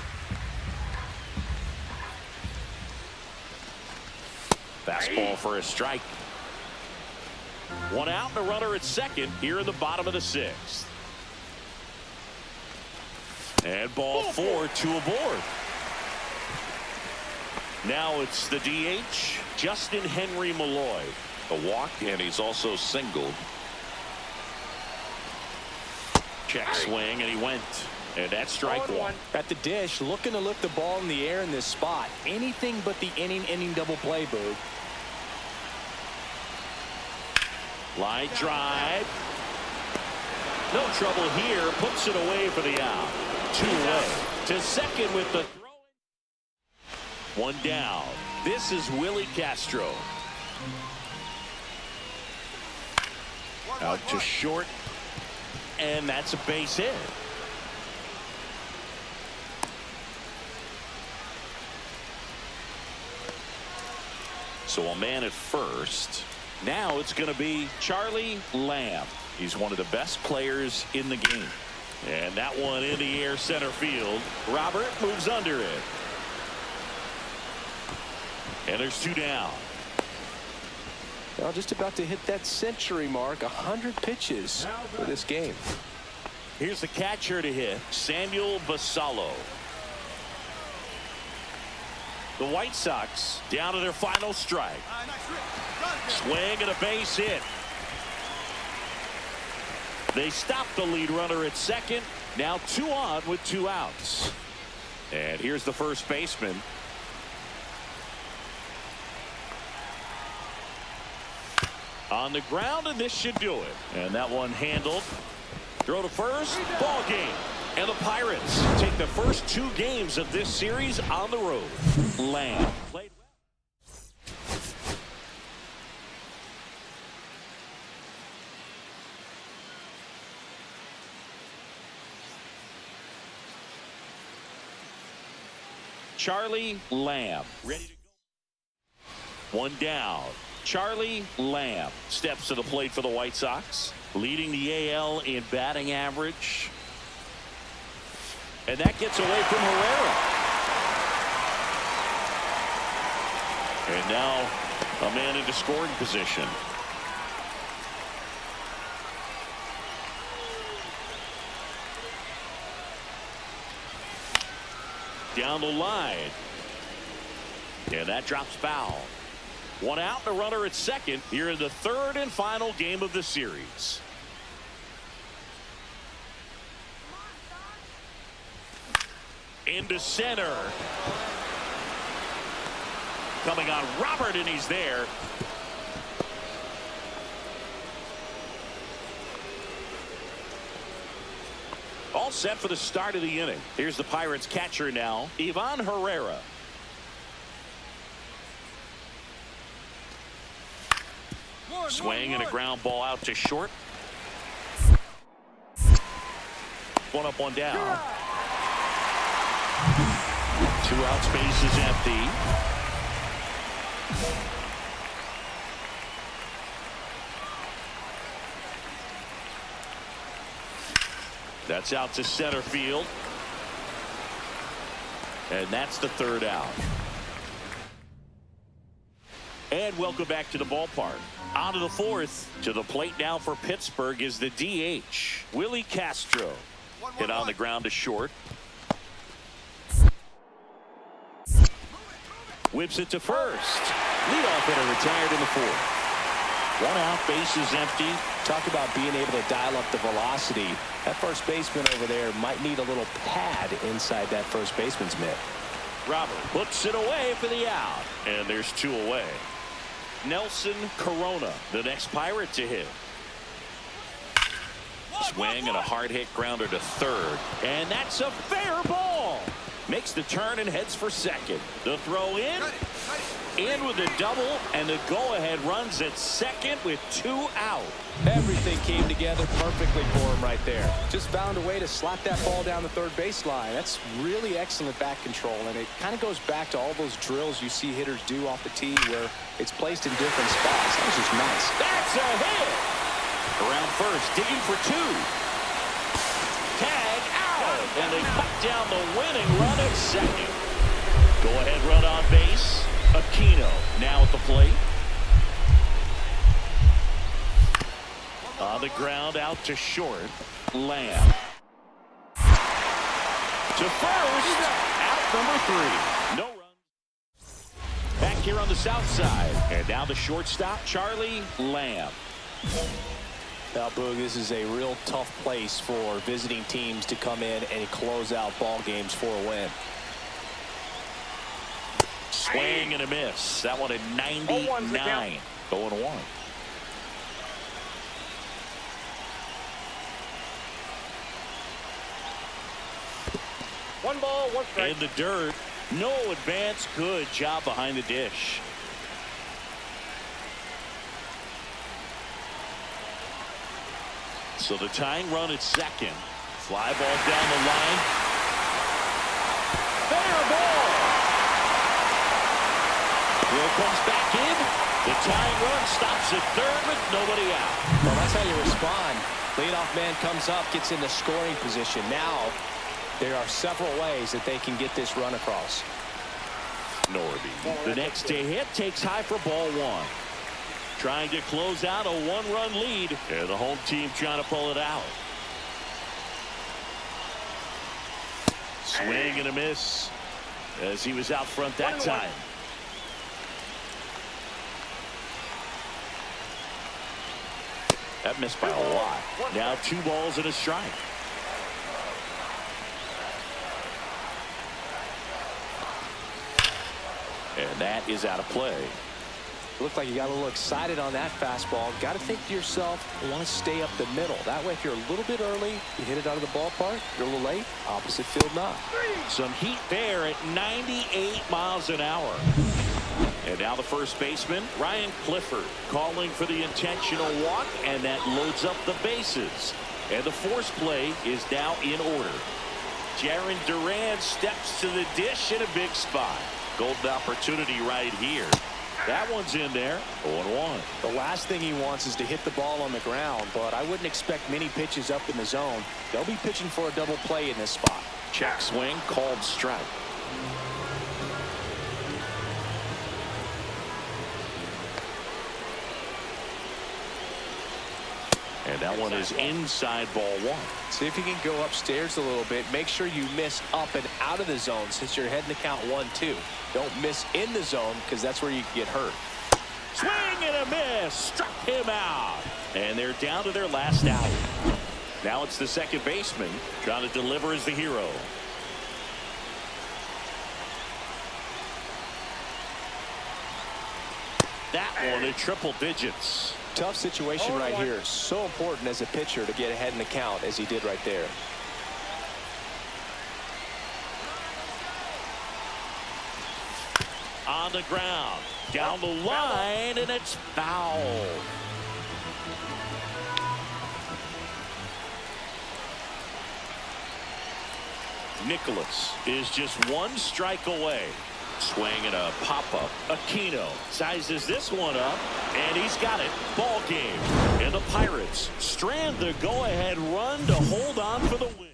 Fastball for a strike. 1 out and a runner at second here in the bottom of the 6th. And ball 4, 2 aboard. Now it's the DH, Justin Henry Malloy. A walk, and he's also singled. Check swing, and he went. And that's strike one. At the dish, looking to lift the ball in the air in this spot. Anything but the inning double play, Boog. Line drive. No trouble here. Puts it away for the out. 2 away. To second with the throw. 1 down. This is Willie Castro. Out to short. And that's a base hit. So a man at first. Now it's going to be Charlie Lamb. He's one of the best players in the game. And that one in the air center field. Robert moves under it. And there's 2 down. Well, just about to hit that century mark. 100 pitches for this game. Here's the catcher to hit, Samuel Basallo. The White Sox down to their final strike. Swing and a base hit. They stop the lead runner at second. Now 2 on with 2 outs. And here's the first baseman. On the ground, and this should do it. And that one handled. Throw to first. Ball game. And the Pirates take the first 2 games of this series on the road. Lamb played well. Charlie Lamb ready to go. 1 down. Charlie Lamb steps to the plate for the White Sox, leading the AL in batting average. And that gets away from Herrera. And now a man into scoring position. Down the line. And that drops foul. 1 out, and a runner at second here in the 3rd and final game of the series. Into center. Coming on Robert, and he's there. All set for the start of the inning. Here's the Pirates catcher now, Ivan Herrera. Swing and a ground ball out to short. 1 up, 1 down. 2 outs, base is empty. That's out to center field. And that's the 3rd out. And welcome back to the ballpark. On to the 4th. To the plate now for Pittsburgh is the DH, Willie Castro. Hit on the ground to short. Whips it to first. Leadoff hitter retired in the 4th. 1 out, base is empty. Talk about being able to dial up the velocity. That first baseman over there might need a little pad inside that first baseman's mitt. Robert puts it away for the out. And there's 2 away. Nelson Corona, the next Pirate to hit. Swing and a hard hit grounder to 3rd. And that's a fair ball. Makes the turn and heads for second. The throw in. In with a double, and the go-ahead runs at second with 2 out. Everything came together perfectly for him right there. Just found a way to slap that ball down the 3rd baseline. That's really excellent back control, and it kind of goes back to all those drills you see hitters do off the tee where it's placed in different spots. That was just nice. That's a hit. Around first, digging for 2. Tag out, and they cut down the winning run at second. Go-ahead run on base. Aquino now at the plate. On the ground, out to short. Lamb. To first. Out number 3. No runs. Back here on the south side. And now the shortstop, Charlie Lamb. Now, Boog, this is a real tough place for visiting teams to come in and close out ball games for a win. Swing and a miss. That one at 99. 0-1. 1 ball, 1 strike. In the dirt. No advance. Good job behind the dish. So the tying run at second. Fly ball down the line. Fair ball. Will comes back in. The tying run stops at third with nobody out. Well, that's how you respond. Leadoff man comes up, gets into scoring position. Now, there are several ways that they can get this run across. Norby, the next to hit, takes high for ball 1. Trying to close out a 1-run lead. And the home team trying to pull it out. Swing and a miss as he was out front that time. That missed by a lot. Now 2 balls and a strike. And that is out of play. Looked like you got a little excited on that fastball. Got to think to yourself, I want to stay up the middle. That way, if you're a little bit early, you hit it out of the ballpark. You're a little late, opposite field not. Some heat there at 98 miles an hour. And now the first baseman, Ryan Clifford, calling for the intentional walk, and that loads up the bases. And the force play is now in order. Jaron Duran steps to the dish in a big spot. Golden opportunity right here. That one's in there. 0-1. The last thing he wants is to hit the ball on the ground, but I wouldn't expect many pitches up in the zone. They'll be pitching for a double play in this spot. Check swing, called strike. And that one is inside ball 1. See if you can go upstairs a little bit. Make sure you miss up and out of the zone since you're heading to count 1-2. Don't miss in the zone because that's where you can get hurt. Swing and a miss. Struck him out. And they're down to their last out. Now it's the second baseman trying to deliver as the hero. That one in triple digits. Tough situation right here. So important as a pitcher to get ahead in the count as he did right there. On the ground. Down the line, and it's foul. Nicholas is just 1 strike away. Swing and a pop-up. Aquino sizes this one up, and he's got it. Ball game. And the Pirates strand the go-ahead run to hold on for the win.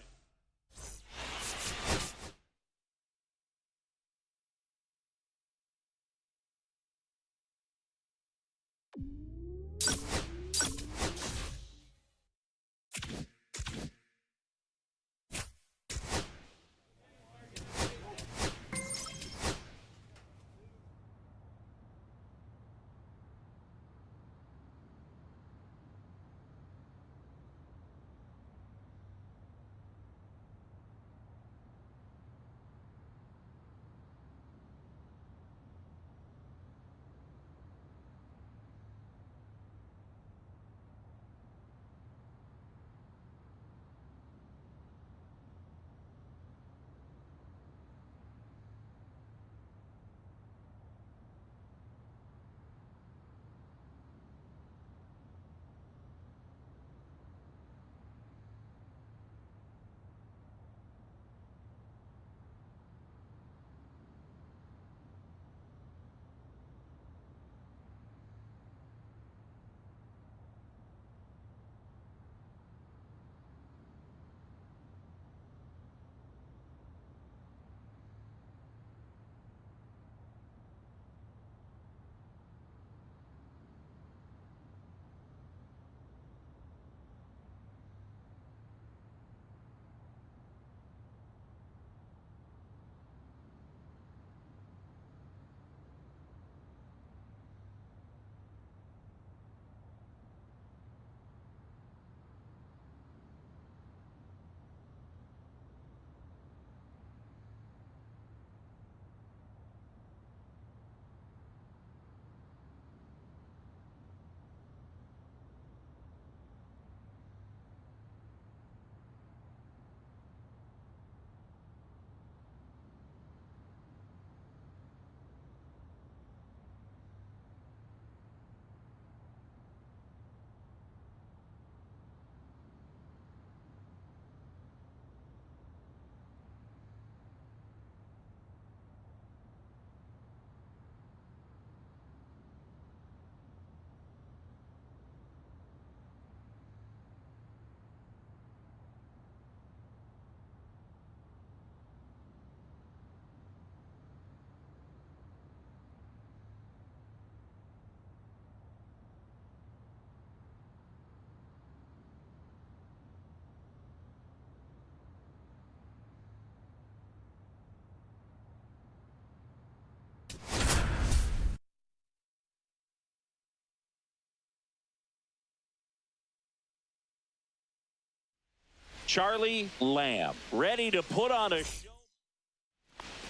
Charlie Lamb, ready to put on a show.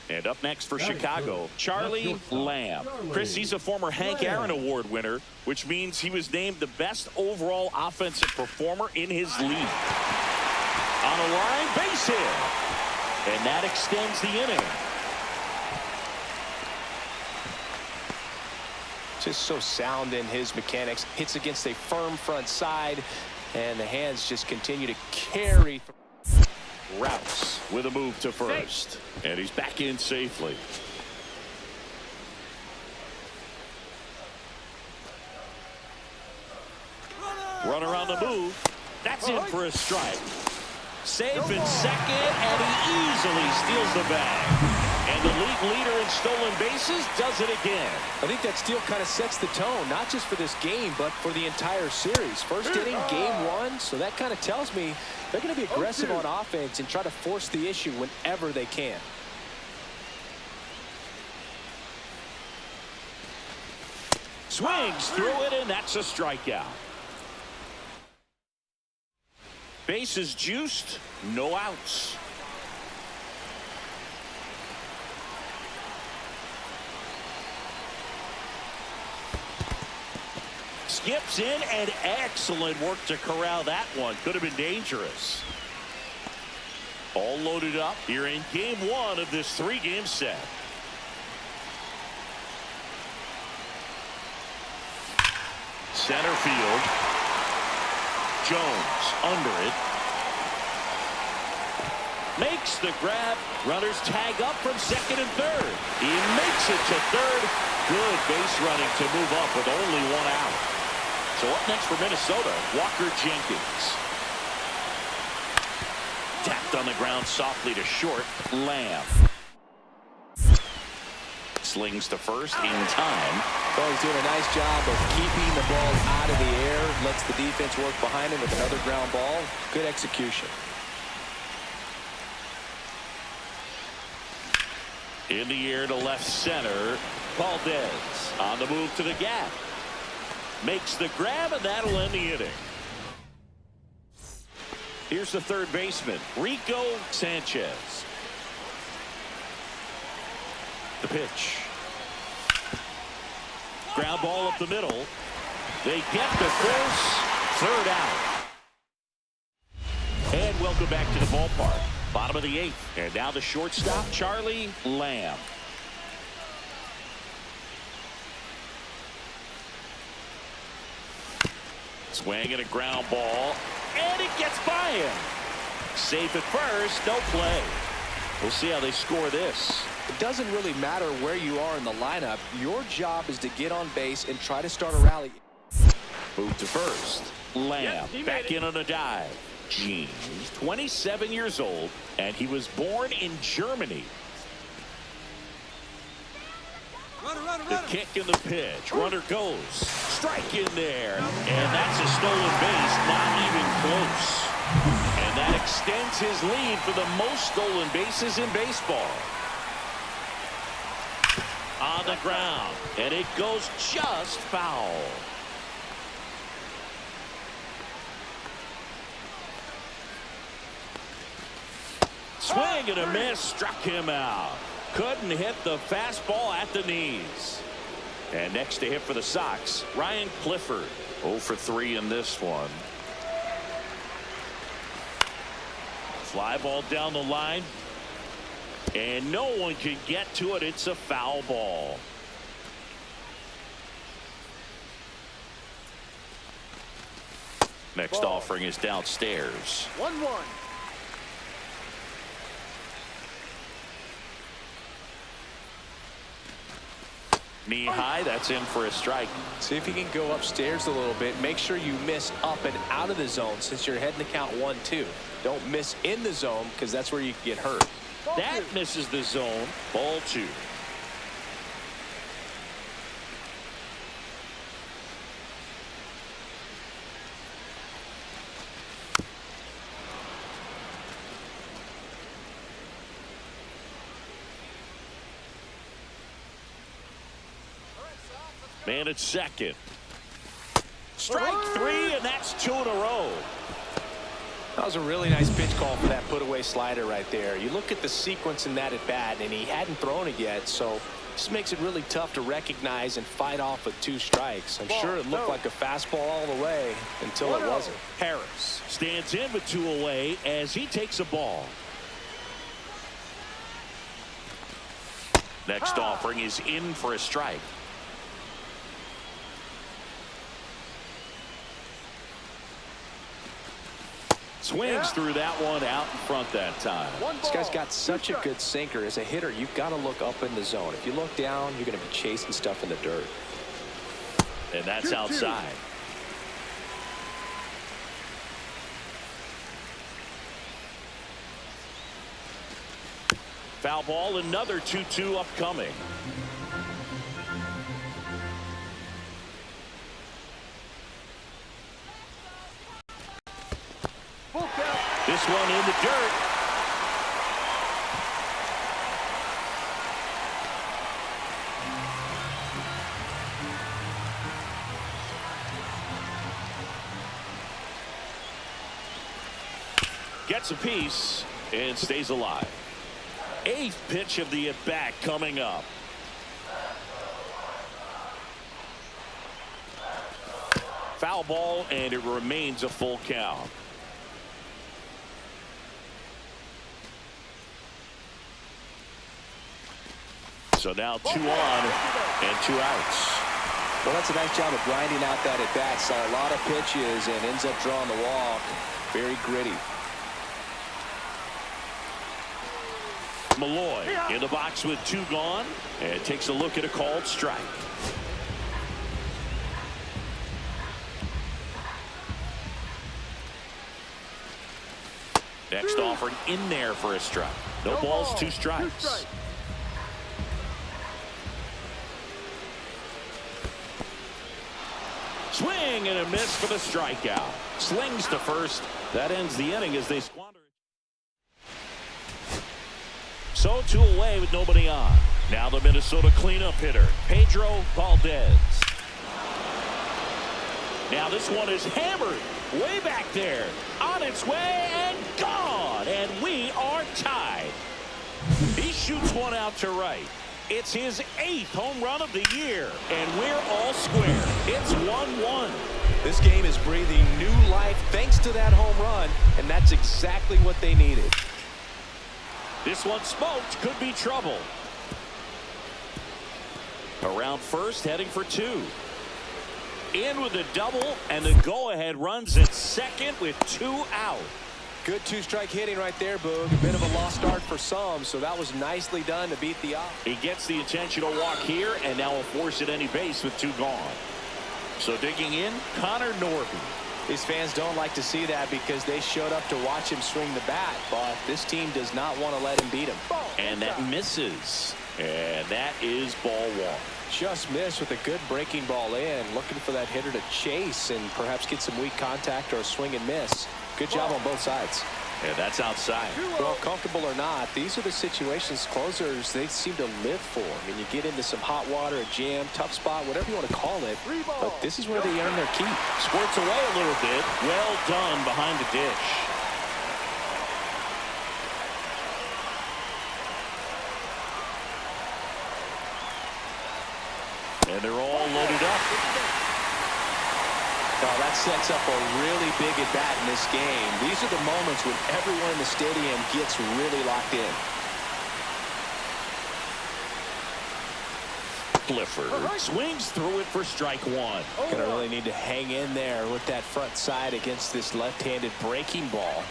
And up next for Chicago, Charlie Lamb. Chris, he's a former Hank Aaron Award winner, which means he was named the best overall offensive performer in his league. On a line, base hit. And that extends the inning. Just so sound in his mechanics. Hits against a firm front side, and the hands just continue to carry. Routes with a move to first. And he's back in safely. Runner on the move. That's in for a strike. Safe in second, and he easily steals the bag. And the league leader in stolen bases does it again. I think that steal kind of sets the tone, not just for this game, but for the entire series. First inning, game one, so that kind of tells me they're going to be aggressive on offense and try to force the issue whenever they can. Swings through it, and that's a strikeout. Bases juiced, no outs. Skips in, and excellent work to corral that one. Could have been dangerous. All loaded up here in game one of this three-game set. Center field. Jones under it. Makes the grab. Runners tag up from second and third. He makes it to third. Good base running to move up with only one out. So up next for Minnesota, Walker Jenkins. Tapped on the ground softly to short. Lamb. Slings to first in time. Well, he's doing a nice job of keeping the ball out of the air. Lets the defense work behind him with another ground ball. Good execution. In the air to left center. Valdez on the move to the gap. Makes the grab, and that'll end the inning. Here's the third baseman, Rico Sanchez. The pitch. Ground ball up the middle. They get to first. Third out. And welcome back to the ballpark. Bottom of the eighth. And now the shortstop, Charlie Lamb. Swing and a ground ball. And it gets by him. Safe at first. No play. We'll see how they score this. It doesn't really matter where you are in the lineup. Your job is to get on base and try to start a rally. Move to first. Lamb back in on a dive. Gene, 27 years old, and he was born in Germany. The kick and the pitch. Runner goes. Strike in there. And that's a stolen base. Not even close. And that extends his lead for the most stolen bases in baseball. On the ground. And it goes just foul. Swing and a miss. Struck him out. Couldn't hit the fastball at the knees. And next to hit for the Sox, Ryan Clifford. 0 for 3 in this one. Fly ball down the line. And no one can get to it. It's a foul ball. Next offering is downstairs. 1-1. Knee high, that's in for a strike. See if you can go upstairs a little bit. Make sure you miss up and out of the zone since you're heading to count 1-2. Don't miss in the zone because that's where you can get hurt. That misses the zone. Ball 2. Man at second. Strike 3, and that's 2 in a row. That was a really nice pitch call for that put-away slider right there. You look at the sequence in that at-bat, and he hadn't thrown it yet, so this makes it really tough to recognize and fight off with 2 strikes. I'm sure it looked like a fastball all the way until it wasn't. Harris stands in with 2 away as he takes a ball. Next offering is in for a strike. Swings through that one out in front that time. This guy's got such a good sinker. As a hitter, you've got to look up in the zone. If you look down, you're going to be chasing stuff in the dirt. And that's outside. Foul ball, another 2-2 upcoming. This one in the dirt. Gets a piece and stays alive. 8th pitch of the at-bat coming up. Foul ball, and it remains a full count. So now 2 on and 2 outs. Well, that's a nice job of grinding out that at-bat. Saw a lot of pitches and ends up drawing the walk. Very gritty. Malloy in the box with 2 gone and takes a look at a called strike. Next offering in there for a strike. No balls, 2 strikes. Swing and a miss for the strikeout. Slings to first. That ends the inning as they squander it. So 2 away with nobody on. Now the Minnesota cleanup hitter, Pedro Valdez. Now this one is hammered way back there. On its way and gone. And we are tied. He shoots one out to right. It's his 8th home run of the year, and we're all square. It's 1-1. This game is breathing new life thanks to that home run, and that's exactly what they needed. This one smoked, could be trouble. Around first, heading for 2. In with a double, and the go-ahead runs at second with 2 out. Good 2-strike hitting right there, Boog. A bit of a lost start for some, so that was nicely done to beat the odds. He gets the intentional walk here, and now will force at any base with 2 gone. So digging in, Connor Norby. These fans don't like to see that because they showed up to watch him swing the bat, but this team does not want to let him beat him. And that misses. And that is ball 1. Just missed with a good breaking ball in, looking for that hitter to chase and perhaps get some weak contact or a swing and miss. Good job on both sides. And that's outside. Well, comfortable or not, these are the situations closers they seem to live for. I mean, you get into some hot water, a jam, tough spot, whatever you want to call it, but this is where they earn their keep. Squirts away a little bit. Well done behind the dish. And they're all loaded up. Well, that sets up a really big at-bat in this game. These are the moments when everyone in the stadium gets really locked in. Clifford swings through it for strike 1. Gonna really need to hang in there with that front side against this left-handed breaking ball.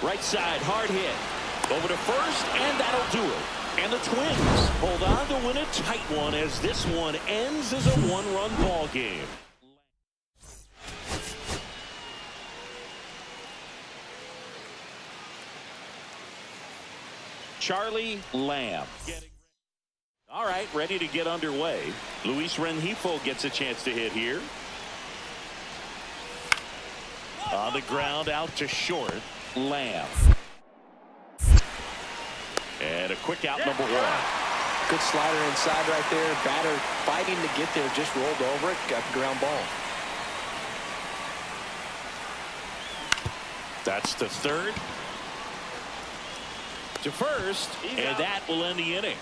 Right side, hard hit. Over to first, and that'll do it. And the Twins hold on to win a tight one as this one ends as a 1-run ball game. Charlie Lamb. All right, ready to get underway. Luis Rengifo gets a chance to hit here. On the ground, out to short. Lamb. And a quick out, number 1. Good slider inside right there. Batter fighting to get there, just rolled over it, got the ground ball. That's to third. To first. And that will end the inning.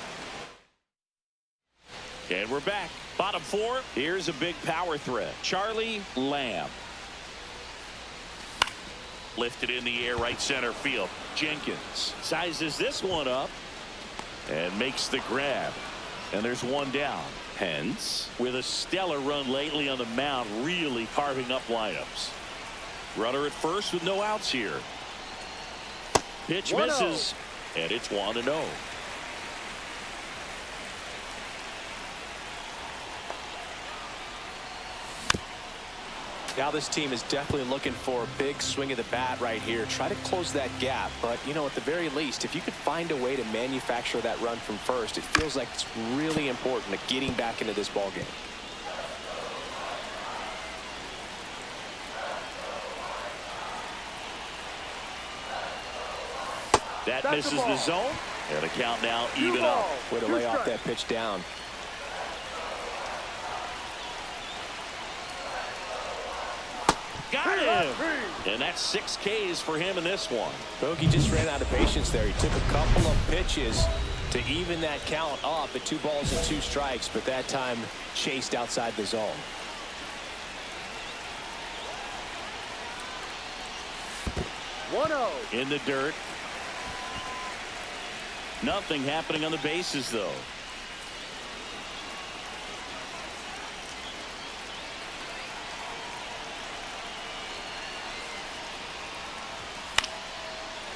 And we're back. Bottom four. Here's a big power threat. Charlie Lamb. Lifted in the air, right center field. Jenkins sizes this one up and makes the grab. And there's one down. Pence, with a stellar run lately on the mound, really carving up lineups. Runner at first with no outs here. Pitch misses, and it's 1-0. Now this team is definitely looking for a big swing of the bat right here. Try to close that gap. But, you know, at the very least, if you could find a way to manufacture that run from first, it feels like it's really important to getting back into this ball game. That misses the zone. And a count now even up. Way to lay off that pitch down. Got him. And that's 6 Ks for him in this one. Bogey just ran out of patience there. He took a couple of pitches to even that count up at 2 balls and 2 strikes, but that time chased outside the zone. In the dirt. Nothing happening on the bases, though.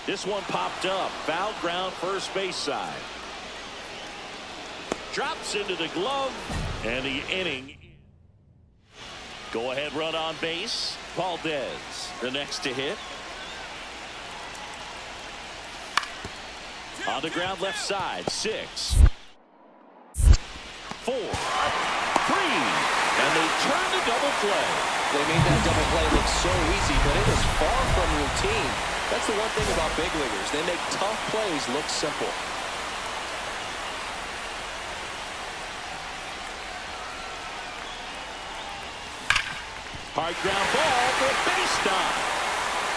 This one popped up. Foul ground, first base side. Drops into the glove, and the inning. Go ahead run on base. Valdez, the next to hit. On the ground left side. 6, 4, 3, and they turn the double play. They made that double play look so easy, but it is far from routine. That's the one thing about big leaguers. They make tough plays look simple. Hard ground ball for a base stop.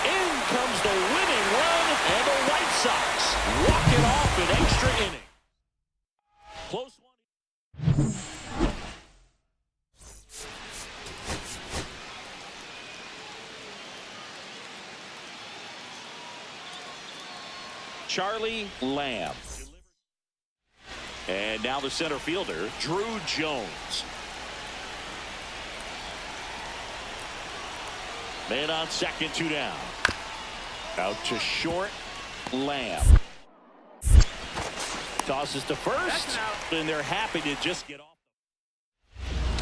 In comes the winning run, and the White Sox walk it off in extra inning. Close one. Charlie Lamb. And now the center fielder, Drew Jones. Man on second, 2 down. Out to short, Lamb. Tosses to first, and they're happy to just get off.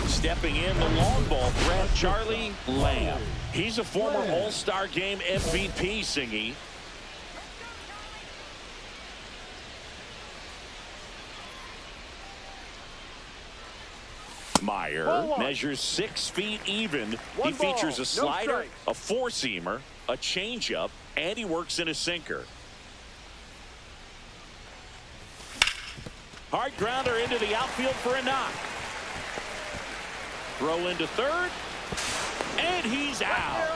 Stepping in, the long ball threat, Charlie Lamb. He's a former All-Star Game MVP, Singy. Meyer measures 6 feet even. He features a slider, a 4-seamer, a changeup, and he works in a sinker. Hard grounder into the outfield for a knock. Throw into third, and he's out.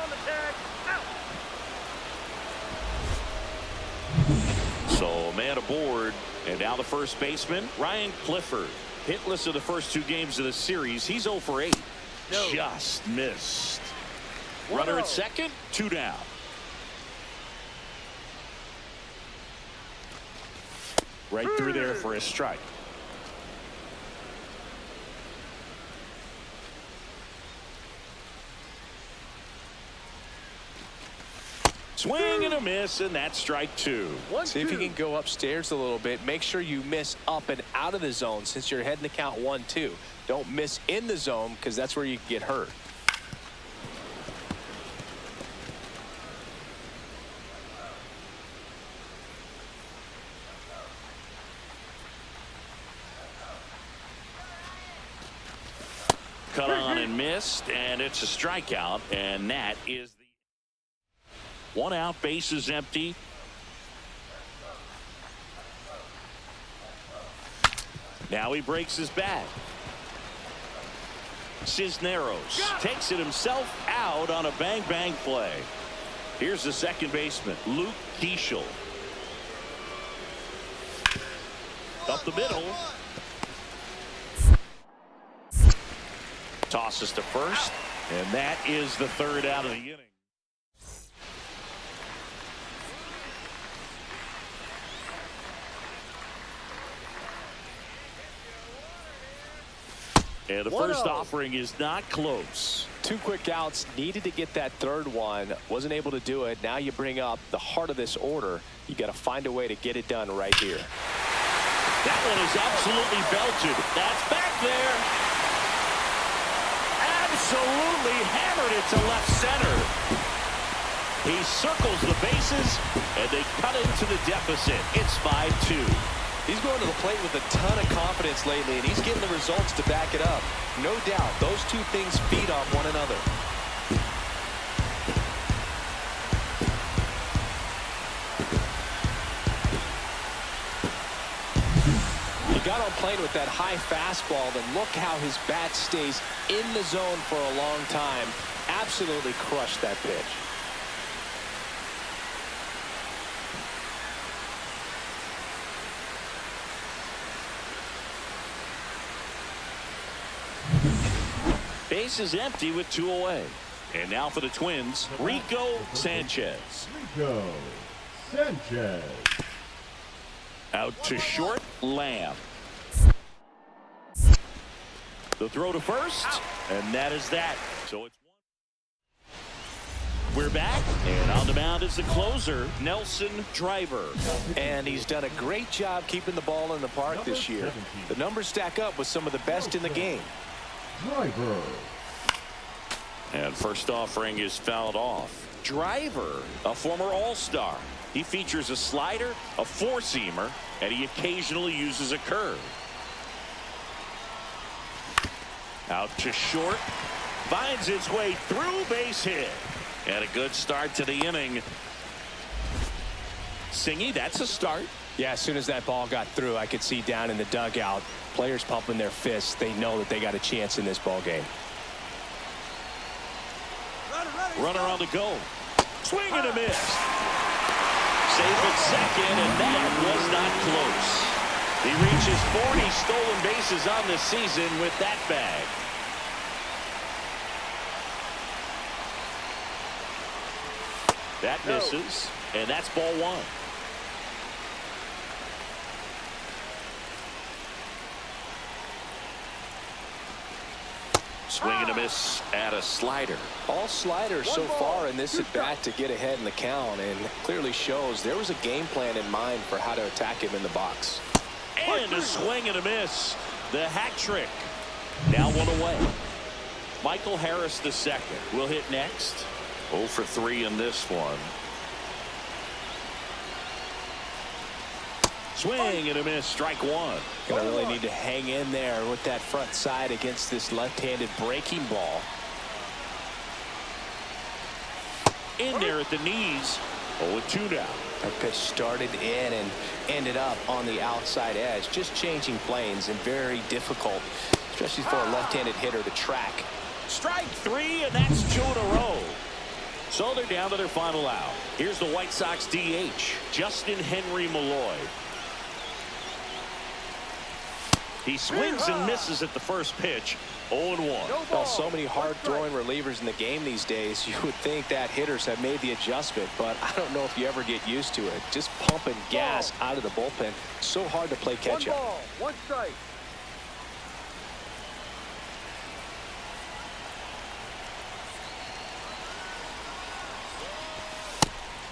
So man aboard, and now the first baseman, Ryan Clifford. Hitless of the first 2 games of the series. He's 0 for 8. Just missed. Runner at second, 2 down. Right through there for a strike. Swing and a miss, and that's strike 2. See if you can go upstairs a little bit. Make sure you miss up and out of the zone since you're heading to count 1-2. Don't miss in the zone because that's where you can get hurt. Cut on and missed, and it's a strikeout, and that is the 1 out, base is empty. Now he breaks his bat. Cisneros takes it himself out on a bang-bang play. Here's the second baseman, Luke Keeschel. Up the middle. Tosses to first, and that is the third out of the inning. And the first offering is not close. 2 quick outs, needed to get that third one, wasn't able to do it. Now you bring up the heart of this order. You got to find a way to get it done right here. That one is absolutely belted. That's back there. Absolutely hammered it to left center. He circles the bases, and they cut into the deficit. It's 5-2. He's going to the plate with a ton of confidence lately, and he's getting the results to back it up. No doubt, those two things feed off one another. He got on plane with that high fastball, then look how his bat stays in the zone for a long time. Absolutely crushed that pitch. Base is empty with 2 away. And now for the Twins, Rico Sanchez. Rico Sanchez. Out to short, Lamb. The throw to first, and that is that. So it's 1. We're back, and on the mound is the closer, Nelson Driver. And he's done a great job keeping the ball in the park this year. The numbers stack up with some of the best in the game. Driver. And first offering is fouled off. Driver, a former All-Star. He features a slider, a four-seamer, and he occasionally uses a curve. Out to short. Finds its way through, base hit. And a good start to the inning. Singy, that's a start. Yeah, as soon as that ball got through, I could see down in the dugout, players pumping their fists. They know that they got a chance in this ball game. Runner on the go. Swing and a miss. Save at second, and that was not close. He reaches 40 stolen bases on the season with that bag. That misses, and that's ball 1. Swing and a miss at a slider. All sliders so far in this at-bat to get ahead in the count, and clearly shows there was a game plan in mind for how to attack him in the box. And a swing and a miss. The hat trick. Now 1 away. Michael Harris the second will hit next. 0 for 3 in this one. Swing and a miss. Strike 1. Gonna really need to hang in there with that front side against this left-handed breaking ball. In there at the knees. 0-2 now. That pitch started in and ended up on the outside edge, just changing planes, and very difficult, especially for a left-handed hitter to track. Strike 3, and that's 2 in a row. So they're down to their final out. Here's the White Sox DH, Justin Henry Malloy. He swings and misses at the first pitch. 0-1. Well, so many hard-throwing relievers in the game these days. You would think that hitters have made the adjustment, but I don't know if you ever get used to it. Just pumping gas out of the bullpen. So hard to play catch-up. 1 ball, 1 strike.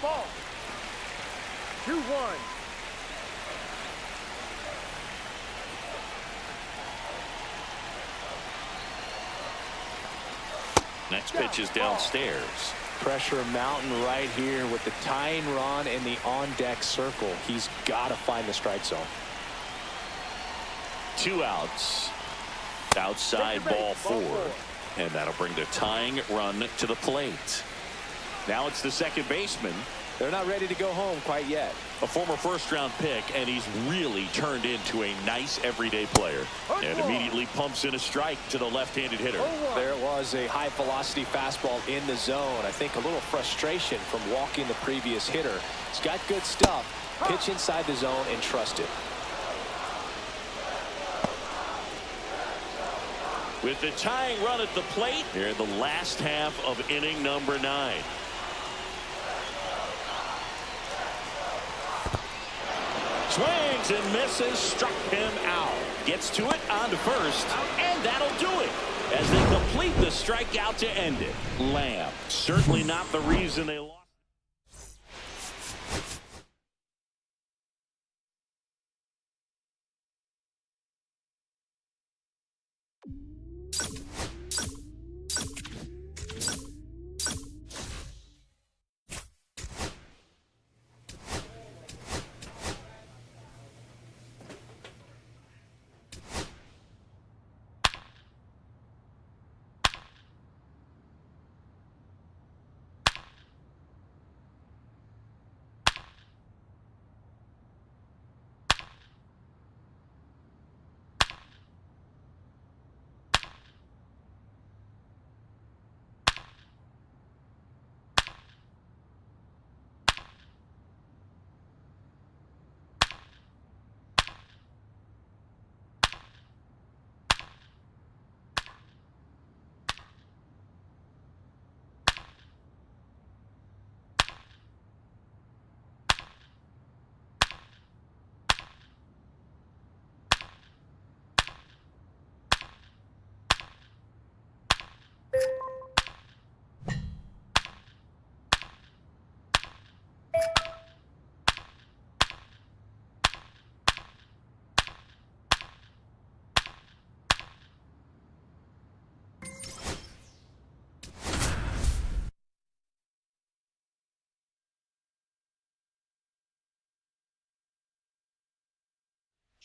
Ball. 2-1. Next pitch is downstairs. Pressure mountain right here with the tying run in the on-deck circle. He's got to find the strike zone. 2 outs. Outside ball 4. And that'll bring the tying run to the plate. Now it's the second baseman, They're not ready to go home quite yet. A former first-round pick, and he's really turned into a nice everyday player. And immediately pumps in a strike to the left-handed hitter. There it was, a high-velocity fastball in the zone. I think a little frustration from walking the previous hitter. He's got good stuff. Pitch inside the zone and trust it. With the tying run at the plate, here in the last half of inning number 9. Swings and misses, struck him out. Gets to it, on to first, and that'll do it as they complete the strikeout to end it. Lamb, certainly not the reason they lost.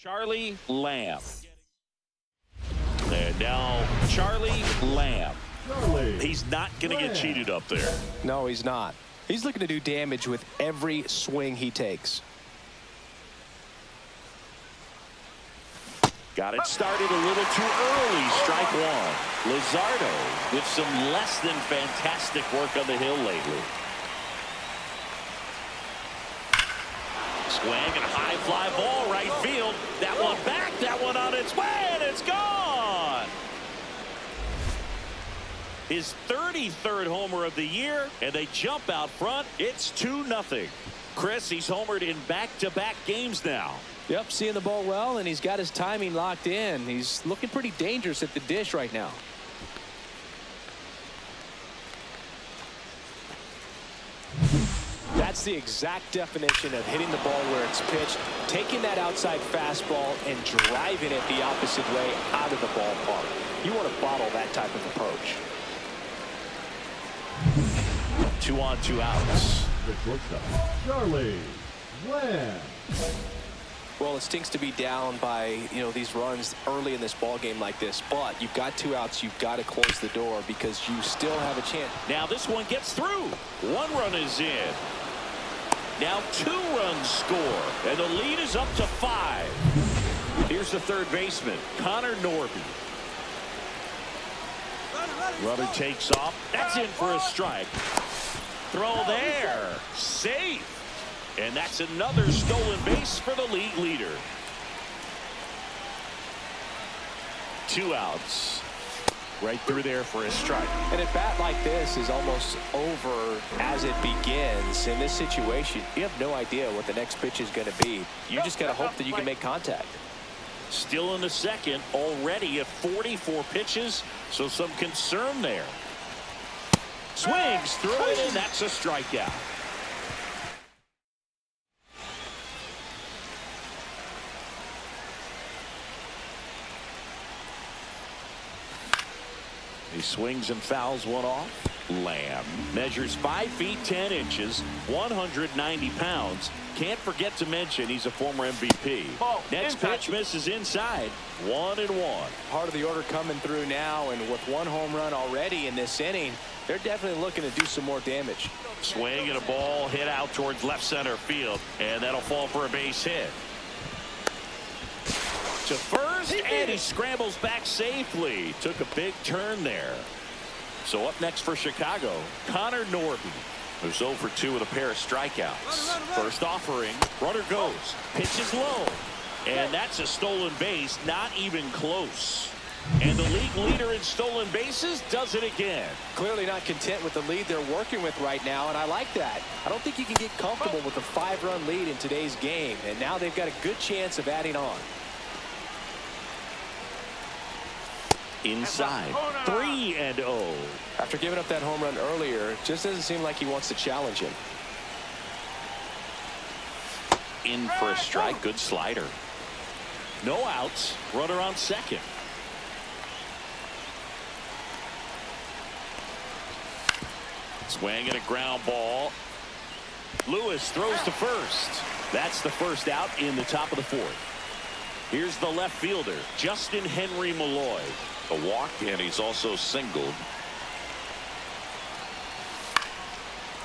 Charlie Lamb. And now Charlie Lamb. He's not going to get cheated up there. No, he's not. He's looking to do damage with every swing he takes. Got it started a little too early. Strike one. Luzardo with some less than fantastic work on the hill lately. Swing and a high fly ball right field. That one back, that one on its way, and it's gone. His 33rd homer of the year, and they jump out front. It's 2-0. Chris, he's homered in back-to-back games now. Yep, seeing the ball well, and he's got his timing locked in. He's looking pretty dangerous at the dish right now. That's the exact definition of hitting the ball where it's pitched, taking that outside fastball and driving it the opposite way out of the ballpark. You want to bottle that type of approach. 2 on, 2 outs. The shortstop, Charlie Lamb. Well, it stinks to be down by, these runs early in this ball game like this, but you've got 2 outs. You've got to close the door because you still have a chance. Now this one gets through. 1 run is in. Now 2 runs score, and the lead is up to 5. Here's the third baseman, Connor Norby. Runner takes off. That's in for a strike. Throw there. Safe. And that's another stolen base for the league leader. 2 outs. Right through there for a strike. And a bat like this is almost over as it begins. In this situation, you have no idea what the next pitch is going to be. You just got to hope that you can make contact. Still in the second, already at 44 pitches, so some concern there. Swings through it, and that's a strikeout. He swings and fouls one off. Lamb measures 5 feet 10 inches, 190 pounds. Can't forget to mention he's a former MVP. Next pitch misses inside. 1-1. Part of the order coming through now, and with 1 home run already in this inning, They're definitely looking to do some more damage. Swing and a ball hit out towards left center field, and that'll fall for a base hit. To first, and he scrambles back safely. Took a big turn there. So up next for Chicago, Connor Norby, who's 0 for 2 with a pair of strikeouts. First offering, runner goes, pitches low, and that's a stolen base, not even close. And the league leader in stolen bases does it again. Clearly not content with the lead they're working with right now, and I like that. I don't think you can get comfortable with a 5-run lead in today's game, and now they've got a good chance of adding on. Inside, 3-0. After giving up that home run earlier, it just doesn't seem like he wants to challenge him. In for a strike, good slider. No outs, runner on second. Swing and a ground ball. Lewis throws to first. That's the first out in the top of the 4th. Here's the left fielder, Justin Henry Malloy. A walk, and he's also singled.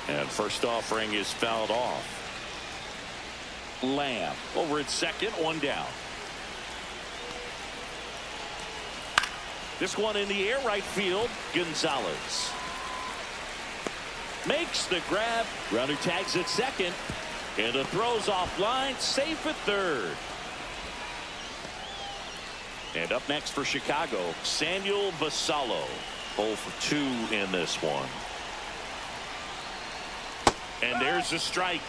And first offering is fouled off. Lamb over at second, 1 down. This one in the air, right field, Gonzalez. Makes the grab. Runner tags at second. And the throw's offline, safe at third. And up next for Chicago, Samuel Vasallo. 0 for 2 in this one. And there's a strike.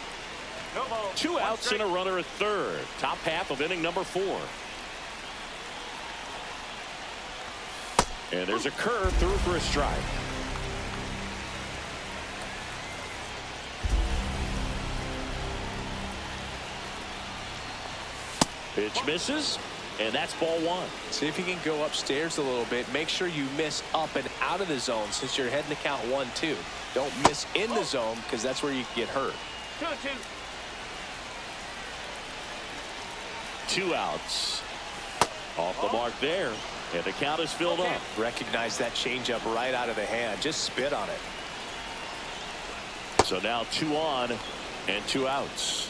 2 outs and a runner at third. Top half of inning number 4. And there's a curve through for a strike. Pitch misses, and that's ball 1. See if you can go upstairs a little bit. Make sure you miss up and out of the zone since you're heading to count 1-2. Don't miss in the zone because that's where you can get hurt. 2-2. 2 outs. Off the mark there, and the count is filled up. Recognize that changeup right out of the hand. Just spit on it. So now 2 on and 2 outs.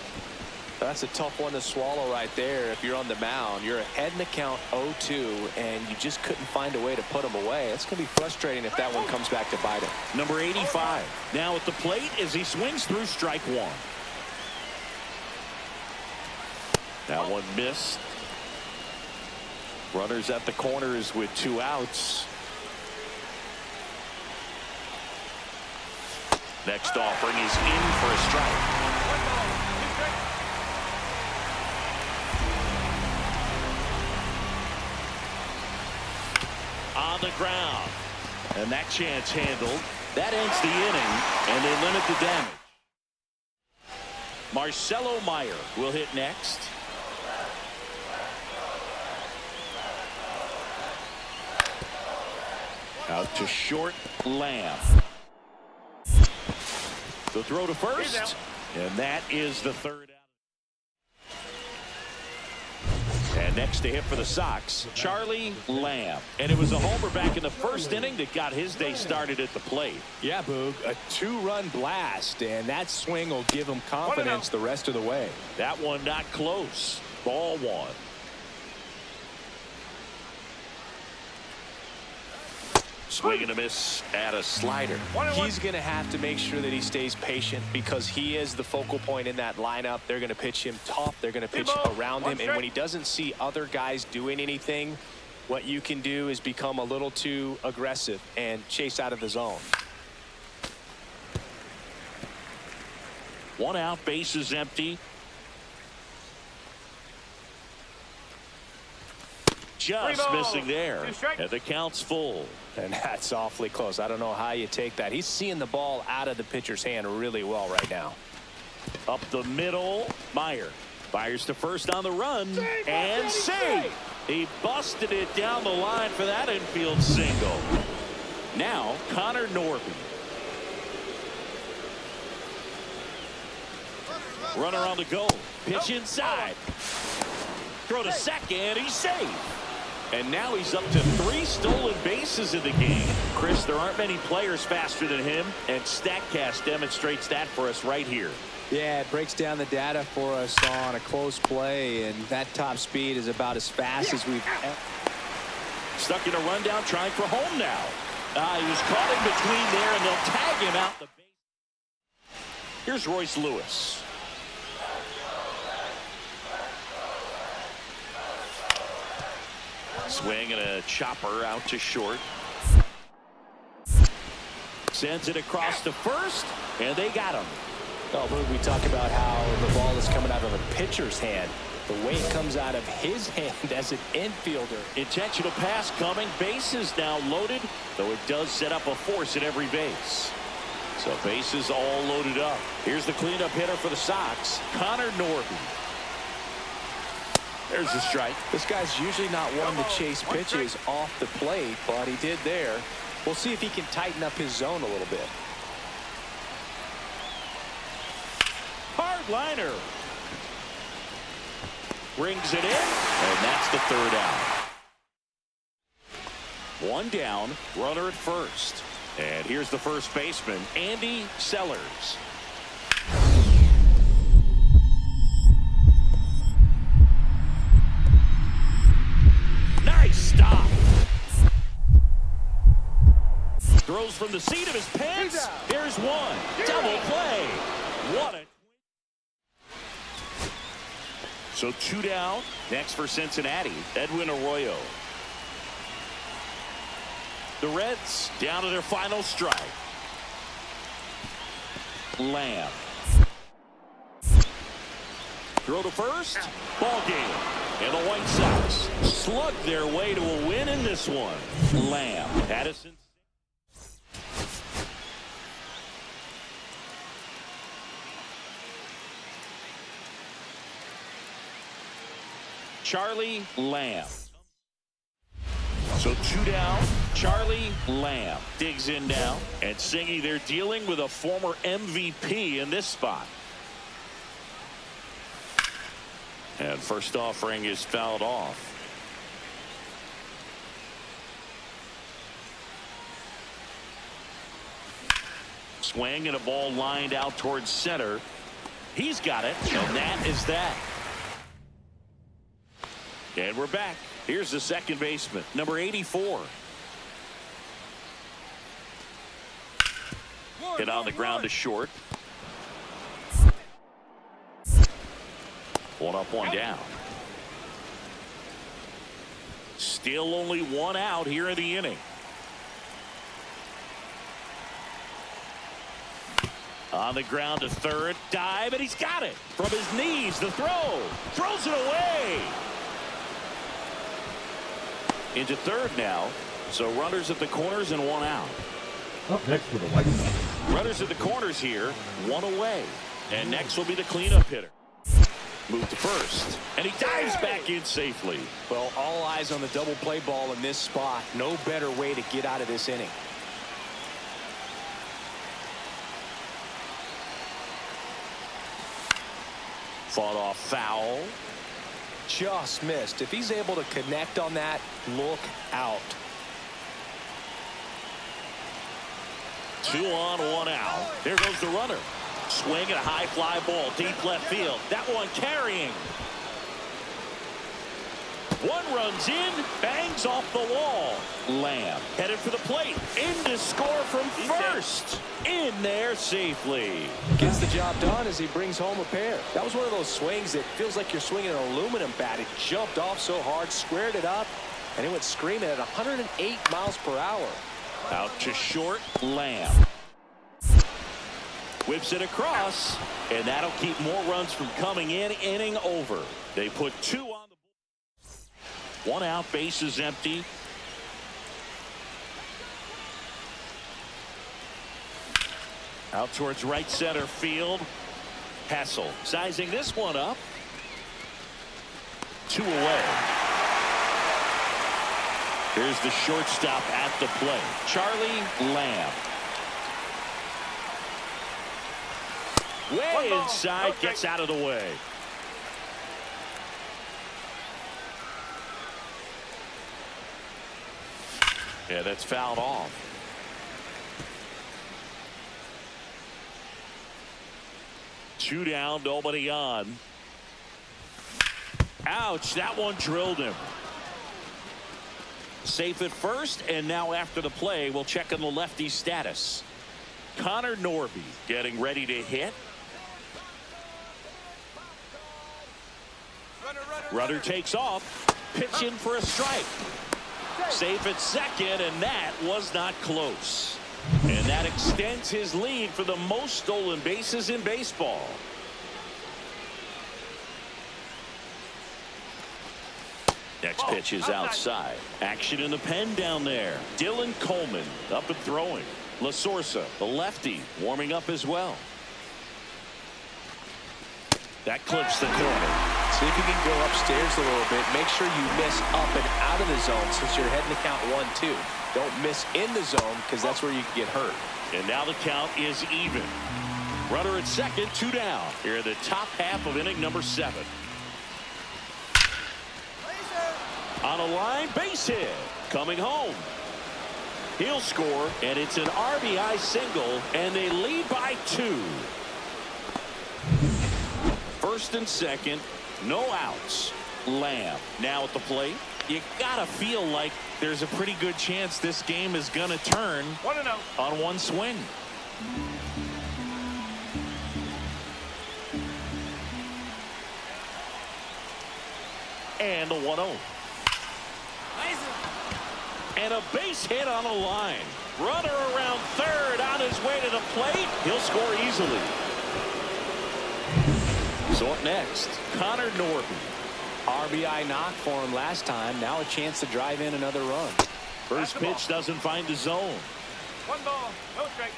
That's a tough one to swallow right there. If you're on the mound, you're ahead in the count 0-2, and you just couldn't find a way to put them away. It's going to be frustrating if that one comes back to bite him. Number 85 now at the plate as he swings through strike 1. That one missed. Runners at the corners with 2 outs. Next offering is in for a strike. On the ground, and that chance handled. That ends the inning, and they limit the damage. Marcelo Meyer will hit next. Out to short, Lamb. The throw to first, and that is the 3rd out. And next to hit for the Sox, Charlie Lamb. And it was a homer back in the 1st inning that got his day started at the plate. Yeah, Boog, a 2-run blast, and that swing will give him confidence the rest of the way. That one not close. Ball 1. Swing and a miss at a slider. He's going to have to make sure that he stays patient because he is the focal point in that lineup. They're going to pitch him tough. They're going to pitch around him. And when he doesn't see other guys doing anything, what you can do is become a little too aggressive and chase out of the zone. 1 out, bases empty. Just missing there. And the count's full. And that's awfully close. I don't know how you take that. He's seeing the ball out of the pitcher's hand really well right now. Up the middle, Meyer fires to first on the run, and save. He busted it down the line for that infield single. Now Connor Norby. Runner on the go. Pitch inside. Throw to second. He's safe. And now he's up to 3 stolen bases in the game. Chris, there aren't many players faster than him, and StatCast demonstrates that for us right here. Yeah, it breaks down the data for us on a close play, and that top speed is about as fast as we've ever. Stuck in a rundown, trying for home now. He was caught in between there, and they'll tag him out the base. Here's Royce Lewis. Swing and a chopper out to short. Sends it across to first, and they got him. Oh, Boog, we talk about how the ball is coming out of a pitcher's hand. The way it comes out of his hand as an infielder. Intentional pass coming. Bases now loaded, though it does set up a force at every base. So bases all loaded up. Here's the cleanup hitter for the Sox, Connor Norby. There's the strike. This guy's usually not one to chase pitches off the plate, but he did there. We'll see if he can tighten up his zone a little bit. Hard liner. Brings it in, and that's the 3rd out. 1 down, runner at first. And here's the first baseman, Andy Sellers. Nice stop. Throws from the seat of his pants. Here's one. Double play. What a. So 2 down. Next for Cincinnati, Edwin Arroyo. The Reds down to their final strike. Lamb. Throw to first. Ball game. And the White Sox slug their way to a win in this one. Lamb. Addison. Charlie Lamb. So 2 down. Charlie Lamb digs in now. And Singy, they're dealing with a former MVP in this spot. And first offering is fouled off. Swing and a ball lined out towards center. He's got it, and that is that. And we're back. Here's the second baseman, number 84. Hit on the ground to short. 1 up, 1 down. Still only 1 out here in the inning. On the ground to third. Dive, and he's got it. From his knees, the throw. Throws it away. Into third now. So runners at the corners and 1 out. Up next for the White Sox. Runners at the corners here, 1 away. And next will be the cleanup hitter. Move to first. And he dives back in safely. Well, all eyes on the double play ball in this spot. No better way to get out of this inning. Fought off foul. Just missed. If he's able to connect on that, look out. 2 on, 1 out. There goes the runner. Swing and a high fly ball deep left field. That one carrying. 1 runs in, bangs off the wall. Lamb headed for the plate. In to score from first. In there safely. Gets the job done as he brings home a pair. That was one of those swings that feels like you're swinging an aluminum bat. It jumped off so hard, squared it up, and it went screaming at 108 miles per hour. Out to short, Lamb. Whips it across, and that'll keep more runs from coming in. Inning over. They put 2 on the board. 1 out, bases empty. Out towards right center field. Hassel sizing this one up. 2 away. Here's the shortstop at the plate, Charlie Lamb. Way inside, gets out of the way. Yeah, that's fouled off. Two down, nobody on. Ouch, that one drilled him. Safe at first, and now after the play, we'll check on the lefty status. Connor Norby getting ready to hit. Runner takes off, pitching for a strike. Safe at second, and that was not close. And that extends his lead for the most stolen bases in baseball. Next pitch is outside. Action in the pen down there. Dylan Coleman up and throwing. La Sorsa, the lefty, warming up as well. That clips the corner. See if you can go upstairs a little bit. Make sure you miss up and out of the zone since you're heading to count 1-2. Don't miss in the zone because that's where you can get hurt. And now the count is even. Runner at second, 2 down. Here in the top half of inning number 7. On a line, base hit. Coming home. He'll score, and it's an RBI single, and they lead by 2. First and second, no outs. Lamb now at the plate. You gotta feel like there's a pretty good chance this game is gonna turn 1-0 on one swing. And a 1-0. And a base hit on the line. Runner around third on his way to the plate. He'll score easily. So up next, Connor Norby. RBI knock for him last time. Now a chance to drive in another run. First pitch doesn't find the zone. 1 ball, no strike.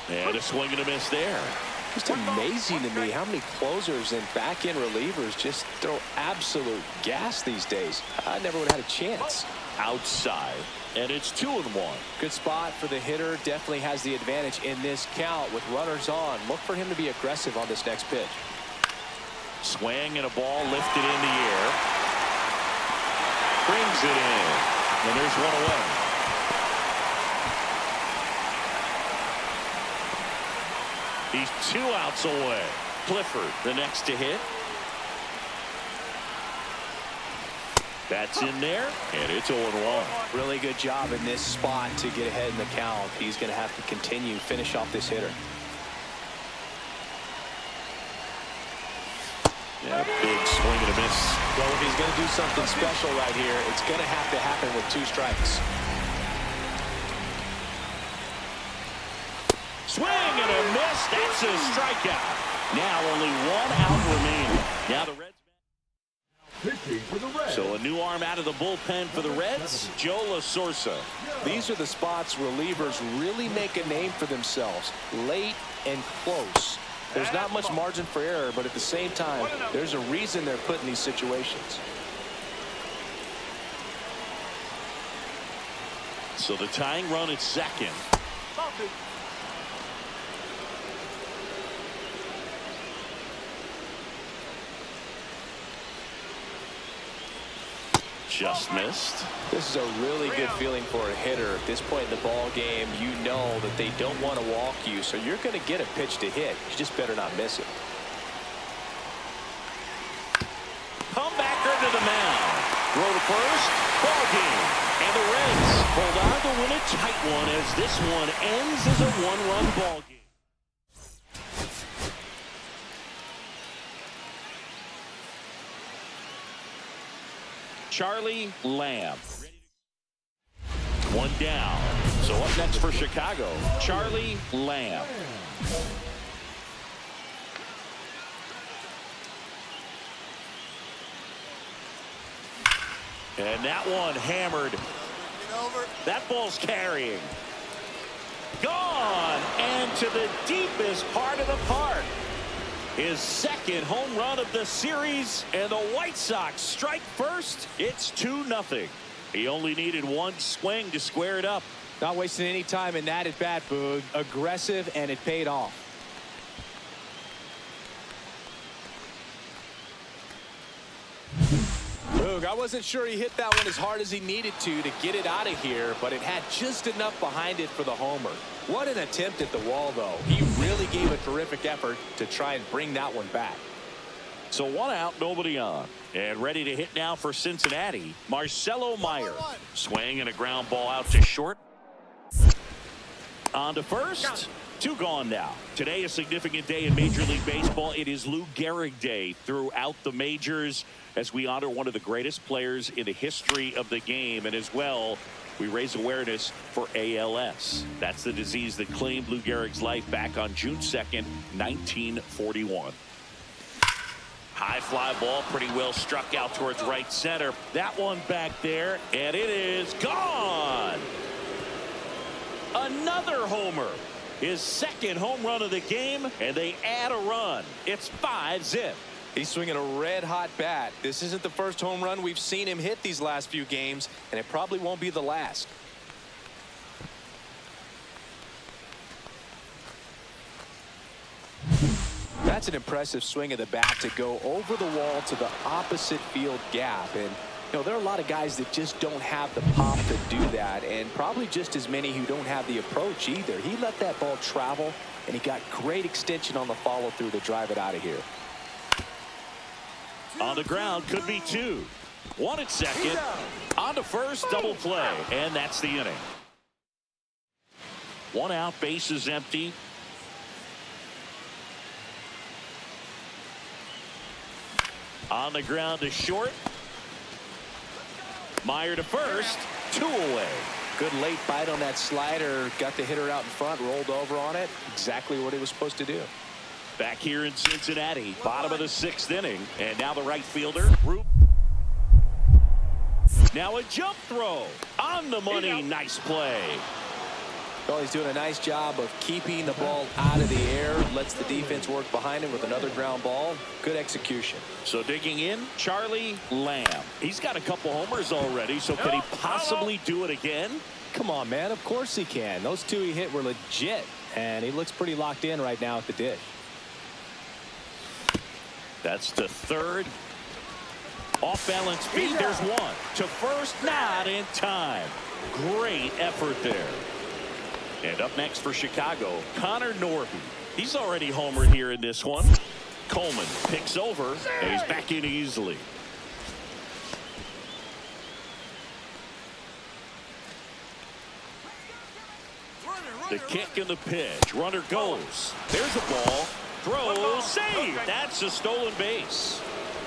And a swing and a miss there. Just amazing to me how many closers and back-end relievers just throw absolute gas these days. I never would have had a chance. Outside, and it's 2-1. Good spot for the hitter. Definitely has the advantage in this count with runners on. Look for him to be aggressive on this next pitch. Swing and a ball lifted in the air. Brings it in. And there's one away. He's 2 outs away. Clifford, the next to hit. That's in there, and it's 0-1. Really good job in this spot to get ahead in the count. He's going to have to continue, finish off this hitter. Yeah, big swing and a miss. Well, if he's going to do something special right here, it's going to have to happen with 2 strikes. Swing and a miss. That's a strikeout. Now only 1 out remaining. Now the Reds. Pitching for the Reds. So a new arm out of the bullpen for the Reds, Joe La Sorsa. These are the spots relievers really make a name for themselves. Late and close. There's not much margin for error, but at the same time, there's a reason they're put in these situations. So the tying run at second. Ball 2. Just missed. This is a really good feeling for a hitter. At this point in the ball game, you know that they don't want to walk you, so you're going to get a pitch to hit. You just better not miss it. Comebacker to the mound. Throw to first. Ball game. And the Reds hold on to win a tight one as this one ends as a 1-run ball game. Charlie Lamb. 1 down. So up next for Chicago, Charlie Lamb. And that one hammered. That ball's carrying. Gone. And to the deepest part of the park. His second home run of the series, and the White Sox strike first. It's 2-0. He only needed 1 swing to square it up. Not wasting any time in that at bat, Boog. Aggressive, and it paid off. Look, I wasn't sure he hit that one as hard as he needed to get it out of here, but it had just enough behind it for the homer. What an attempt at the wall, though. He really gave a terrific effort to try and bring that one back. So 1 out, nobody on. And ready to hit now for Cincinnati, Marcelo Meyer. Swing and a ground ball out to short. On to first. 2 gone now. Today, a significant day in Major League Baseball. It is Lou Gehrig Day throughout the majors as we honor one of the greatest players in the history of the game. And as well, we raise awareness for ALS. That's the disease that claimed Lou Gehrig's life back on June 2nd, 1941. High fly ball, pretty well struck out towards right center. That one back there, and it is gone. Another homer. His second home run of the game, and they add a run. It's 5-zip. He's swinging a red-hot bat. This isn't the first home run we've seen him hit these last few games, and it probably won't be the last. That's an impressive swing of the bat to go over the wall to the opposite field gap. And you know, there are a lot of guys that just don't have the pop to do that, and probably just as many who don't have the approach either. He let that ball travel, and he got great extension on the follow-through to drive it out of here. On the ground, could be 2. 1 at second. On to first, double play, and that's the inning. 1 out, base is empty. On the ground to short. Meyer to first, 2 away. Good late bite on that slider. Got the hitter out in front, rolled over on it. Exactly what he was supposed to do. Back here in Cincinnati, bottom of the 6th inning. And now the right fielder. Now a jump throw. On the money, nice play. Well, he's doing a nice job of keeping the ball out of the air. Lets the defense work behind him with another ground ball. Good execution. So digging in, Charlie Lamb. He's got a couple homers already, so could he possibly do it again? Come on, man. Of course he can. Those 2 he hit were legit, and he looks pretty locked in right now at the dish. That's to third. Off balance feed, there's 1. To first, not in time. Great effort there. And up next for Chicago, Connor Norby. He's already homered here in this one. Coleman picks over, and he's back in easily. The kick and the pitch. Runner goes. There's a ball. Throws. Save. That's a stolen base.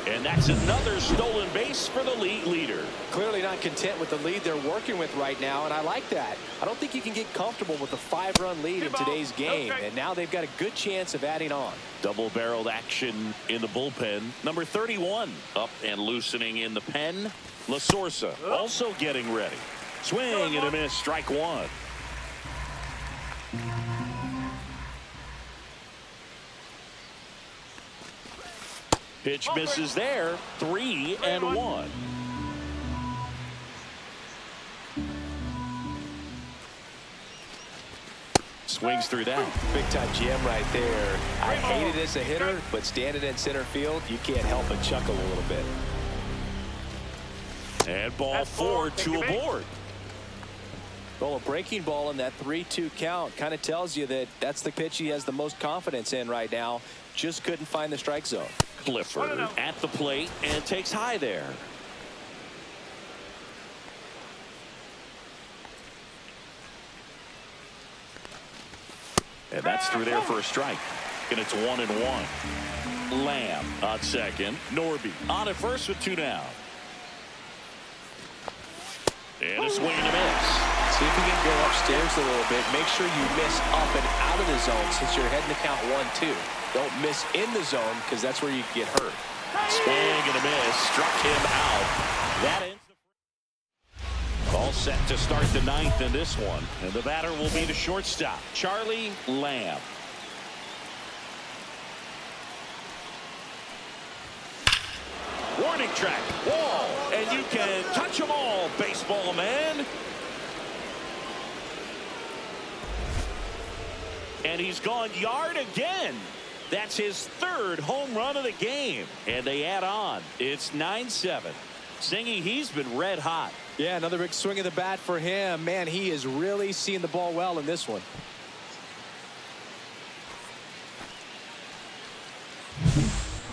And that's another stolen base for the league leader. Clearly not content with the lead they're working with right now, and I like that. I don't think you can get comfortable with a 5-run lead in today's game, and now they've got a good chance of adding on. Double-barreled action in the bullpen. Number 31 up and loosening in the pen. La Sorsa also getting ready. Swing and a miss, strike 1. Pitch misses there. 3-1. Swings through that. Big time jam right there. I hate it as a hitter, but standing in center field, you can't help but chuckle a little bit. And ball 4, 2 aboard. Well, a breaking ball in that 3-2 count kind of tells you that that's the pitch he has the most confidence in right now. Just couldn't find the strike zone. Clifford at the plate and takes high there. And that's through there for a strike. And it's 1-1. Lamb on second. Norby on at first with 2 down. And a swing and a miss. See if you can go upstairs a little bit. Make sure you miss up and out of the zone since you're heading to count 1-2. Don't miss in the zone because that's where you get hurt. Swing and a miss. Struck him out. That ends the all set to start the 9th in this one. And the batter will be the shortstop, Charlie Lamb. Warning track. Wall. And you can touch them all, baseball man. And he's gone yard again. That's his 3rd home run of the game. And they add on. It's 9-7. Singy, he's been red hot. Yeah, another big swing of the bat for him. Man, he is really seeing the ball well in this one.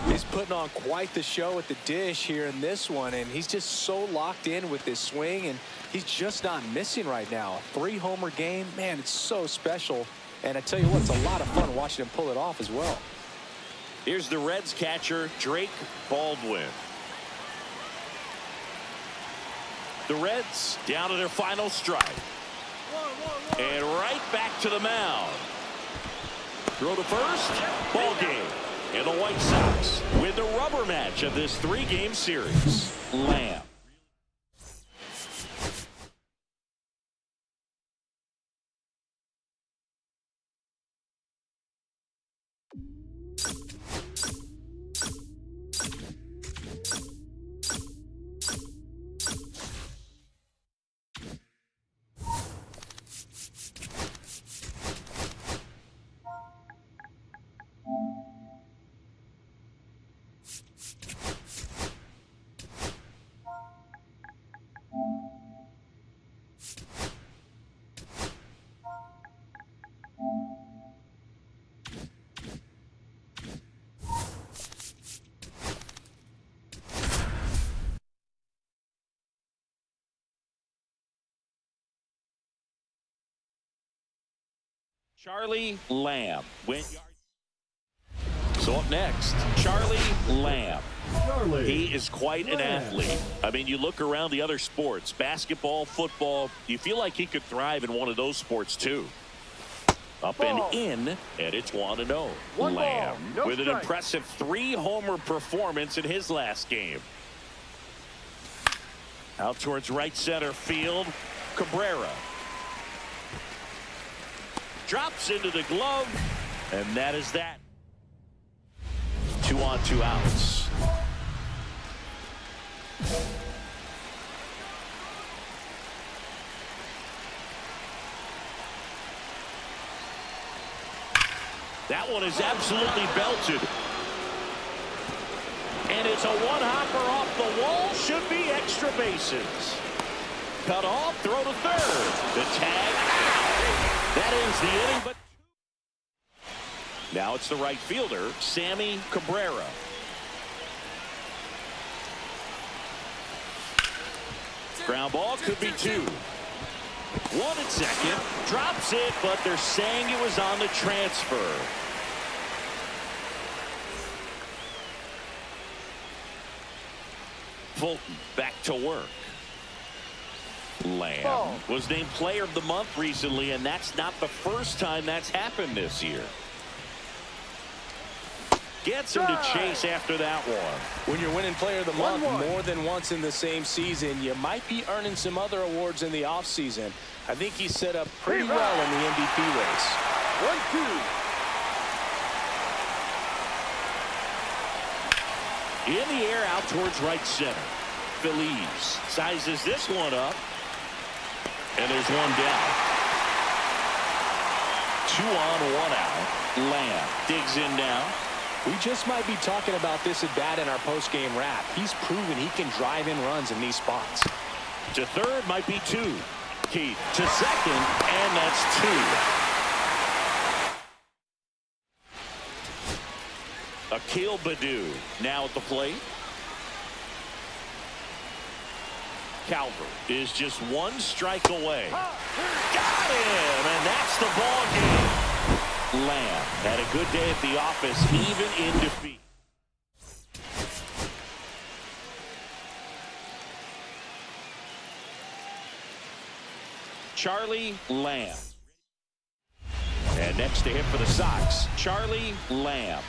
He's putting on quite the show at the dish here in this one, and he's just so locked in with this swing, and he's just not missing right now. A 3-homer game, man, it's so special. And I tell you what, it's a lot of fun watching him pull it off as well. Here's the Reds catcher, Drake Baldwin. The Reds down to their final strike. And right back to the mound. Throw to first. Ball game. And the White Sox win the rubber match of this 3-game series. Lamb. Charlie Lamb. So up next, Charlie Lamb. He is quite an athlete. I mean, you look around the other sports, basketball, football, you feel like he could thrive in one of those sports too. Up and in, and it's 1-0. Lamb with an impressive 3-homer performance in his last game. Out towards right center field, Cabrera. Drops into the glove, and that is that. 2 on, 2 outs. That one is absolutely belted. And it's a one-hopper off the wall. Should be extra bases. Cut off, throw to third. The tag out. That is the inning, but now it's the right fielder, Sammy Cabrera. Ground ball could be 2. 1 at second, drops it, but they're saying it was on the transfer. Fulton back to work. Lamb was named player of the month recently, and that's not the first time that's happened this year. Gets him to chase after that one. When you're winning player of the month more than once in the same season, you might be earning some other awards in the offseason. I think he's set up pretty well in the MVP race. 1-2. In the air out towards right center. Feliz sizes this one up. And there's one down. 2 on, 1 out. Lamb digs in now. We just might be talking about this at bat in our post-game wrap. He's proven he can drive in runs in these spots. To third might be 2. Keith to second, and that's 2. Akil Baddoo now at the plate. Calvert is just 1 strike away. Got him, and that's the ball game. Lamb had a good day at the office, even in defeat. Charlie Lamb. And next to him for the Sox, Charlie Lamb.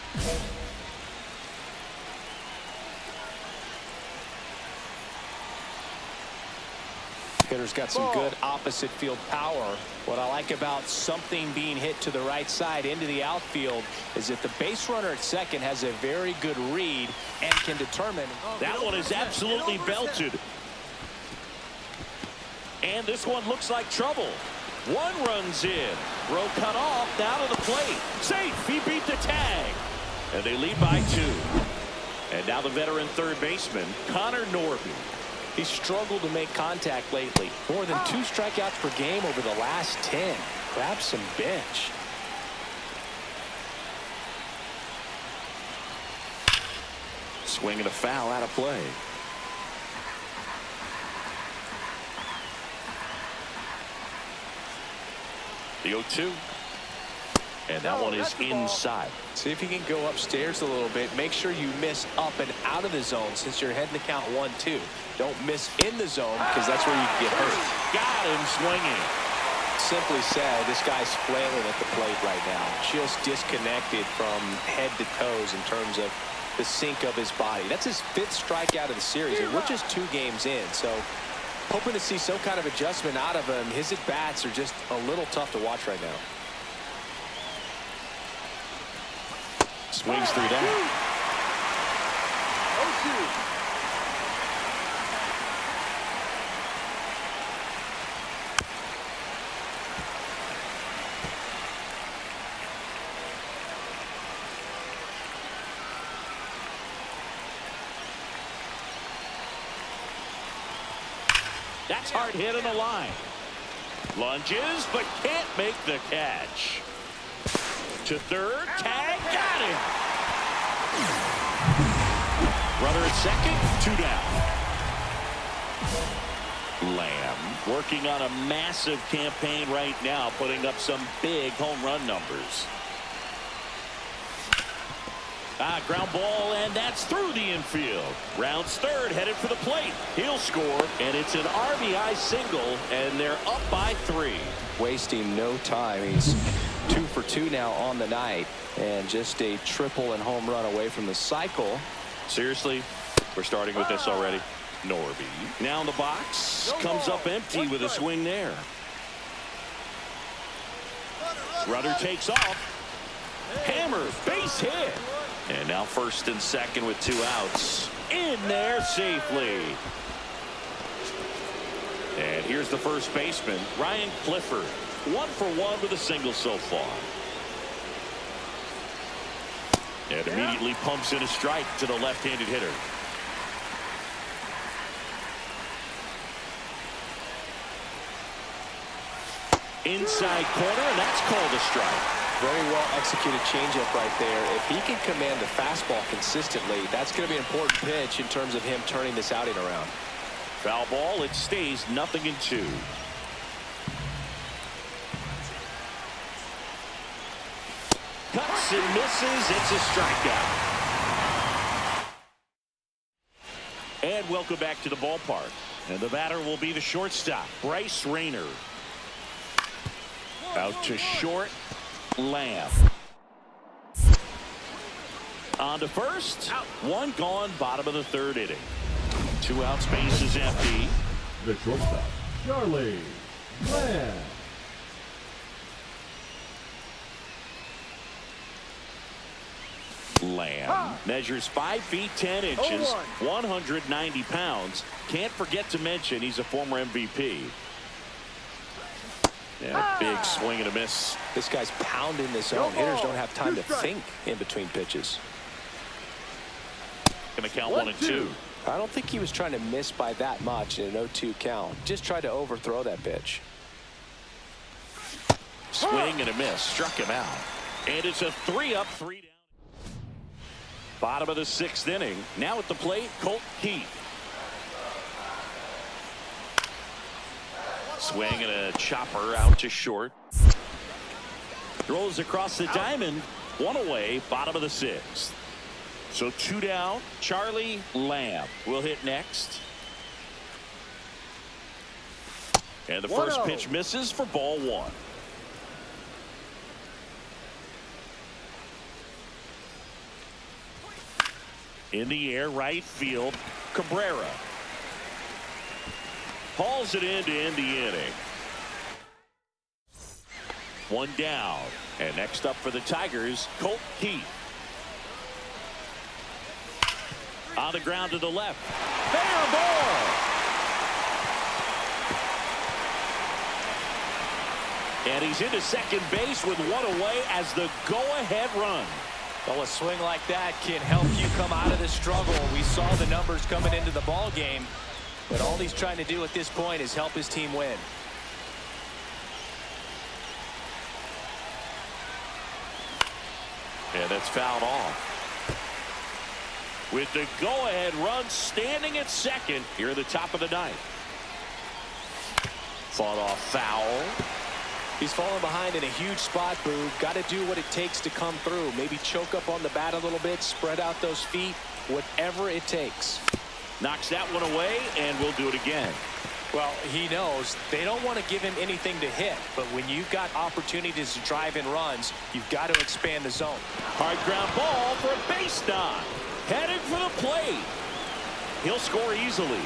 Hitter's got some good opposite field power. What I like about something being hit to the right side into the outfield is that the base runner at second has a very good read and can determine. That one is absolutely belted. And this one looks like trouble. 1 runs in. Throw cut off, down to the plate. Safe, he beat the tag. And they lead by 2. And now the veteran third baseman, Connor Norby. He's struggled to make contact lately. More than 2 strikeouts per game over the last 10. Grab some bench. Swing and a foul out of play. The 0-2. And that one is inside. See if you can go upstairs a little bit. Make sure you miss up and out of the zone since you're heading to count 1-2. Don't miss in the zone because that's where you can get hurt. Got him swinging. Simply said, this guy's flailing at the plate right now. Just disconnected from head to toes in terms of the sink of his body. That's his 5th strikeout of the series, and we're just 2 games in. So hoping to see some kind of adjustment out of him. His at-bats are just a little tough to watch right now. Swings through that. 0-2. That's hard hit on the line. Lunges, but can't make the catch. To third, tag, got him. Runner at second, 2 down. Lamb working on a massive campaign right now, putting up some big home run numbers. Ground ball, and that's through the infield. Rounds third, headed for the plate. He'll score, and it's an RBI single, and they're up by 3. Wasting no time. He's 2 for 2 now on the night, and just a triple and home run away from the cycle. Seriously, we're starting with this already. Norby now in the box, comes up empty with a swing there. Rudder takes off. Hammer, base hit. And now first and second with 2 outs. In there safely. And here's the first baseman, Ryan Clifford. 1 for 1 with a single so far. And immediately pumps in a strike to the left-handed hitter. Inside corner, and that's called a strike. Very well executed changeup right there. If he can command the fastball consistently, that's going to be an important pitch in terms of him turning this outing around. Foul ball, it stays 0-2. Cuts and misses, it's a strikeout. And welcome back to the ballpark. And the batter will be the shortstop, Bryce Rayner. Out to short. Lamb. On to first. 1 gone, bottom of the 3rd inning. 2 outs, base is empty. The shortstop, Charlie Lamb. Lamb measures 5 feet 10 inches, 190 pounds. Can't forget to mention he's a former MVP. Yeah, big swing and a miss. This guy's pounding the zone. Hitters don't have time to think in between pitches. Gonna count 1 and 2. I don't think he was trying to miss by that much in an 0-2 count. Just tried to overthrow that pitch. Swing and a miss. Struck him out. And it's a 3-up, 3 down. Bottom of the 6th inning. Now at the plate, Colt Keith. Swing and a chopper out to short. Throws across the diamond. 1 away, bottom of the 6th. So 2 down. Charlie Lamb will hit next. And the first pitch misses for ball 1. In the air, right field, Cabrera. Hauls it in to end the inning. 1 down. And next up for the Tigers, Colt Keith. On the ground to the left. Fair ball. And he's into second base with 1 away as the go-ahead run. Well, a swing like that can help you come out of the struggle. We saw the numbers coming into the ball game. But all he's trying to do at this point is help his team win. And that's fouled off. With the go-ahead run standing at second here at the top of the ninth. Fought off foul. He's falling behind in a huge spot, Boog. Got to do what it takes to come through. Maybe choke up on the bat a little bit, spread out those feet, whatever it takes. Knocks that one away, and we'll do it again. Well, he knows they don't want to give him anything to hit, but when you've got opportunities to drive in runs, you've got to expand the zone. Hard ground ball for a base knock. Headed for the plate. He'll score easily.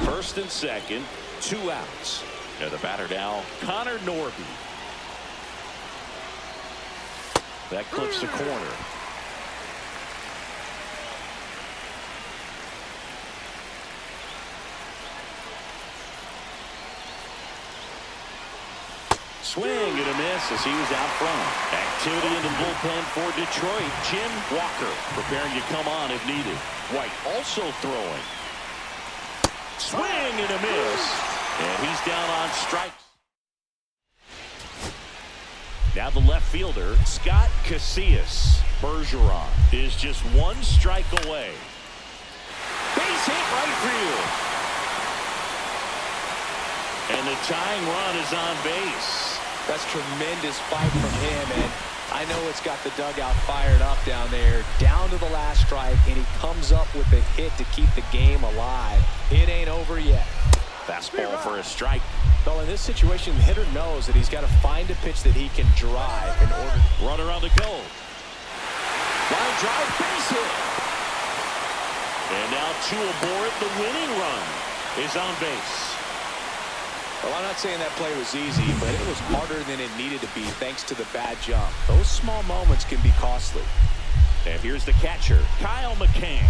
First and second, 2 outs. And the batter now, Connor Norby. That clips the corner. Swing and a miss as he was out front. Activity in the bullpen for Detroit. Jim Walker preparing to come on if needed. White also throwing. Swing and a miss. And he's down on strikes. Now the left fielder, Scott Casillas. Bergeron is just 1 strike away. Base hit right field. And the tying run is on base. That's tremendous fight from him, and I know it's got the dugout fired up down there. Down to the last strike, and he comes up with a hit to keep the game alive. It ain't over yet. Fastball for a strike. Well, in this situation, the hitter knows that he's got to find a pitch that he can drive in order. Runner on the go. Line drive, base hit. And now 2 aboard. The winning run is on base. Well, I'm not saying that play was easy, but it was harder than it needed to be thanks to the bad jump. Those small moments can be costly. And here's the catcher, Kyle McCann.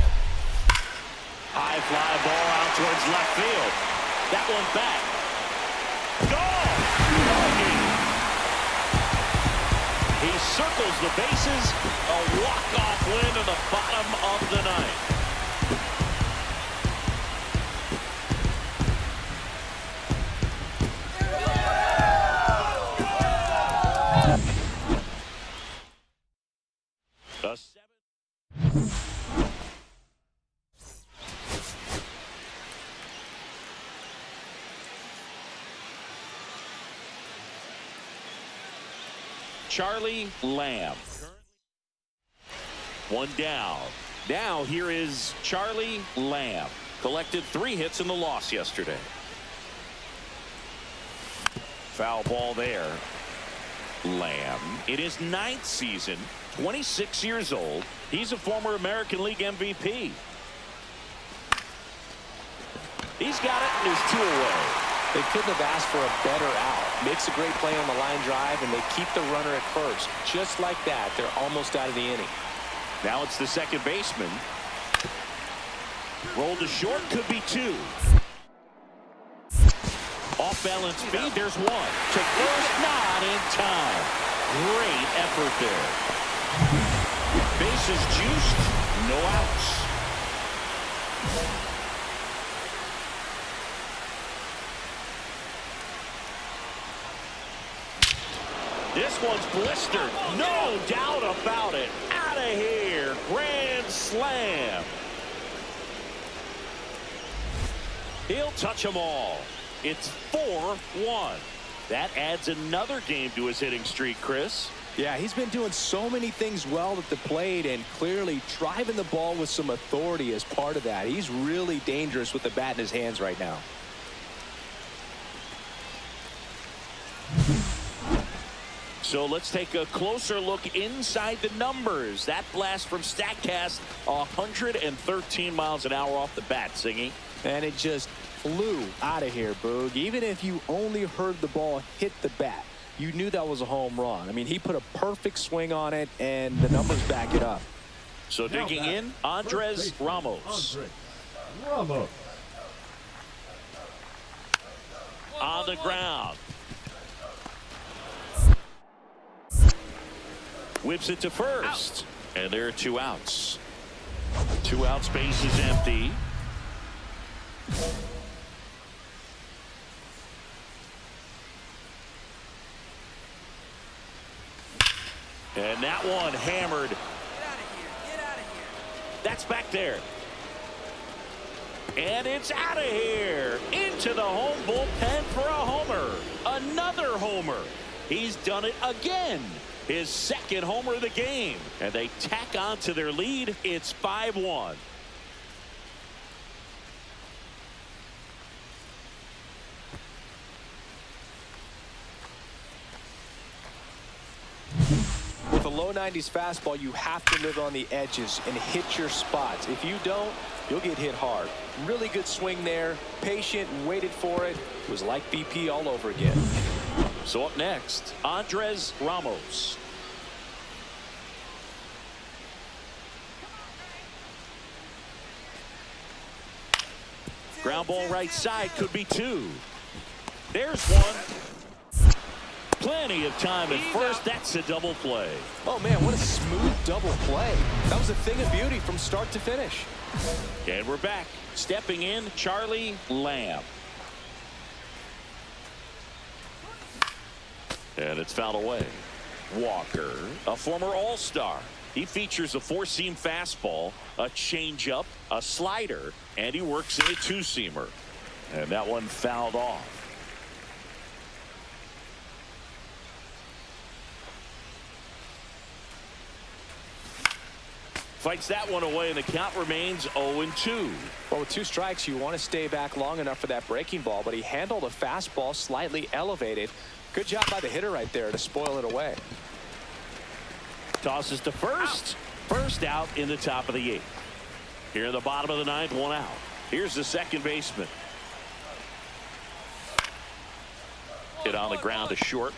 High fly ball out towards left field. That one back. Gone! He circles the bases. A walk-off win in the bottom of the ninth. Charlie Lamb. 1 down. Now here is Charlie Lamb. Collected 3 hits in the loss yesterday. Foul ball there. Lamb in his 9th season, 26 years old. He's a former American League MVP. He's got it and is 2 away. They couldn't have asked for a better out. Makes a great play on the line drive, and they keep the runner at first. Just like that, they're almost out of the inning. Now it's the second baseman. Roll to short, could be 2. Off balance speed, there's 1. To first, not in time. Great effort there. Bases juiced, no outs. This one's blistered. No doubt about it. Out of here. Grand slam. He'll touch them all. It's 4-1. That adds another game to his hitting streak, Chris. Yeah, he's been doing so many things well at the plate and clearly driving the ball with some authority as part of that. He's really dangerous with the bat in his hands right now. So let's take a closer look inside the numbers. That blast from StatCast, 113 miles an hour off the bat, Singy. And it just flew out of here, Boog. Even if you only heard the ball hit the bat, you knew that was a home run. I mean, he put a perfect swing on it, and the numbers back it up. So digging in, Andres Ramos. Ramos. On the ground. Whips it to first. And there are 2 outs. Two out, space is empty. And that one hammered. Get out of here. Get out of here. That's back there. And it's out of here. Into the home bullpen for a homer. Another homer. He's done it again. His second homer of the game. And they tack on to their lead. It's 5-1. With a low 90s fastball, you have to live on the edges and hit your spots. If you don't, you'll get hit hard. Really good swing there. Patient, waited for it. It was like BP all over again. So up next, Andres Ramos. Ground ball right side, could be two. There's one. Plenty of time at first. That's a double play. Oh, man, what a smooth double play. That was a thing of beauty from start to finish. And we're back. Stepping in, Charlie Lamb. And it's fouled away. Walker, a former All-Star. He features a four-seam fastball, a changeup, a slider, and he works in a two-seamer. And that one fouled off. Fights that one away, and the count remains 0-2. Well, with two strikes, you want to stay back long enough for that breaking ball, but he handled a fastball slightly elevated. Good job by the hitter right there to spoil it away. Tosses to first. First out in the top of the eighth. Here in the bottom of the ninth, one out. Here's the second baseman. Hit on the ground to short.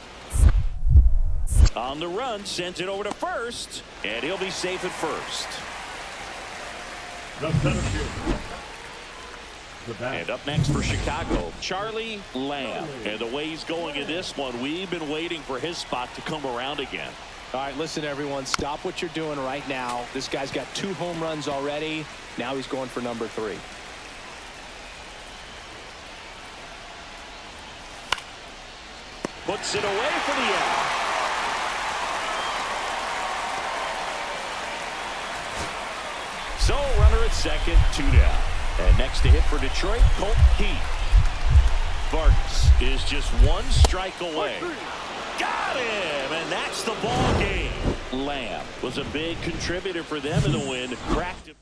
On the run, sends it over to first, and he'll be safe at first. The center field. The bat. And up next for Chicago, Charlie Lamb. And the way he's going in this one, we've been waiting for his spot to come around again. All right, listen, everyone, stop what you're doing right now. This guy's got 2 home runs already. Now he's going for number 3. Puts it away for the out. So, runner at second, 2 down. And next to hit for Detroit, Colt Keith. Vargas is just 1 strike away. Got him, and that's the ball game. Lamb was a big contributor for them in the win. Cracked him.